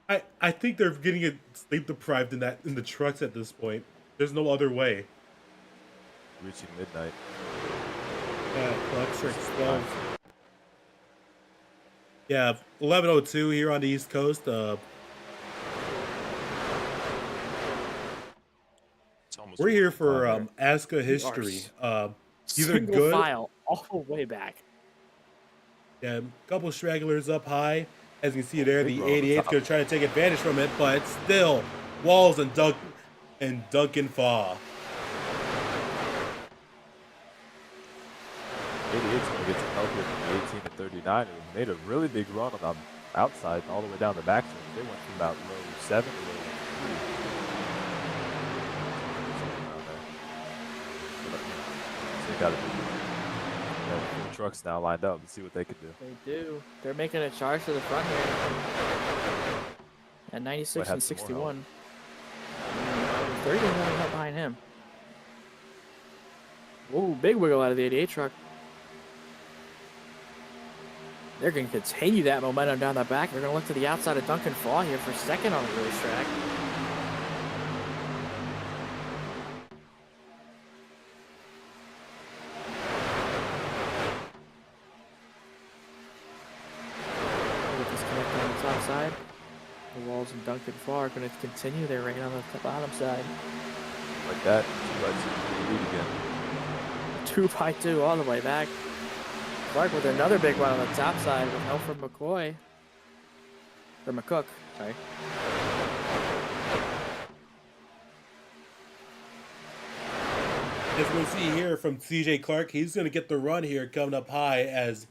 No. I think they're getting it sleep deprived in the trucks at this point. There's no other way. Reaching midnight. Yeah, clock strikes 12. Yeah, 11:02 here on the East Coast. It's almost We're here for time ASCA history. These are Single good. file all the way back. Yeah, a couple stragglers up high. As you can see there, Big the roll on the 88's top. going to try to take advantage from it, but still, Walls and Duncan Faw. 88's going to get some help here from the 18 and 39, who made a really big run on the outside and all the way down the back. They went from about low 7 to low 3. Something around there. So they got the trucks now lined up. Let's see what they can do. They do. They're making a charge to the front here. At 96 and 61. 30 and help behind him. Ooh, big wiggle out of the 88 truck. They're going to continue that momentum down the back. They're going to look to the outside of Duncan Faw here for second on the racetrack. Disconnect on the top side. The Walls and Duncan Faw are going to continue their reign on the bottom side. Like that, 2x2 lead again. 2x2 all the way back. Clark with another big one on the top side with help from McCoy. Or McCook, sorry. As we'll see here from CJ Clark, he's going to get the run here coming up high as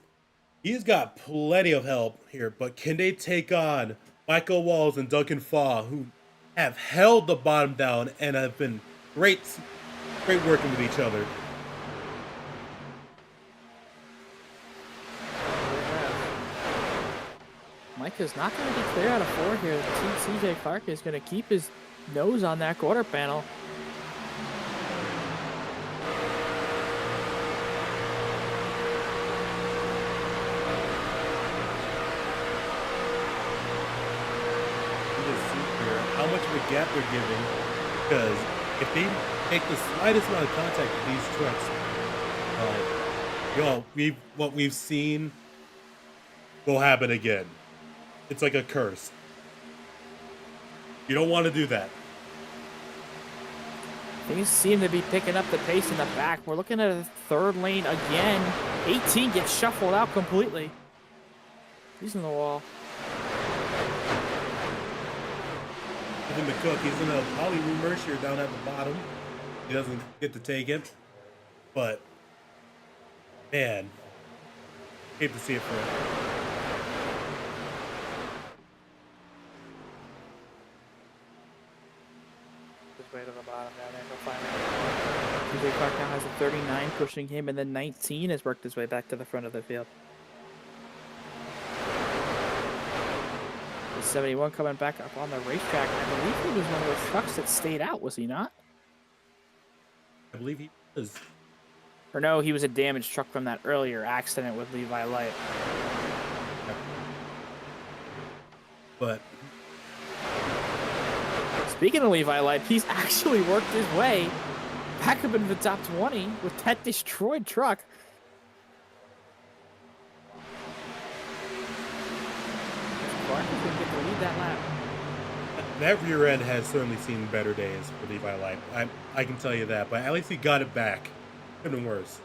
he's got plenty of help here. But can they take on Michael Walls and Duncan Faw, who have held the bottom down and have been great working with each other? Mike is not going to be clear out of 4 here. CJ Clark is going to keep his nose on that quarter panel. You just see here how much of a gap they're giving, because if they make the slightest amount of contact with these trucks, what we've seen will happen again. It's like a curse. You don't want to do that. Things seem to be picking up the pace in the back. We're looking at a third lane again. 18 gets shuffled out completely. He's in the wall. Even McCook, he's in a poly reverse here down at the bottom. He doesn't get to take it. But, man, hate to see it for him. Way to the bottom down there. He'll find it. CJ Clark now has a 39 pushing him, and then 19 has worked his way back to the front of the field. The 71 coming back up on the racetrack. I believe he was one of those trucks that stayed out, was he not? I believe he is. Or no, he was a damaged truck from that earlier accident with Levi Light. But speaking of Levi Light, he's actually worked his way back up into the top 20 with that destroyed truck. Clark is going to get the lead that lap. that rear end has certainly seen better days for Levi Light. I can tell you that, but at least he got it back. Could have been worse.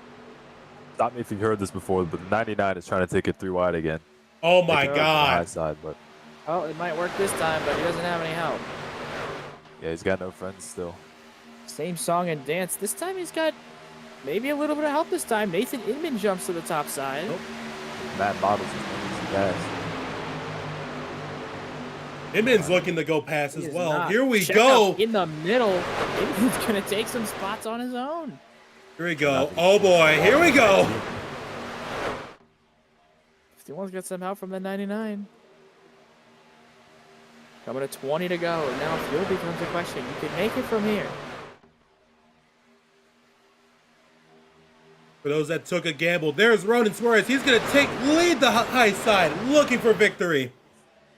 Stop me if you've heard this before, but the 99 is trying to take it 3 wide again. Oh my Taking it on the high God! side, but Oh, it might work this time, but he doesn't have any help. yeah, he's got no friends still. Same song and dance. This time he's got maybe a little bit of help this time. Nathan Inman jumps to the top side. Nope. Matt Bottles is no easy pass. Inman's looking to go past He as is well. not. Here we Check go. out in the middle. Inman's going to take some spots on his own. Here we go. Oh boy, here we go. 51's got some help from the 99. Coming to 20 to go. And now fuel becomes a question. You can make it from here. For those that took a gamble, there's Ronan Suarez. He's going to lead the high side, looking for victory.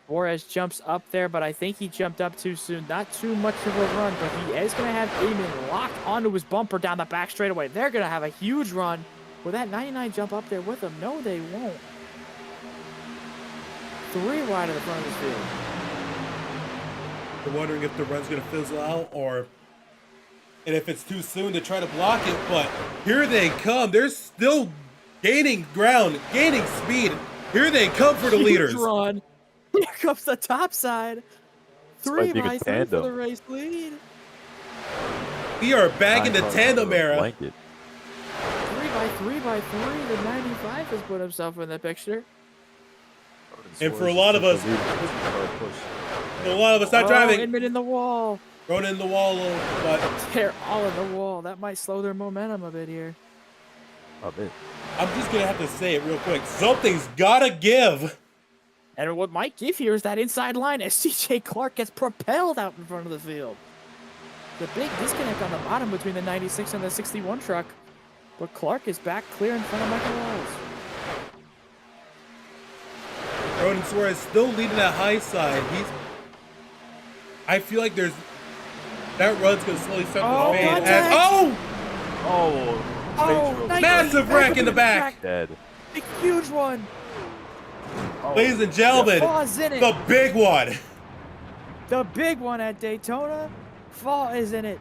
Suarez jumps up there, but I think he jumped up too soon. Not too much of a run, but he is going to have Inman locked onto his bumper down the back straightaway. They're going to have a huge run. Will that 99 jump up there with them? No, they won't. 3 wide of the front of the field. We're wondering if the run's going to fizzle out and if it's too soon to try to block it, but here they come. They're still gaining ground, gaining speed. Here they come for the leaders. Huge run. Here comes the top side. might be a 3x3 for tandem. the race lead. We are back in the 9 cars tandem under a era. blanket. 3x3x3. The 95 has put himself in the picture. And for a lot of us, not driving. Inman in the wall. Thrown in the wall, but They're all in the wall. That might slow their momentum a bit here. A bit. I'm just gonna have to say it real quick. Something's gotta give. And what might give here is that inside line as CJ Clark gets propelled out in front of the field. The big disconnect on the bottom between the 96 and the 61 truck. But Clark is back clear in front of Michael Walls. Ronan Suarez still leading that high side. I feel like that run's gonna slowly start to fade. Contact! Massive wreck in the back. Dead. Big, huge one. Ladies and gentlemen, Faw's in it. the big one. The big one at Daytona. Faw is in it.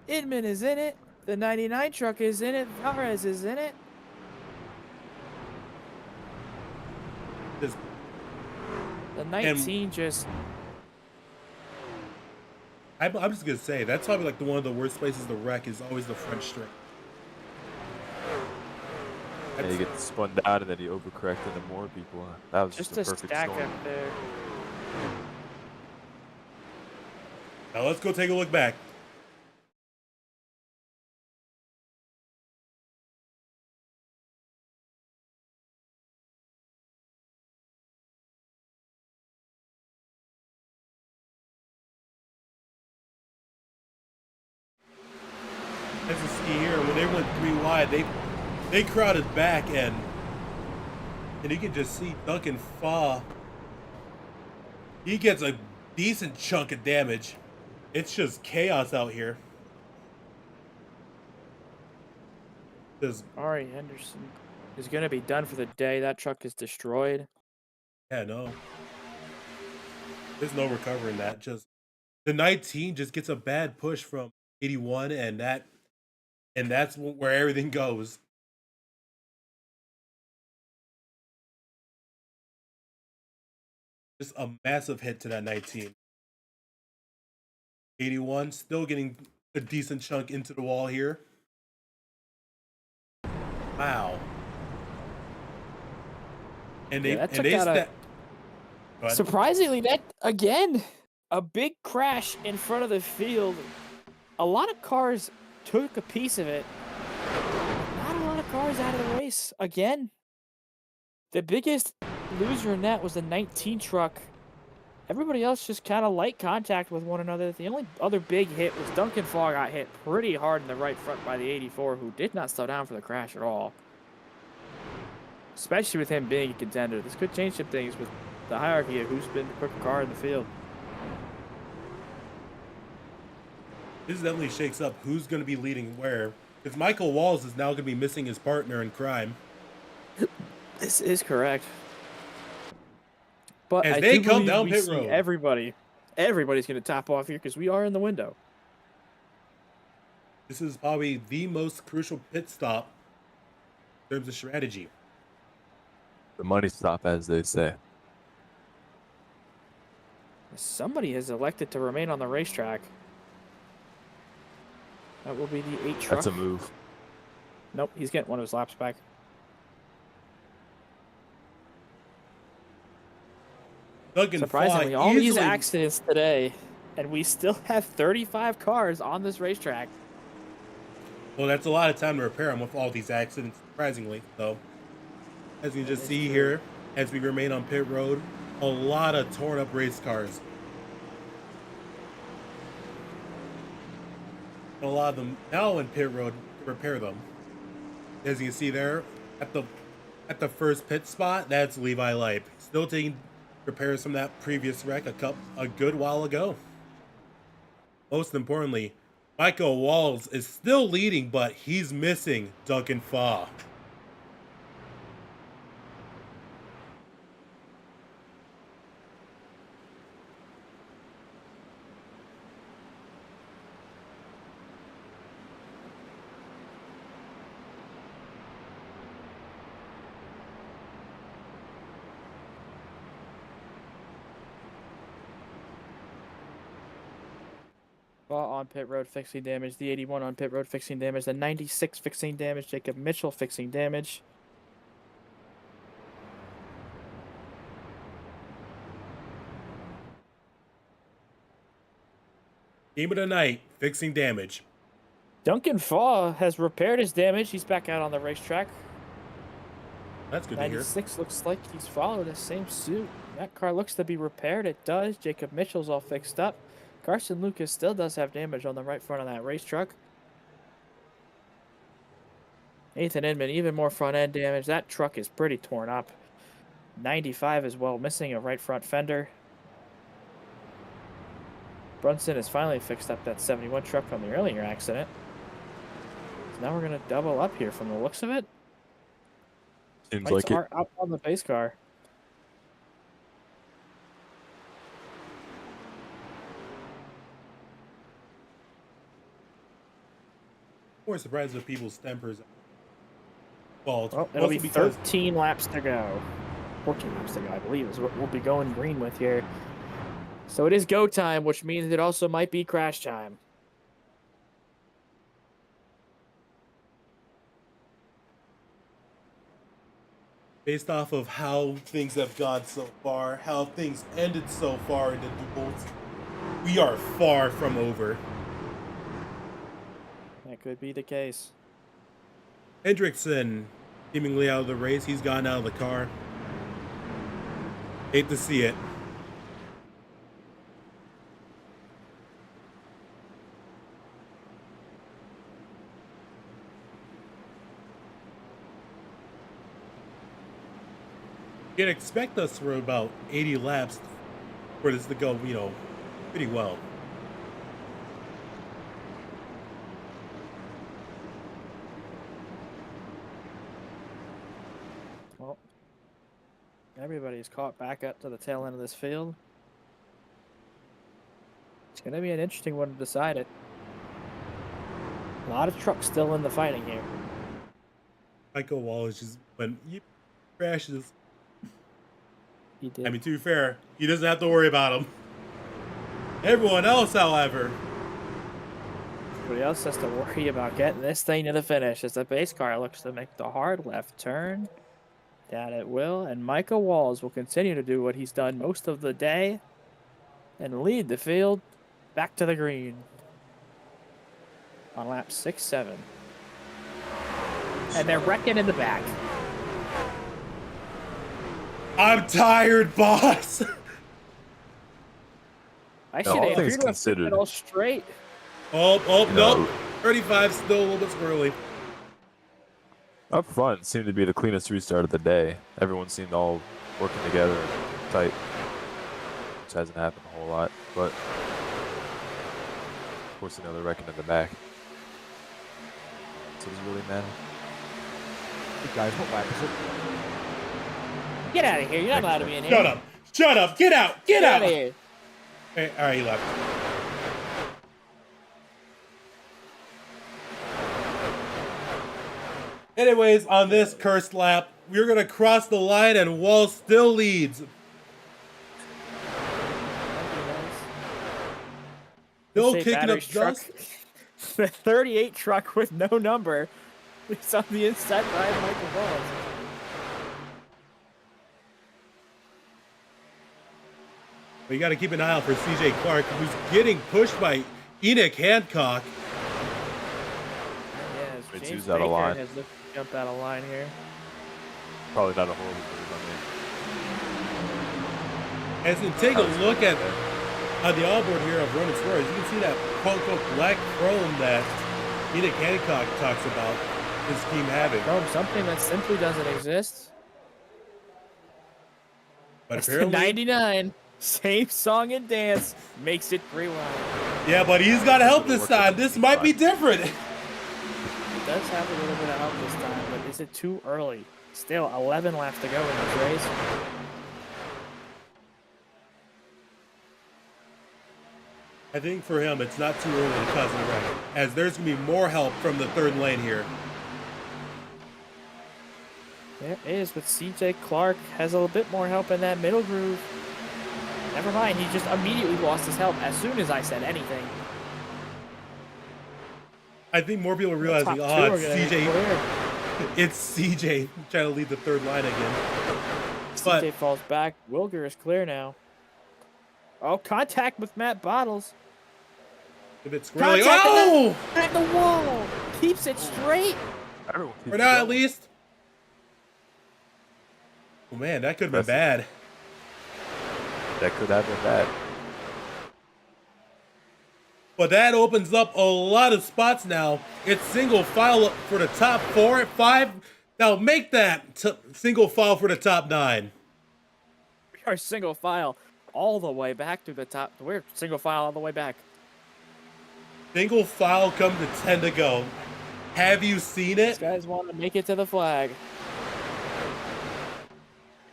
Inman is in it. The 99 truck is in it. Varez is in it. Just- The 19 I'm just gonna say that's probably like one of the worst places to wreck is always the front straight. And he gets spun down and then he overcorrected into more people. That was just a just a perfect stack storm. up there. Now let's go take a look back. As you see here, when they went 3 wide, they crowded back and you can just see Duncan Faw. He gets a decent chunk of damage. It's just chaos out here. Ari Henderson is going to be done for the day. That truck is destroyed. Yeah, no. There's no recovering that. Just the 19 just gets a bad push from 81 and that's where everything goes. Just a massive hit to that 19. 81 still getting a decent chunk into the wall here. Wow. And they Surprisingly, that again, a big crash in front of the field. A lot of cars took a piece of it. Not a lot of cars out of the race. Again, the biggest loser in that was the 19 truck. Everybody else just kind of light contact with one another. The only other big hit was Duncan Faw got hit pretty hard in the right front by the 84, who did not slow down for the crash at all. Especially with him being a contender. This could change some things with the hierarchy of who's been the quicker car in the field. This definitely shakes up who's going to be leading where. Because Michael Walls is now going to be missing his partner in crime. This is correct. But As I they do come believe down we pit see road. everybody's going to top off here because we are in the window. This is probably the most crucial pit stop in terms of strategy. The money stop, as they say. Somebody has elected to remain on the racetrack. That will be the 8 truck. That's a move. Nope, he's getting one of his laps back. Surprisingly, all these accidents today, and we still have 35 cars on this racetrack. Well, that's a lot of time to repair them with all these accidents, surprisingly. So, as you can just see here, as we remain on pit road, a lot of torn up race cars. A lot of them now in pit road to repair them. As you can see there, at the first pit spot, that's Levi Lipe. Still taking repairs from that previous wreck a good while ago. Most importantly, Michael Walls is still leading, but he's missing Duncan Faw. Baugh on pit road fixing damage. The 81 on pit road fixing damage. The 96 fixing damage. Jacob Mitchell fixing damage. Game of the night, fixing damage. Duncan Faw has repaired his damage. He's back out on the racetrack. That's good to hear. 96 looks like he's followed the same suit. That car looks to be repaired. It does. Jacob Mitchell's all fixed up. Carson Lucas still does have damage on the right front of that race truck. Nathan Inman, even more front end damage. That truck is pretty torn up. 95 as well, missing a right front fender. Brunson has finally fixed up that 71 truck from the earlier accident. So now we're going to double up here from the looks of it. Seems Lights like it. are up on the pace car. More surprised with people's tempers. Well, Well, it'll be mostly because 13 laps to go. 14 laps to go, I believe, is what we'll be going green with here. So it is go time, which means it also might be crash time. based off of how things have gone so far, how things ended so far in the duels, we are far from over. That could be the case. Hendrickson seemingly out of the race. He's gone out of the car. Hate to see it. You can expect us for about 80 laps for this to go, pretty well. Well, everybody's caught back up to the tail end of this field. It's going to be an interesting one to decide it. A lot of trucks still in the fighting here. Michael Wallace just, when he crashes, He did. I mean, to be fair, he doesn't have to worry about him. Everyone else, however, Everybody else has to worry about getting this thing to the finish as the base car looks to make the hard left turn. Down it will, and Micah Walls will continue to do what he's done most of the day and lead the field back to the green on lap 6-7. And they're wrecking in the back. I'm tired, boss. I No, should all have things agreed with considered. it all straight. Oh, You nope. know, 35 still a little bit squirrely. Up front seemed to be the cleanest restart of the day. Everyone seemed all working together and tight, which hasn't happened a whole lot. But of course, they're wrecking in the back. So does it really matter? Hey guys, what lap is it? Get out of here. You're not allowed to be in here. Shut up. Shut up. Get out. Get out. of here. Hey, all right, he left. Anyways, on this cursed lap, we're going to cross the line and Wall still leads. Still Say kicking up battery's truck. dust. The 38 truck with no number. It's on the inside behind Michael Walls. But you got to keep an eye out for CJ Clark, who's getting pushed by Enoch Hancock. Yes, It's James used out of Baker line. has looked to jump out of line here. Probably not a horrible move. As you take a look at on the onboard here of Roman Suarez, you can see that quote-unquote black chrome that Enoch Hancock talks about his team having. Rome, something that simply doesn't exist. But It's the apparently, 99. Same song and dance makes it 3 wide. yeah, but he's got help this time. This might be different. It does have a little bit of help this time, but is it too early? Still 11 laps to go in this race. I think for him, it's not too early to cause a wreck, as there's going to be more help from the third lane here. There is, but CJ Clark has a little bit more help in that middle groove. Never mind, he just immediately lost his help as soon as I said anything. I think more people are The realizing, top oh, two it's are gonna be CJ. clear. It's CJ trying to lead the third line again. But CJ falls back. Wilger is clear now. Oh, contact with Matt Bottles. a bit squirrely. Contact Oh! at the wall. Keeps it straight. Everyone keeps For it now, at going. least. Oh, man, that could have been bad. That could have been bad. But that opens up a lot of spots now. It's single file for the top 4, 5. Now make that single file for the top 9. We are single file all the way back to the top. We're single file all the way back. Single file come to 10 to go. Have you seen These it? guys want to make it to the flag.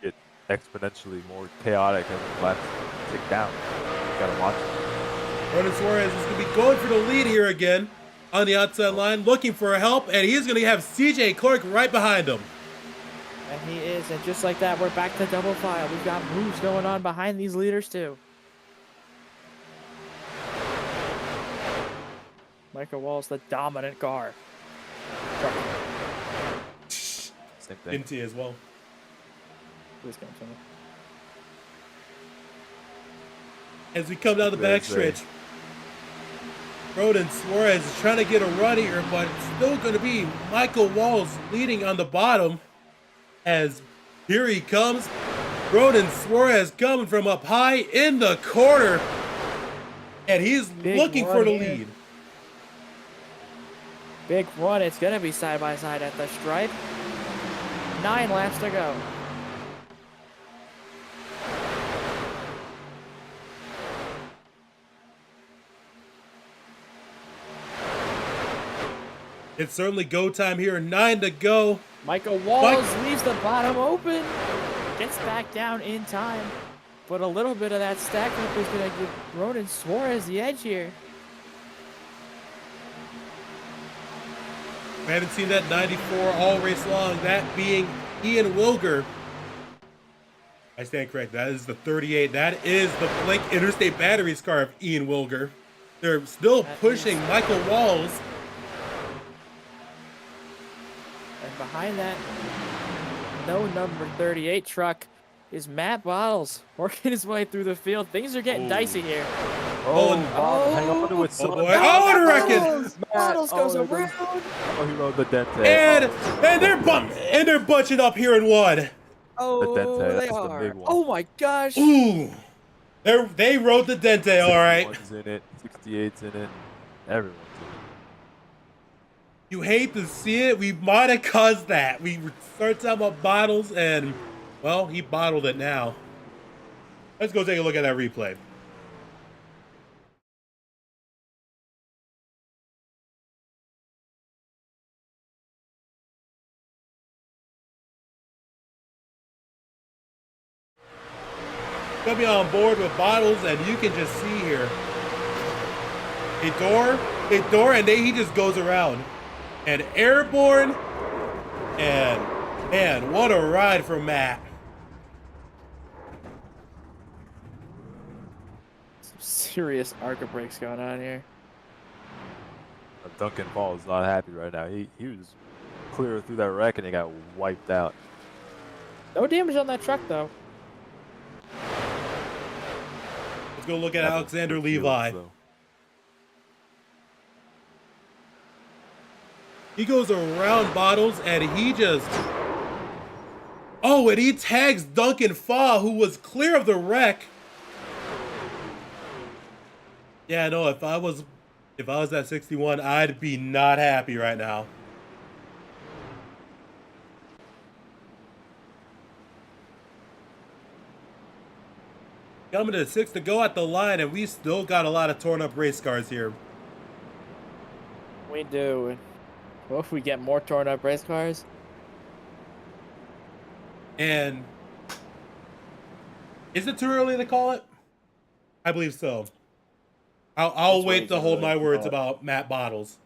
Get exponentially more chaotic as the laps tick down. You gotta watch it. Ronan Suarez is going to be going for the lead here again on the outside line, looking for help, and he's going to have CJ Clark right behind him. And he is, and just like that, we're back to double file. We've got moves going on behind these leaders, too. Michael Wall's the dominant car. Same thing. Inti as well. Please come to me. As we come down the Very good. backstretch, Ronan Suarez is trying to get a run here, but it's still going to be Michael Walls leading on the bottom. As here he comes, Ronan Suarez coming from up high in the corner, and he's Big looking for run the here. lead. Big run. It's going to be side by side at the stripe. 9 laps to go. It's certainly go time here. 9 to go. Michael Walls leaves the bottom open. Gets back down in time. But a little bit of that stack up is going to give Ronan Suarez the edge here. We haven't seen that 94 all race long, that being Ian Wilger. I stand correct. That is the 38. That is the Blink Interstate Batteries car of Ian Wilger. They're still pushing Michael Walls. And behind that, no number 38 truck is Matt Bottles working his way through the field. Things are getting dicey here. Oh, Hang on to it. oh boy. Oh, what a reckon! Bottles goes there around. Oh, he rode the Dente. And they're bunching up here in one. Oh, Dente, they that's the are. big one. Oh my gosh. Ooh. They rode the Dente, all right. 61's in it, 68's in it, everyone's in it. You hate to see it. We might have caused that. We start talking about bottles, and, well, he bottled it now. Let's go take a look at that replay. Gonna be on board with bottles, and you can just see here. They door, and he just goes around. And airborne, and man, what a ride for Matt. Some serious ARCA breaks going on here. Duncan Paul is not happy right now. He was clear through that wreck and he got wiped out. No damage on that truck, though. Let's go look at That's Alexander good field, Levi. so. He goes around bottles, and he just... Oh, and he tags Duncan Faw, who was clear of the wreck. Yeah, no, if I was at 61, I'd be not happy right now. Coming to 6 to go at the line, and we still got a lot of torn up race cars here. We do. Well, if we get more torn up race cars, And is it too early to call it? I believe so. I'll It's wait way to too hold early my to words call it. about Matt Bottles.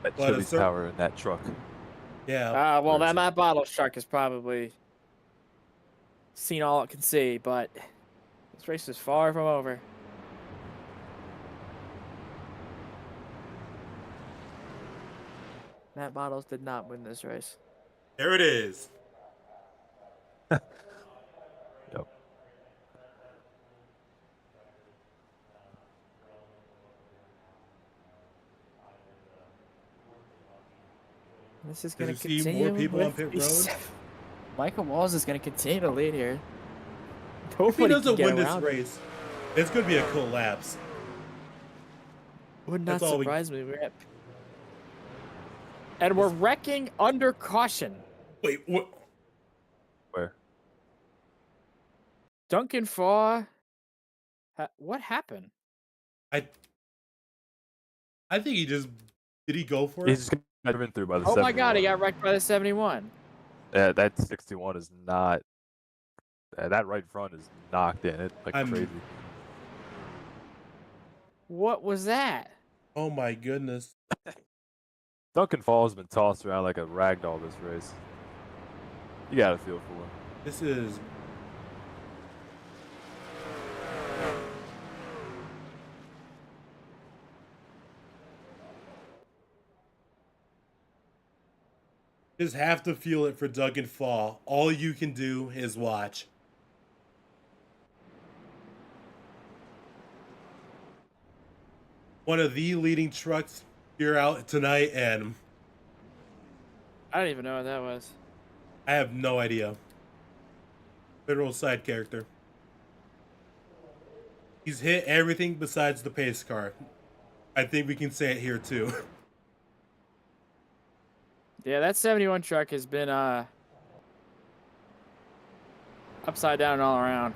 That But a Chili's cer- power in that truck. Yeah. well, Where is that it? Matt Bottles truck has probably seen all it can see, but this race is far from over. Matt Bottles did not win this race. There it is. Yep. This is going Did to you see continue. more people on with pit these- road? Michael Walls is going to continue to lead here. If he Nobody doesn't can win get this around him. race, it's going to be a collapse. Would not That's all we- surprise me. And we're wrecking under caution. Wait, what? Where? Duncan Faw. What happened? I think he just did. He go for He's it? just got driven through by the Oh my God, he 71. got wrecked by the 71. That 61 is not. That right front is knocked in. It's like I'm- crazy. What was that? Oh my goodness! Duncan Falls has been tossed around like a ragdoll this race. You gotta feel for him. This is. Just have to feel it for Duggan Fall. All you can do is watch. One of the leading trucks here out tonight, and I don't even know what that was. I have no idea. Literal side character. He's hit everything besides the pace car. I think we can say it here too. Yeah, that 71 truck has been upside down and all around.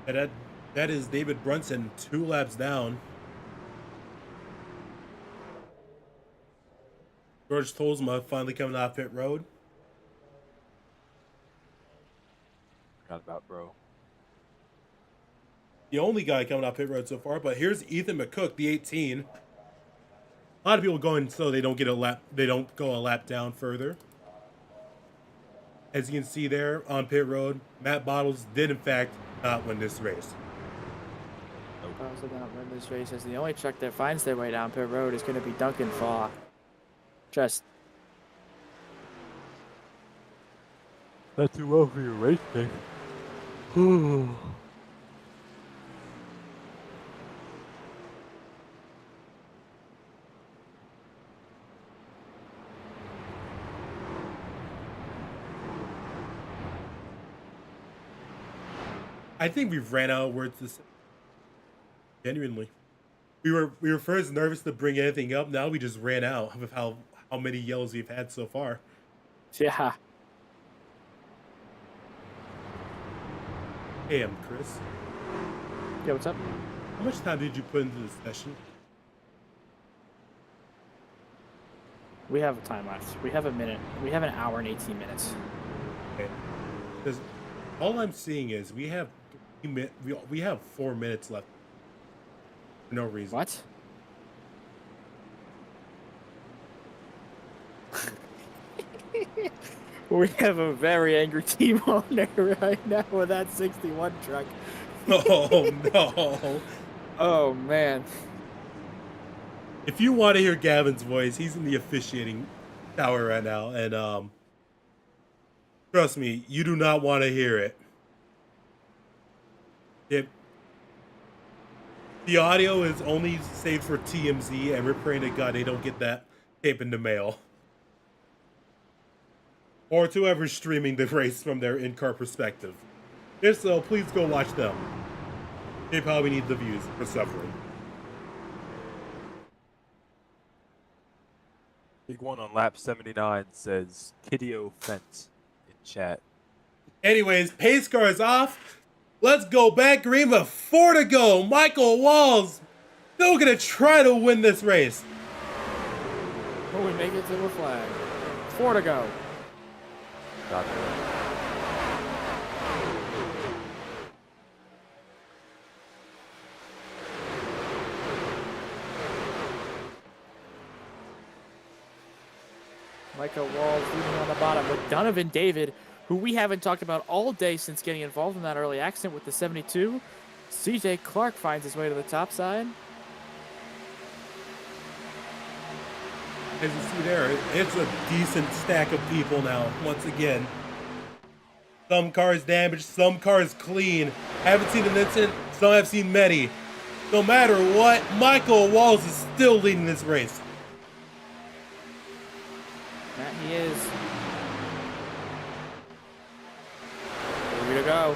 And that is David Brunson 2 laps down. George Tolsma finally coming off pit road. Forgot about bro. The only guy coming off pit road so far, but here's Ethan McCook, the 18. A lot of people going so they don't get a lap. They don't go a lap down further. As you can see there on pit road, Matt Bottles did in fact not win this race. Also not win this race, as the only truck that finds their way down pit road is going to be Duncan Faw. Just Not too well for your race day. I think we've ran out of words to say. Genuinely, we were first nervous to bring anything up. Now we just ran out of how many yells we've had so far. yeah. Hey, I'm Chris. Yeah, what's up? How much time did you put into this session? We have time left. We have a minute. We have an hour and 18 minutes. Okay. Because all I'm seeing is we have 4 minutes left. For no reason. What? We have a very angry team owner right now with that 61 truck. Oh no! Oh, man. If you want to hear Gavin's voice, he's in the officiating tower right now, and trust me, you do not want to hear it. The audio is only saved for TMZ, and we're praying to God they don't get that tape in the mail. Or to whoever's streaming the race from their in-car perspective. If so, please go watch them. They probably need the views for suffering. Big one on lap 79 says Kidio Fence in chat. Anyways, pace car is off. Let's go back green with 4 to go. Michael Walls still gonna try to win this race. Will we make it to the flag? 4 to go. Not there. Michael Walls leading on the bottom with Donovan David, who we haven't talked about all day since getting involved in that early accident with the 72. CJ Clark finds his way to the top side. As you see there, it's a decent stack of people now, once again. Some cars damaged, some cars clean. Haven't seen an incident, some have seen many. No matter what, Michael Walls is still leading this race. That he is. Here we go.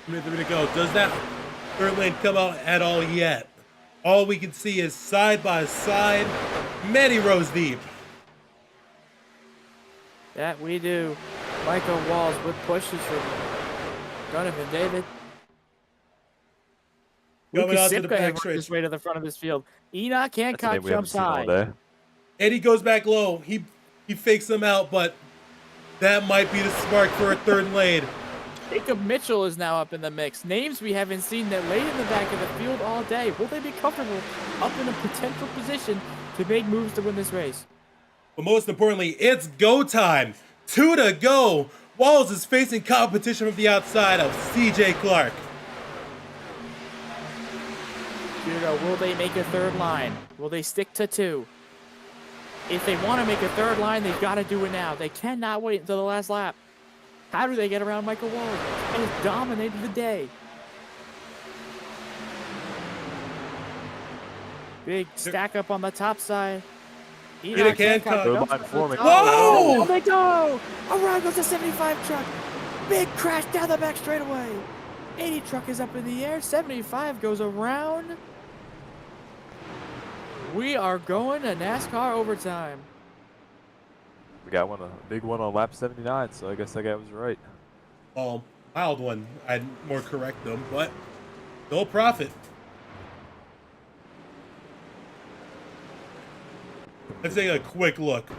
Three to go. Does that third lane come out at all yet? All we can see is side by side, many rows deep. That we do. Michael Walls with pushes from Donovan David. Coming out to the Lucas Sipka had backstretch. worked his way to the front of this field. Enoch That's a Hancock name we haven't jumps seen all high. day. Eddie goes back low. He fakes him out, but that might be the spark for a third lane. Jacob Mitchell is now up in the mix. Names we haven't seen that late in the back of the field all day. Will they be comfortable up in a potential position to make moves to win this race? But most importantly, it's go time. 2 to go. Walls is facing competition from the outside of CJ Clark. Here we go. Will they make a third line? Will they stick to 2? If they want to make a third line, they've got to do it now. They cannot wait until the last lap. How do they get around Michael Walls? He has dominated the day. Big stack up on the top side. Enoch Hancock. jumps Line to the forming. top. Whoa! Oh, they go! Around goes the 75 truck. Big crash down the back straightaway. 80 truck is up in the air. 75 goes around. We are going to NASCAR overtime. We got one, a big one on lap 79, so I guess that guy was right. Well, mild one. I'd more correct them, but no profit. Let's take a quick look.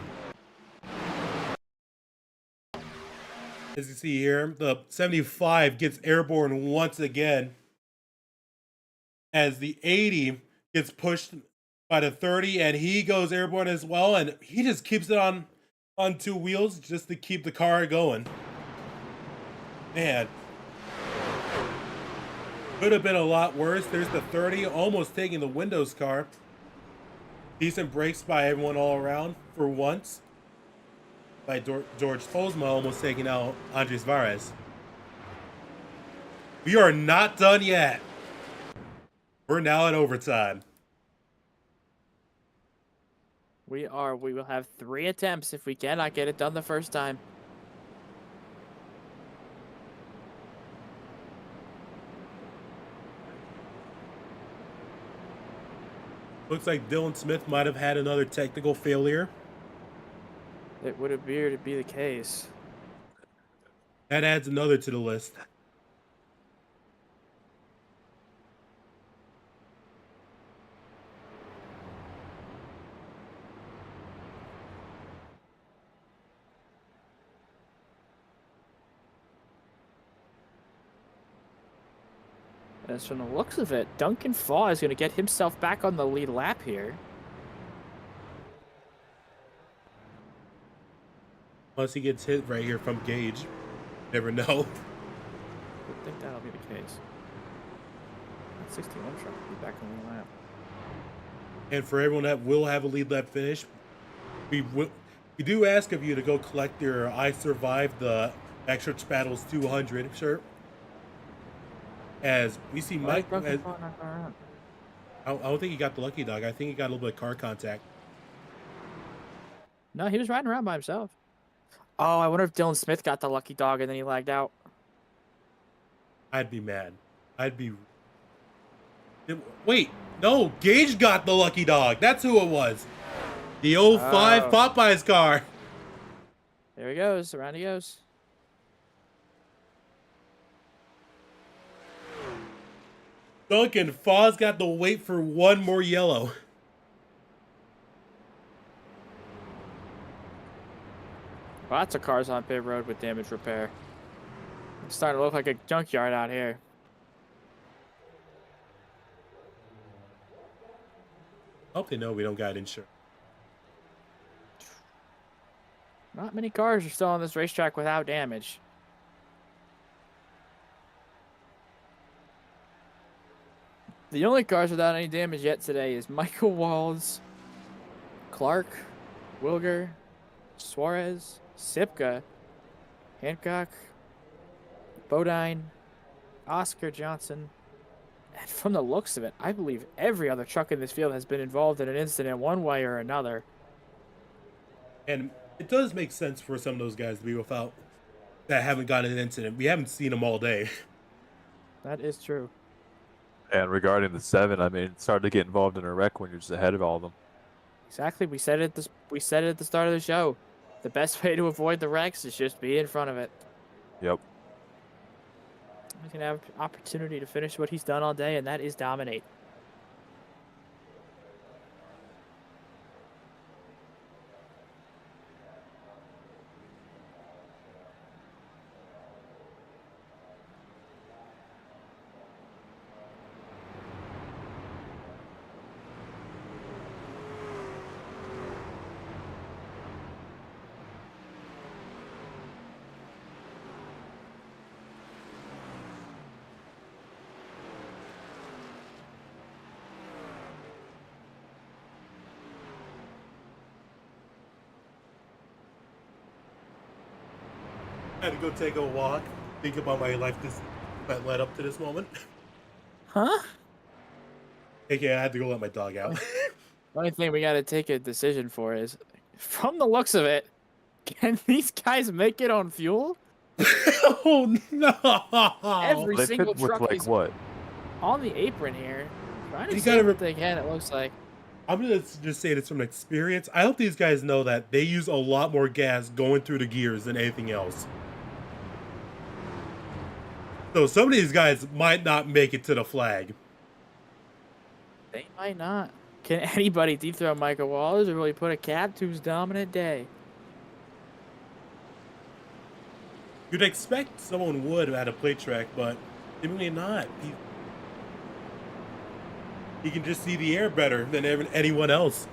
As you see here, the 75 gets airborne once again, as the 80 gets pushed by the 30, and he goes airborne as well, and he just keeps it on 2 wheels just to keep the car going. Man, could have been a lot worse. There's the 30 almost taking the Windows car. Decent brakes by everyone all around for once. By George Tolsma almost taking out Andres Varez. We are not done yet. We're now at overtime. We will have 3 attempts if we cannot get it done the first time. Looks like Dylan Smith might have had another technical failure. It would appear to be the case. That adds another to the list. As from the looks of it, Duncan Faw is going to get himself back on the lead lap here. Unless he gets hit right here from Gage. Never know. I think that'll be the case. That 61 truck will be back on the lap. And for everyone that will have a lead lap finish, we do ask of you to go collect your I Survived the Backstretch Battles 200 shirt. As we see Mike, I don't think he got the lucky dog. I think he got a little bit of car contact. No, he was riding around by himself. Oh, I wonder if Dylan Smith got the lucky dog and then he lagged out. I'd be mad. Wait, no, Gage got the lucky dog. That's who it was. The 05 Popeyes car. There he goes. Around he goes. Duncan Faw's got to wait for one more yellow. Lots of cars on pit road with damage repair. It's starting to look like a junkyard out here. Hope they know we don't got insurance. Not many cars are still on this racetrack without damage. The only cars without any damage yet today is Michael Walls Clark, Wilger, Suarez, Sipka, Hancock, Bodine, Oscar Johnson. And from the looks of it, I believe every other truck in this field has been involved in an incident one way or another. And it does make sense for some of those guys to be without that haven't gotten an incident. We haven't seen them all day. That is true. And regarding the 7, I mean, it's hard to get involved in a wreck when you're just ahead of all of them. Exactly. We said it at the start of the show. The best way to avoid the wrecks is just be in front of it. Yep. He's going to have an opportunity to finish what he's done all day, and that is dominate. I had to go take a walk, think about my life that led up to this moment. Huh? Okay, I had to go let my dog out. The only thing we got to take a decision for is, from the looks of it, can these guys make it on fuel? Oh no! Every They single fit with truck like is what? on the apron here. Trying to You see gotta what they can, it looks like. I'm gonna just say this from experience. I hope these guys know that they use a lot more gas going through the gears than anything else. So some of these guys might not make it to the flag. They might not. Can anybody dethrone Michael Wallace or really put a cap to his dominant day? You'd expect someone would at a plate track, but seemingly not. He can just see the air better than anyone else.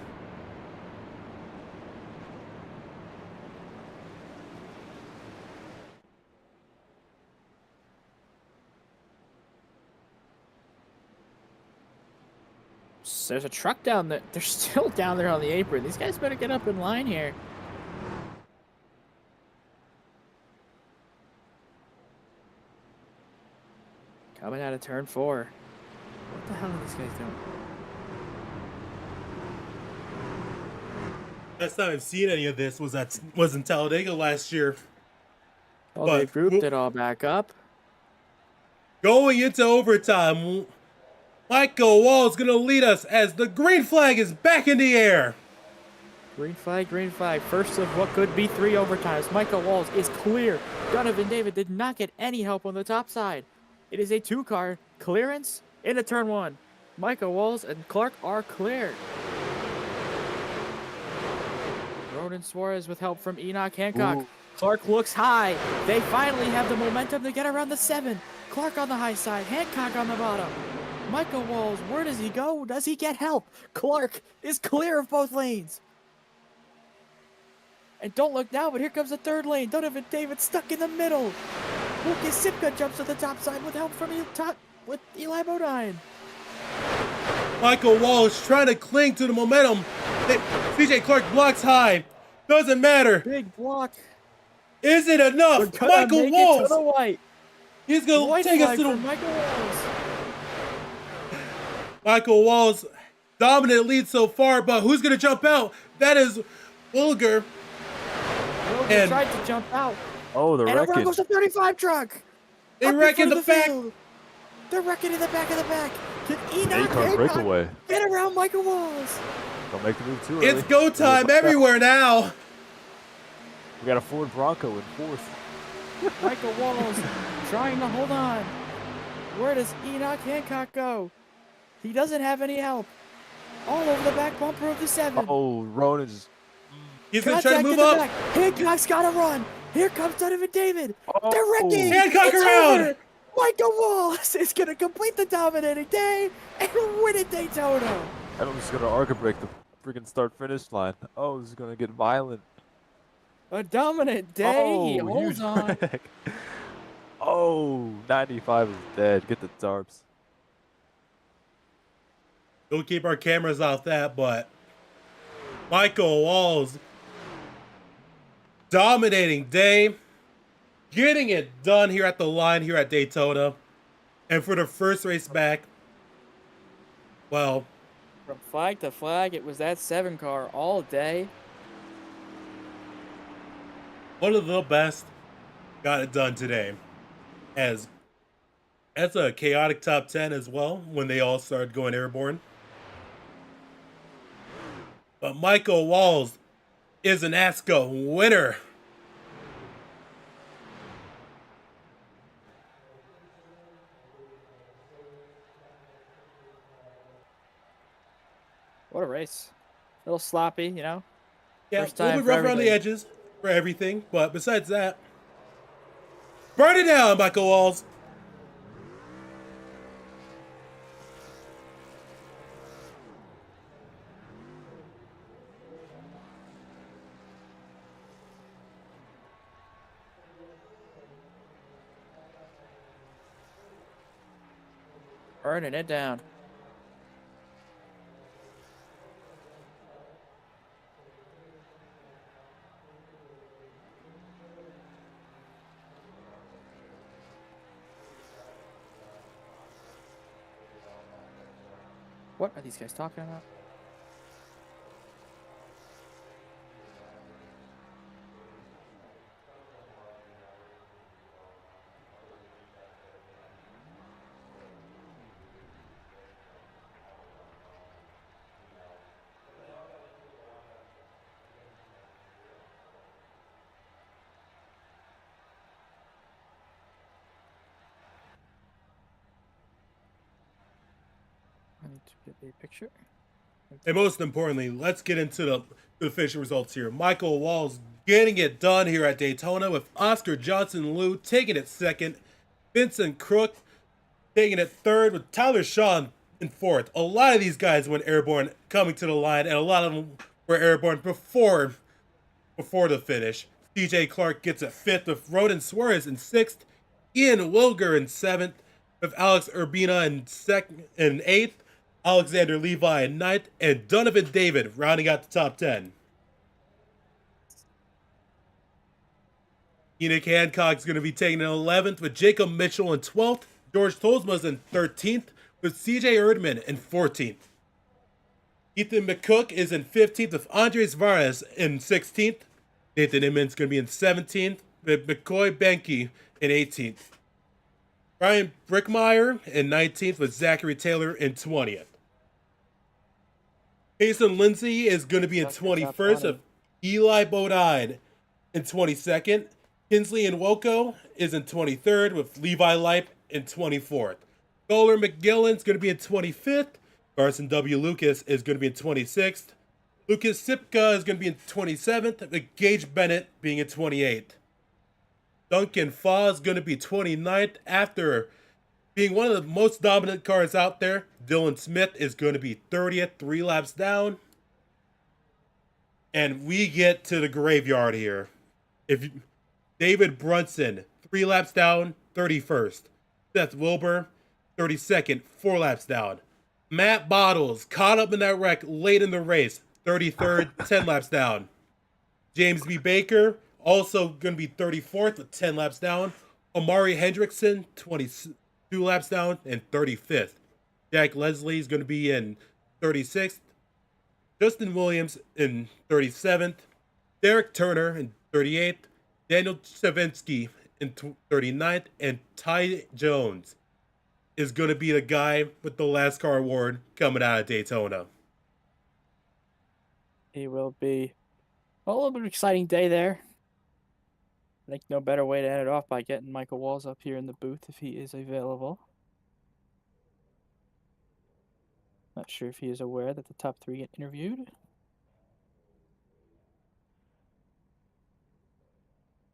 There's a truck down there. They're still down there on the apron. These guys better get up in line here. Coming out of turn 4. What the hell are these guys doing? Last time I've seen any of this was in Talladega last year. Oh, they grouped it all back up. Going into overtime, Michael Wall is going to lead us as the green flag is back in the air. Green flag, green flag. First of what could be 3 overtimes. Michael Walls is clear. Donovan David did not get any help on the top side. It is a 2-car clearance into turn 1. Michael Walls and Clark are clear. Ronan Suarez with help from Enoch Hancock. Ooh. Clark looks high. They finally have the momentum to get around the 7. Clark on the high side. Hancock on the bottom. Michael Walls, where does he go? Does he get help? Clark is clear of both lanes. And don't look now, but here comes the 3rd lane. Donovan David stuck in the middle. Lucas Sipka jumps to the top side with help from Eli Bodine. Michael Wall is trying to cling to the momentum. CJ Clark blocks high. Doesn't matter. Big block. Is it enough? Michael Walls. He's going to take us to the Michael Walls. Michael Walls dominant lead so far, but who's going to jump out? That is Wilger. Wilger tried to jump out. Oh, the and wrecking. around goes the 35 truck. They wreck in the back. Field. They're wrecking in the back of the back. Can Enoch Hancock breakaway. get around Michael Walls? Don't make the move too early. It's go time everywhere now. We got a Ford Bronco in 4th. Michael Walls trying to hold on. Where does Enoch Hancock go? He doesn't have any help. All over the back bumper of the 7. Oh, Ronan's. He's going to try to move up. Back. Hancock's got to run. Here comes Donovan David. Oh. They're wrecking. Hancock It's around. over. Michael Walls is going to complete the dominating day and win at Daytona. I'm just going to arc break the freaking start-finish line. Oh, this is going to get violent. A dominant day. He Oh, holds huge on. wreck. Oh, 95 is dead. Get the tarps. We'll keep our cameras off that, but Michael Walls dominating day, getting it done here at the line here at Daytona. And for the first race back, well, From flag to flag, it was that 7 car all day. one of the best got it done today. As that's a chaotic top 10 as well when they all started going airborne. But Michael Walls is an ASCA winner. What a race. A little sloppy, you know? Yeah, First a little time bit for rough around the everything. edges for everything, but besides that, burn it down, Michael Walls. Burning it down. What are these guys talking about? I need to get a picture. And most importantly, let's get into the official results here. Michael Walls getting it done here at Daytona with Oscar Johnson Liu taking it second, Vincent Crook taking it third, with Tyler Shaw in fourth. A lot of these guys went airborne coming to the line, and a lot of them were airborne before the finish. CJ Clark gets it fifth, with Roden Suarez in sixth, Ian Wilger in seventh, with Alex Urbina in eighth, Alexander Levi in ninth, and Donovan David rounding out the top 10. Enoch Hancock's going to be taking in 11th, with Jacob Mitchell in 12th. George Tolsma's in 13th, with CJ Erdman in 14th. Ethan McCook is in 15th, with Andres Vargas in 16th. Nathan Inman's going to be in 17th, with McCoy Benke in 18th. Brian Brickmeyer in 19th, with Zachary Taylor in 20th. Jason Lindsay is going to be in 21st, with Eli Bodine in 22nd. Kinsley Nwoko is in 23rd, with Levi Lipe in 24th. Goler McGillen's going to be in 25th. Carson W. Lucas is going to be in 26th. Lucas Sipka is going to be in 27th, with Gage Bennett being in 28th. Duncan Faw is going to be 29th after being one of the most dominant cars out there. Dylan Smith is going to be 30th, 3 laps down. And we get to the graveyard here. David Brunson, 3 laps down, 31st. Seth Wilbur, 32nd, 4 laps down. Matt Bottles caught up in that wreck late in the race, 33rd, 10 laps down. James B. Baker, also going to be 34th with 10 laps down. Omari Hendrickson, 22 laps down and 35th. Jack Leslie is going to be in 36th. Justin Williams in 37th. Derek Turner in 38th. Daniel Savinsky in 39th. And Ty Jones is going to be the guy with the last car award coming out of Daytona. He will be a little bit of an exciting day there. I think no better way to end it off by getting Michael Walls up here in the booth if he is available. Not sure if he is aware that the top 3 get interviewed.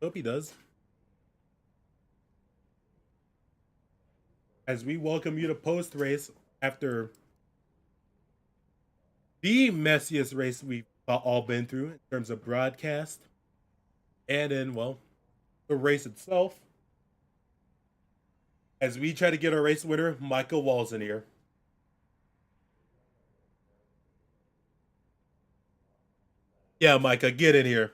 Hope he does. As we welcome you to post-race after the messiest race we've all been through in terms of broadcast and in, well, the race itself. As we try to get our race winner, Michael Walls, in here. Yeah, Micah, get in here.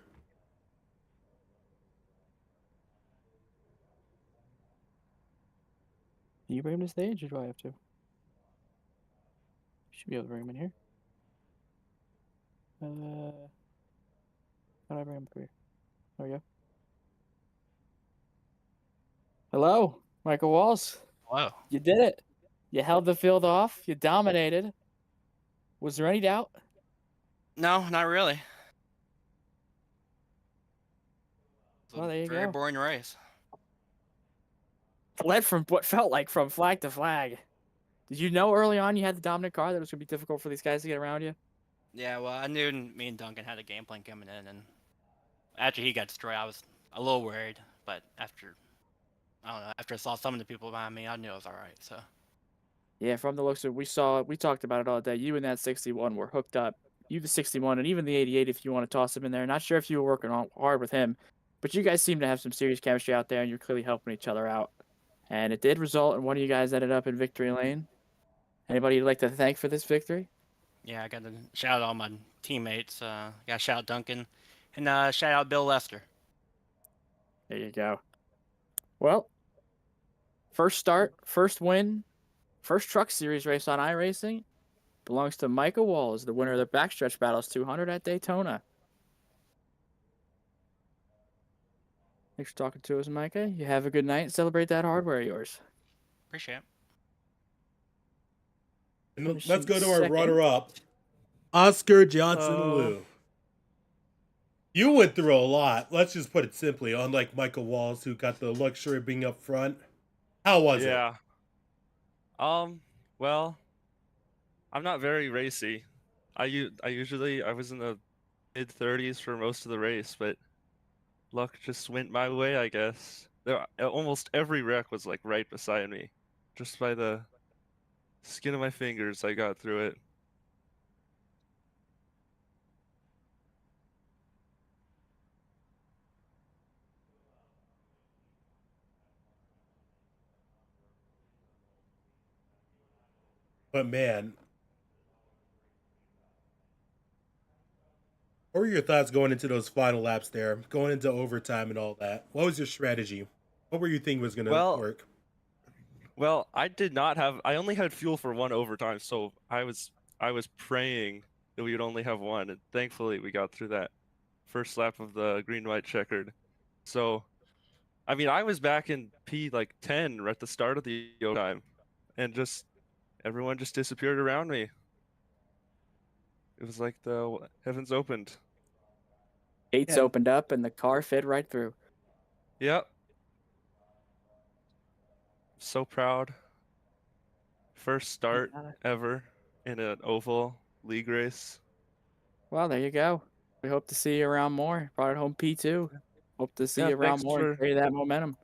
Can you bring him to stage, or do I have to? Should be able to bring him in here. How do I bring him up here? There we go. Hello, Michael Walls. Hello. You did it. You held the field off. You dominated. Was there any doubt? No, not really. It was Well, a there you very go. boring race. Led from what felt like from flag to flag. Did you know early on you had the dominant car that it was going to be difficult for these guys to get around you? Yeah, well, I knew me and Duncan had a game plan coming in, and after he got destroyed, I was a little worried. But after, I don't know, after I saw some of the people behind me, I knew it was all right. So. Yeah, from the looks of it, we talked about it all day. You and that 61 were hooked up. You the 61 and even the 88 if you want to toss him in there. Not sure if you were working hard with him, but you guys seem to have some serious chemistry out there, and you're clearly helping each other out. And it did result in one of you guys ended up in victory lane. Anybody you'd like to thank for this victory? Yeah, I got to shout out all my teammates. Got to shout out Duncan, and shout out Bill Lester. There you go. Well, first start, first win, first truck series race on iRacing belongs to Micah Walls, the winner of the Backstretch Battles 200 at Daytona. Thanks for talking to us, Micah. You have a good night and celebrate that hardware of yours. Appreciate it. And let's go to our Second. runner-up, Oscar Johnson Liu. You went through a lot. Let's just put it simply, unlike Michael Walls, who got the luxury of being up front. How was it? Yeah. Well, I'm not very racy. I was in the mid-30s for most of the race, but luck just went my way, I guess. Almost every wreck was like right beside me. Just by the skin of my fingers, I got through it. But man, what were your thoughts going into those final laps there, going into overtime and all that? What was your strategy? What were you thinking was going to work? Well, I only had fuel for one overtime, so I was praying that we would only have one, and thankfully we got through that first lap of the green-white checkered. So, I mean, I was back in P like 10 at the start of the overtime, and everyone just disappeared around me. It was like the heavens opened. Gates opened up and the car fit right through. Yep. So proud. First start ever in an oval league race. Well, there you go. We hope to see you around more. Brought it home P2. Hope to see you around more and carry that momentum.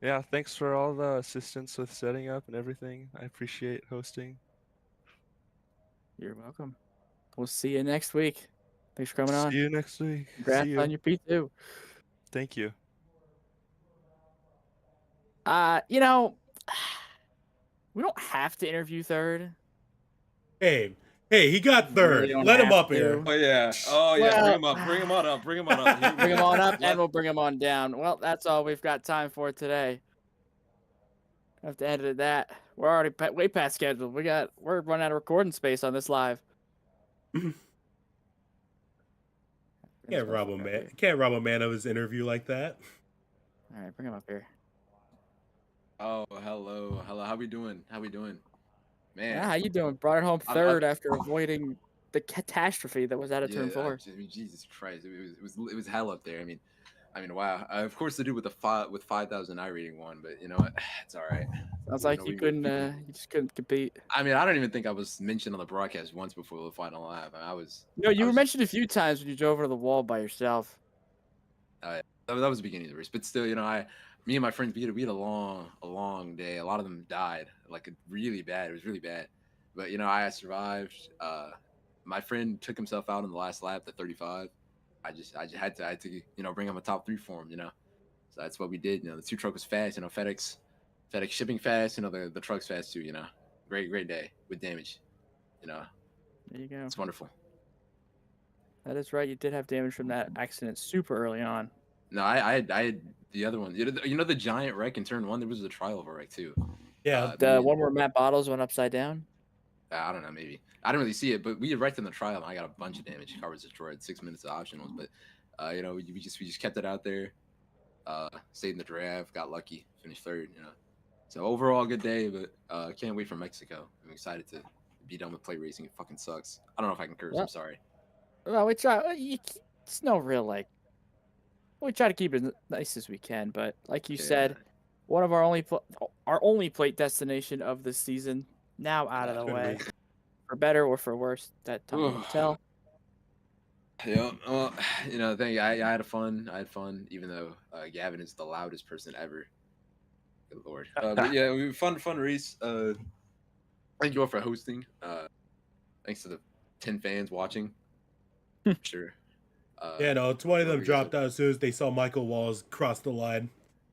Yeah, thanks for all the assistance with setting up and everything. I appreciate hosting. You're welcome. We'll see you next week. Thanks for coming on. See you next week. Congrats on your P2. Thank you. You know, we don't have to interview third. Hey, he got third. Really Let him up here. Oh yeah. Bring him up. Bring him on up. Bring him on up. Bring him on up, and we'll bring him on down. Well, that's all we've got time for today. Have to edit that. We're already way past schedule. We're running out of recording space on this live. Can't rob a man of his interview like that. All right, bring him up here. Oh, hello. How we doing? Man. Yeah, how you doing? Brought it home third after avoiding the catastrophe that was out of turn 4. Jesus Christ, it was hell up there. I mean, wow. Of course, the dude with 5,000 iRating won, but you know what? It's all right. Sounds like you just couldn't compete. I mean, I don't even think I was mentioned on the broadcast once before the final lap. You were mentioned a few times when you drove over the wall by yourself. That was the beginning of the race, but still, you know, me and my friends, we had a long day. A lot of them died, like really bad. It was really bad, but you know, I survived. My friend took himself out in the last lap, the 35. I just had to, you know, bring him a top 3 for him, you know. So that's what we did. You know, the 2 truck was fast. You know, FedEx shipping fast. You know, the truck's fast too. You know, great day with damage. You know, there you go. It's wonderful. That is right. You did have damage from that accident super early on. No, I had the other one. You know the giant wreck in turn 1. There was a trial of a wreck too. Yeah. The one where Matt Bottles went upside down. I don't know, maybe. I didn't really see it, but we had wrecked in the trial, and I got a bunch of damage. Car was destroyed. 6 minutes of optionals, but you know, we just kept it out there. Stayed in the draft, got lucky, finished third. You know, so overall good day, but can't wait for Mexico. I'm excited to be done with plate racing. It fucking sucks. I don't know if I can curse. I'm sorry. Well, we try. It's no real like. We try to keep it as nice as we can, but like you said, one of our only plate destination of the season now out of the way, for better or for worse. That time will tell. Yeah, well, you know, thank you. I had fun. I had fun, even though Gavin is the loudest person ever. Good lord. But yeah, fun race. Thank you all for hosting. Thanks to the 10 fans watching. Sure. Yeah, no, 20 of them dropped out as soon as they saw Michael Walls cross the line.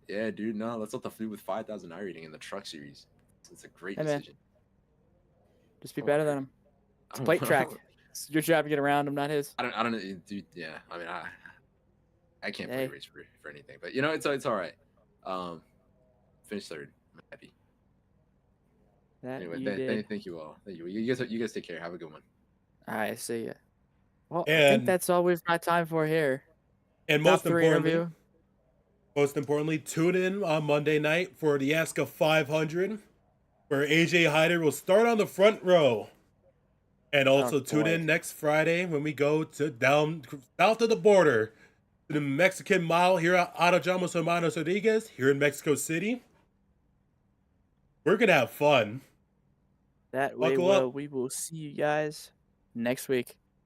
Yeah, dude, no, that's what the food with 5,000 I rating in the truck series. It's a great decision. Just be better than him. It's plate track. It's your job to get around him, not his. I don't, dude. Yeah, I mean, I can't play race for anything, but you know, it's all right. Finished third. I'm happy. Anyway, thank you all. Thank you. You guys take care. Have a good one. All right, see ya. Well, I think that's all we've got time for here. And most importantly, tune in on Monday night for the ASCA 500, where AJ Hyder will start on the front row. And also tune in next Friday when we go down south of the border to the Mexican Mile here at Autojamos Hermanos Rodriguez here in Mexico City. We're going to have fun. We will see you guys next week.